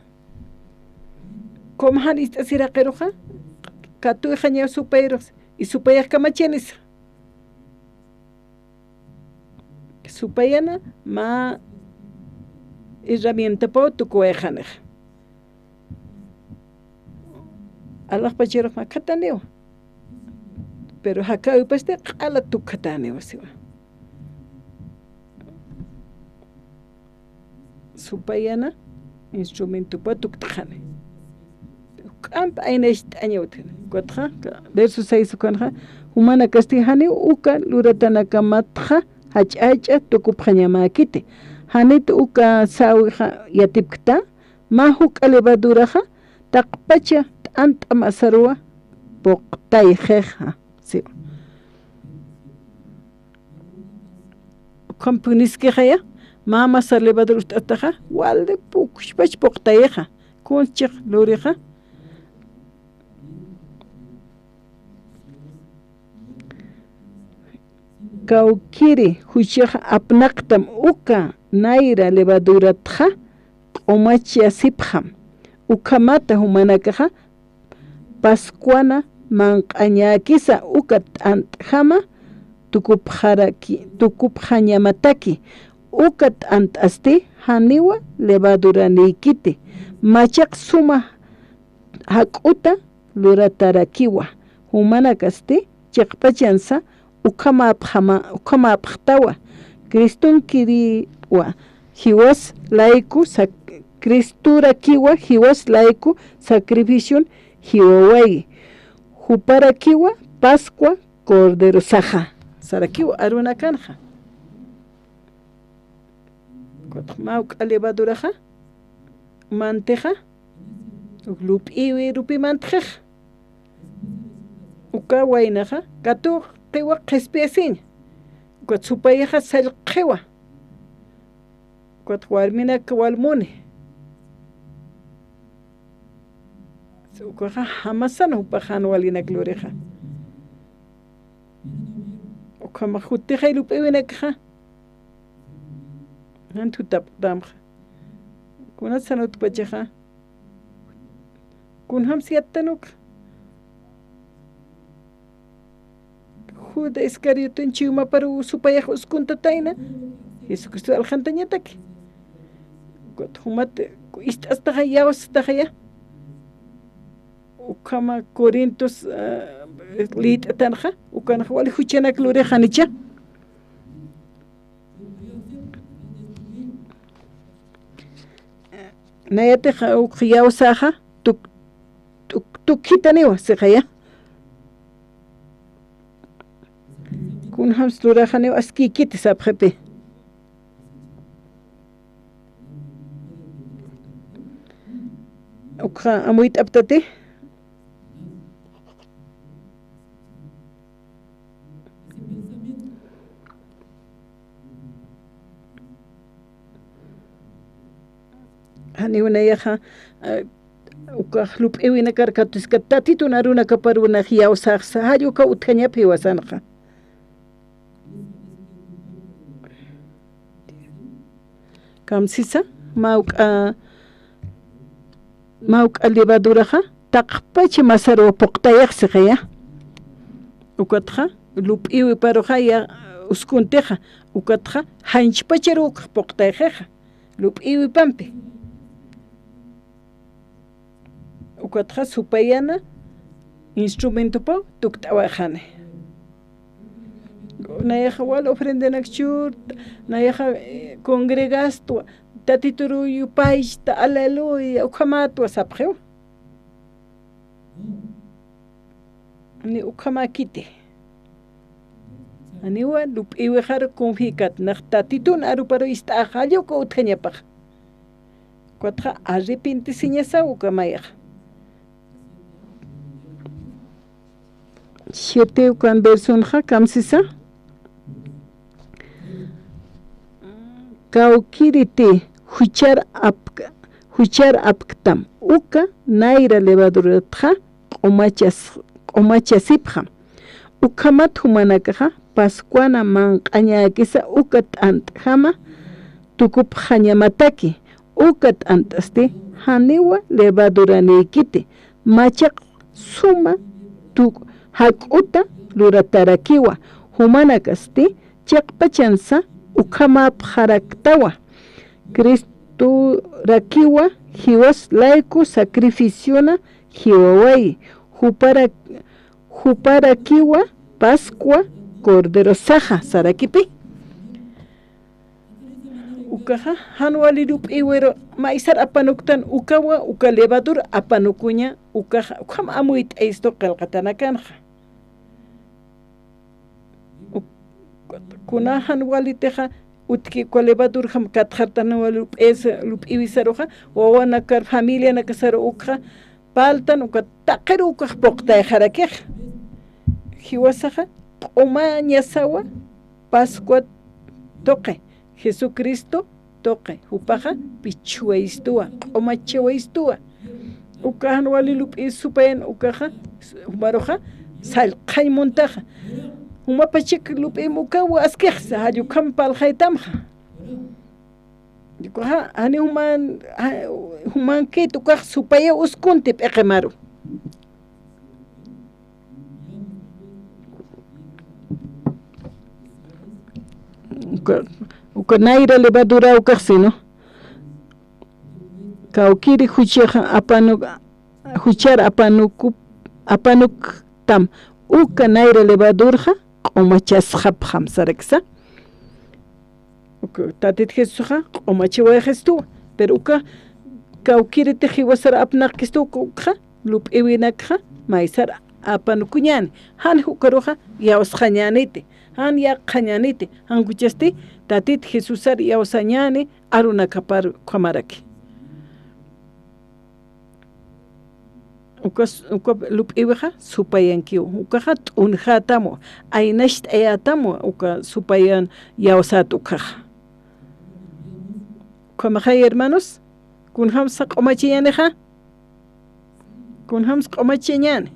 Como hanista siraqueroja, katuya jaña supayros y supayas kamachenis. Supayana ma herramienta po tu cuejanej. Allah pachero ma kataneo. Pero acá upeste ala tu kataneo siwa. Supayana instrumento po tu ktajane. Camp aina añoten. Cuatja verso 6 conja humana castijane uka luratana kamatja hachacha tukupjañamakite. Hanit uka sawija yatipkta mahuk alevaduraja taqpacha ant amasarua poqtayjeja. Sí. Compuniskejaya mama salevadurus tataja walde pukushpach poqtayjeja. Kunchik lurija. Kaukiri huchaj apnaqtam uka naira levaduratja q'umachia sipjam ukamata humanakaja pascuana manq'añakisa uka t'ant'jama tukupjañamataki uka t'ant'asti haniwa levaduranikiti machaq suma hak'uta luratarakiwa humanakasti chiqpachansa ukama apjtawa Kristun kiriwa hiwas laiku Kristura kiwa hiwas laiku sacrificion hiwawai hupara kiwa Pascua cordero saja sarakiwa aruna kanja kotmauk alevaduraja manteja lup iwi rupi mantej uka wainaja katu qiwa qespiesin kot supayaja salqiwa kot warmina kwalmuni ukaja hamasan upajan walina gloreja ukama jutteja ilupiwinakja antu tapdamja kuna sanut pacheja kunham siatanuk Juda Iscariote en Chiuma paru supayaj uskuntataina Jesucristo aljantañataki kot humate istasta yawas tajaya ukama Corintos lit tanja ukana wali huchana klore khanicha nayate yawasaja tuk hitaniwa sekaya kun hams lurajane aski kiti sapjepe ukha amuit aptate hani una yaja ukha lup ewina karkatus katatitu naruna kaparuna hiyaw saxa hayo ka utkanya piwasanqa kamsisa mauk alevaduraja taqpachi masaro poqtayaqsiqaya ukatja lup iwi parojaya uskunteja ukatja hanchpacharu poqtayjeja lup iwi pampi ukatja supayana instrumento po tuktawajane nayaja wal ofrendenakchur nayaja congregasto tatituru yupais ta aleluya ukhamatu sapjeu ni ukhamakite aniwa lup iwejar konfikat naqtatitun aruparo istajallo ko utjañapaj kuatja arrepentisiñasa ukamayaj 7 ukan versionja kamsisa kaukirite huchar apktam uka naira levaduratja q'umachasipja ukamat humanakaja pascuana manq'añakisa uka t'ant'jama tukup hañamataki ukat antasti haniwa levadura neikiti machaq suma hak'uta luratarakiwa humanakasti chaqpachansa ukhamap haraktawa Cristo rakiwa hiwas laiku sacrificiona hiwawai huparakiwa Pascua Cordero Saja Sarakipi ukaha hanwali lup iwero maisar apanuktan ukawa uka levadura apanukuña ukaha ukam amuit esto qalqatanakanja kuna hanwali teja utki kwa levadura ham katjartana lup es lup iwisaroja wawana kar familia nakasaro ukha paltan uka taqeru uka poqta jarakej hiwasaja umaña sawa Pascua toque Jesucristo toque upaja pichueistua omacheweistua ukahan wali lup isupayan ukaja umaroja salqay montaja umapachik lup imukawa askejsa hayukam palhaitamja yukaja ani human que tukaj supaya uskunti peqemaru uka naira levadura ukaxino kaukiri hucheja apanuk tam uka naira levadurja qomachasjapjam sareksa uka tatit jesuja qomachiwa jestu pero uka kaukiri tejiwasara apnaqkistu uka lup iwinakja maisar apanukuñani han ukaroja yausjañanite han ya qañanite han kuchasti tatit Jesusar yausañani aruna kapar kamaraki uka lup iwaja supayankiu ukaja t'unjatamo aynasht ayatamo uka supayan yausat ukaja kamahay hermanos kunhamsa qomachiyaneja kunhams qomachiñani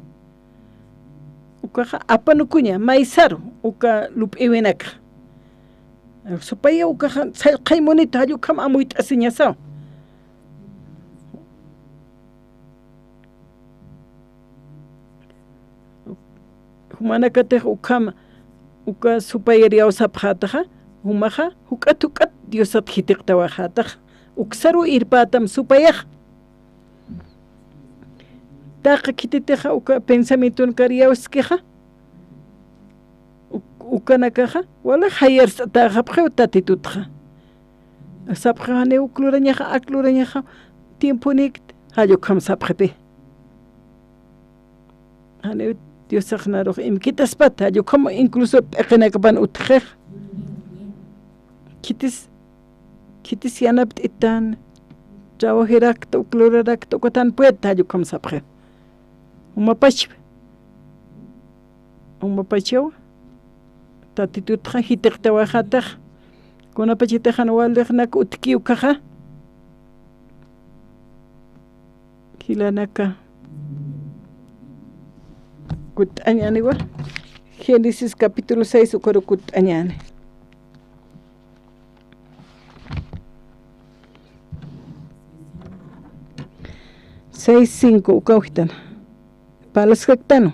ukaja apanukuña maisaro uka lup iwinaka supaya ukaja salqay monita hayukam amuit asiñasao humanakatej ukam uka supaya riawsapjataja humaja huk'at diosat jitiqtawajataja uksaru irpatam supayaj taqa kititeja uka pensamienton kariawskeja ukanakaja wala hayar tajapje tatitutja sapja ne uklurañaja aklurañaja tiempo nik hayukam sapjepe ane diosajnaro imkitaspat hayukam incluso peqenakapan utjej kitis yanapt itan trabajirakta uklurarakta ukatan pueta hayukam sapje umapachewa tatitutja jitiqtawajatej kunapachitejan walejnak utkiukaja kilanaka kutañaniwa Génesis capítulo 6 ukoro kutañani seis cinco ukawjitana palaskaqtanu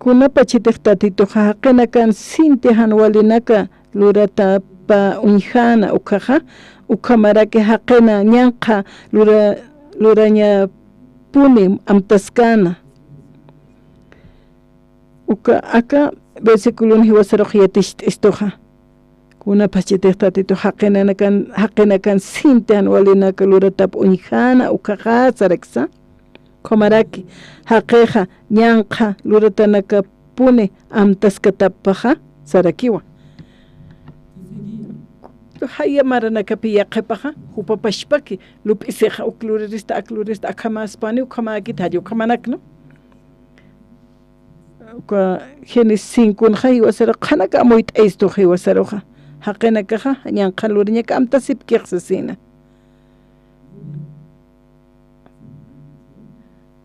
kunapachitej tatituja haqinakan sintijan walinaka luratapa unjana ukaja ukamarake haqina ñanqa luraña puni amtaskana uka aka versículo hiwasaruj yatishtistoja kunapachitej tatito haqinakan sintijan walinaka luratapa unjana ukaja sareksa komaraki haqeja ñanqa luratanaka pune amtaskatapaja sarakiwa haya maranakapi yaqepaja hupapashpaki lup'iseja uklurista akamaspani ukamaki tayukamanakno uka Génesis 5 hiwasara qhanaka amuit aisto hiwasaroja haqinakaja ñanqa luriñaka amtasipkiqsasina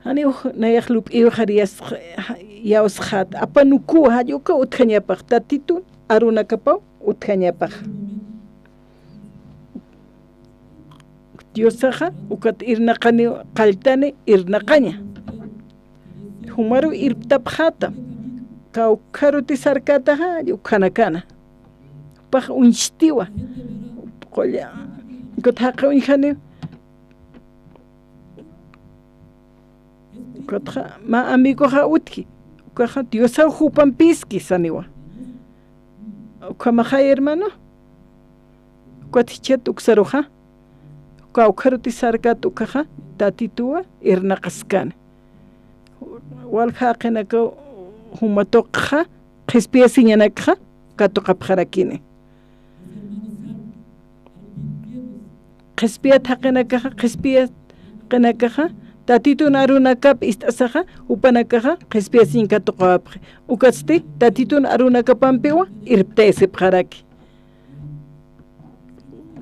hani nayaq lup iwajarias yausjat apanuku hayuka utjañapaq tatitun arunakapaw utkañapaq Diosaqa ukat irnaqani qaltani irnaqaña humaru irptapqata kawkaruti sarkataqa ukhanakana paq unchtiwa qolla ukat haqa unjani ukatqa ma amigoqa utki ukaqa Diosa hupan piski saniwa ukamaqa hermano ukatichet uksaruqa kawkaruti sarkata ukaqa tatituwa irnaqasqani walqa qinaka humatoqqa qhispia siñanakqa katuqapqarakini qhispia thaqinakaqa qhispia qinakaqa tatitu narunakap istasaqa upanakaqa qhispia sin katuqapqi ukasti tatitu narunakapampiwa irptaisipqaraki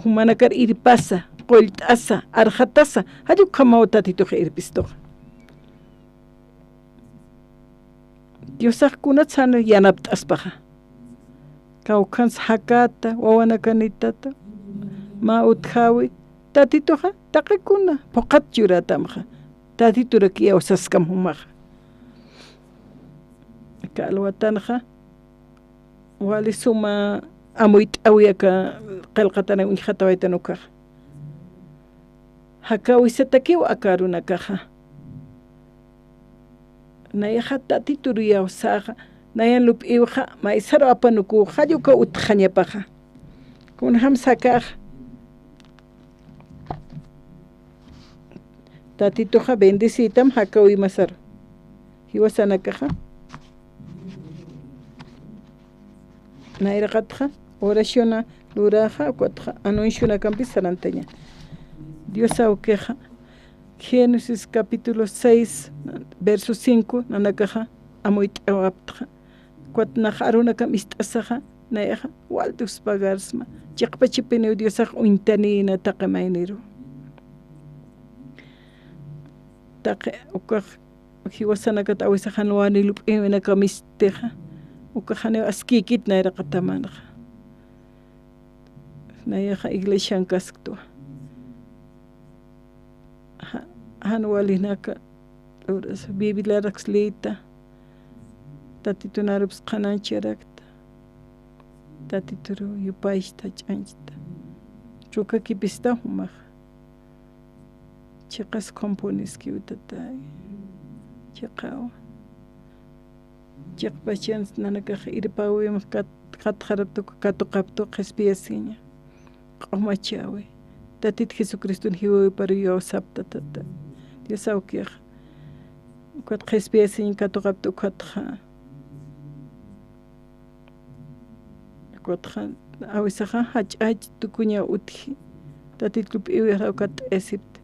humanakar irpasa qollt'asa arhatasa hayu kamaw tatituqa irpistuqa Diosaqkunata sano yanapt'aspaqa kawqans hakata wawanakanitata ma uthawi tatituqa taqikuna puqat yuratamqa tatitura kiyawsaskam humaqa kalwatanqa wali suma amuyt'awiyaka qillqatana unjatawaytanukaqa hakawisatakiwa akarunakaqa nayaqa tatituru yawsaqa nayan lup'iwaqa maysaro apanuku hayuka utqañapaqa kunham sakaqa tatituqa bendicitam hakawi masaro hiwasanakaqa nayraqatqa oraciona luraqa ukatqa anunciona kampis sarantaña Dios auqueja Génesis capítulo 6 verso 5 nanakaja amoyt'awaptqa kuatnaq arunakam ist'asaqa nayaqa waltus pagarsma chiqpachipini Diosaq uintanina taqamayniru taqe ukaq hiwasanakata awisajan wani lup'inaka misteja ukajane askikit nayraqatamanqa nayaqa iglesian kasktua hanwalinaka uras bibilaraxlita tatitunarus qanancharakta tatituru yupaysta ch'anchta chuka kipista humaq chiqas componiski utatay chiqawa chiqpachans nanakaq irpawimas qatqaraptuqa katuqaptuqa qhispiyasiña q'umachawi tatit Jesucristo hiwawi pariyo saptatata Dios aukiq ukat qhispiyasiña katuqaptu ukatqa ukatqa awisaqa hach'ach tukuña utji tatit lup'iwiqa ukat t'esipta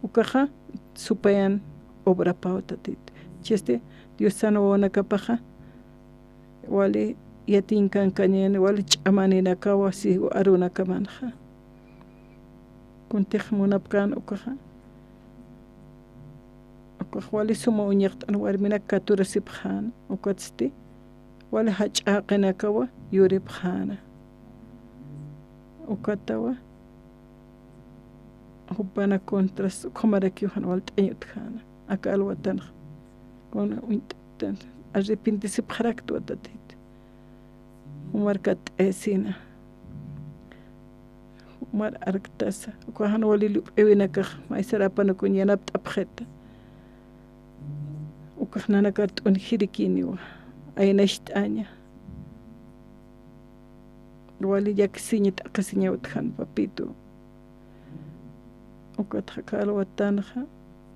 ukaqa supayan obrapaw tatit chiste Dios sano wawanakapaqa wali yatinkan kañen wali ch'amaninaka wasi arunakamanqa kuntiq munapkan ukaqa wali suma uñiqt'an warminaka katurasipqhana ukatsti wali hach'aqinakawa yuripqhana ukatawa hupana contras qomarakiuhan walt'añutqhana aka alwatanqa kuna uint'tan arrepintisipqharaktu tatit umarka t'esina umar arktasa ukahan wali lup'ewinakaq maysarapanakun yanapt'apqheta ukaq nanakar t'unjirikiniwa aynasht'aña wali llakisiña t'aqasiña utqhan papito ukatqa kalwatanqa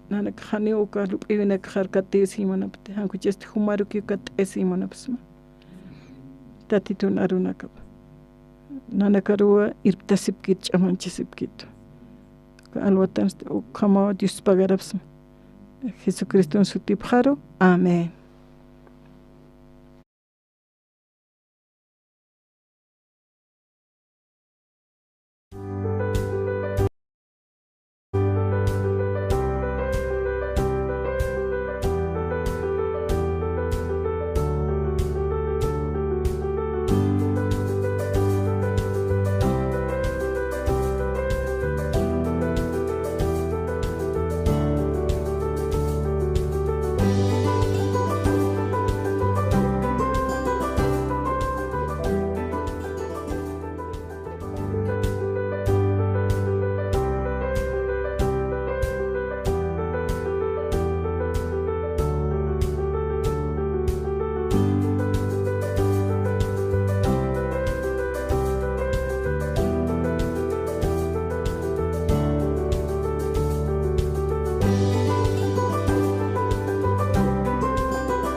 nanaka qhaniwa uka lup'iwinaka harkatisimunapti hankuchasti humaruki uka t'esimunapsma tatitun arunakapa nanakaruwa irptasipkit ch'amanchisipkit alwatan uqamawa Dios pagarapsma Jesucristo en su tipjaro. Amén.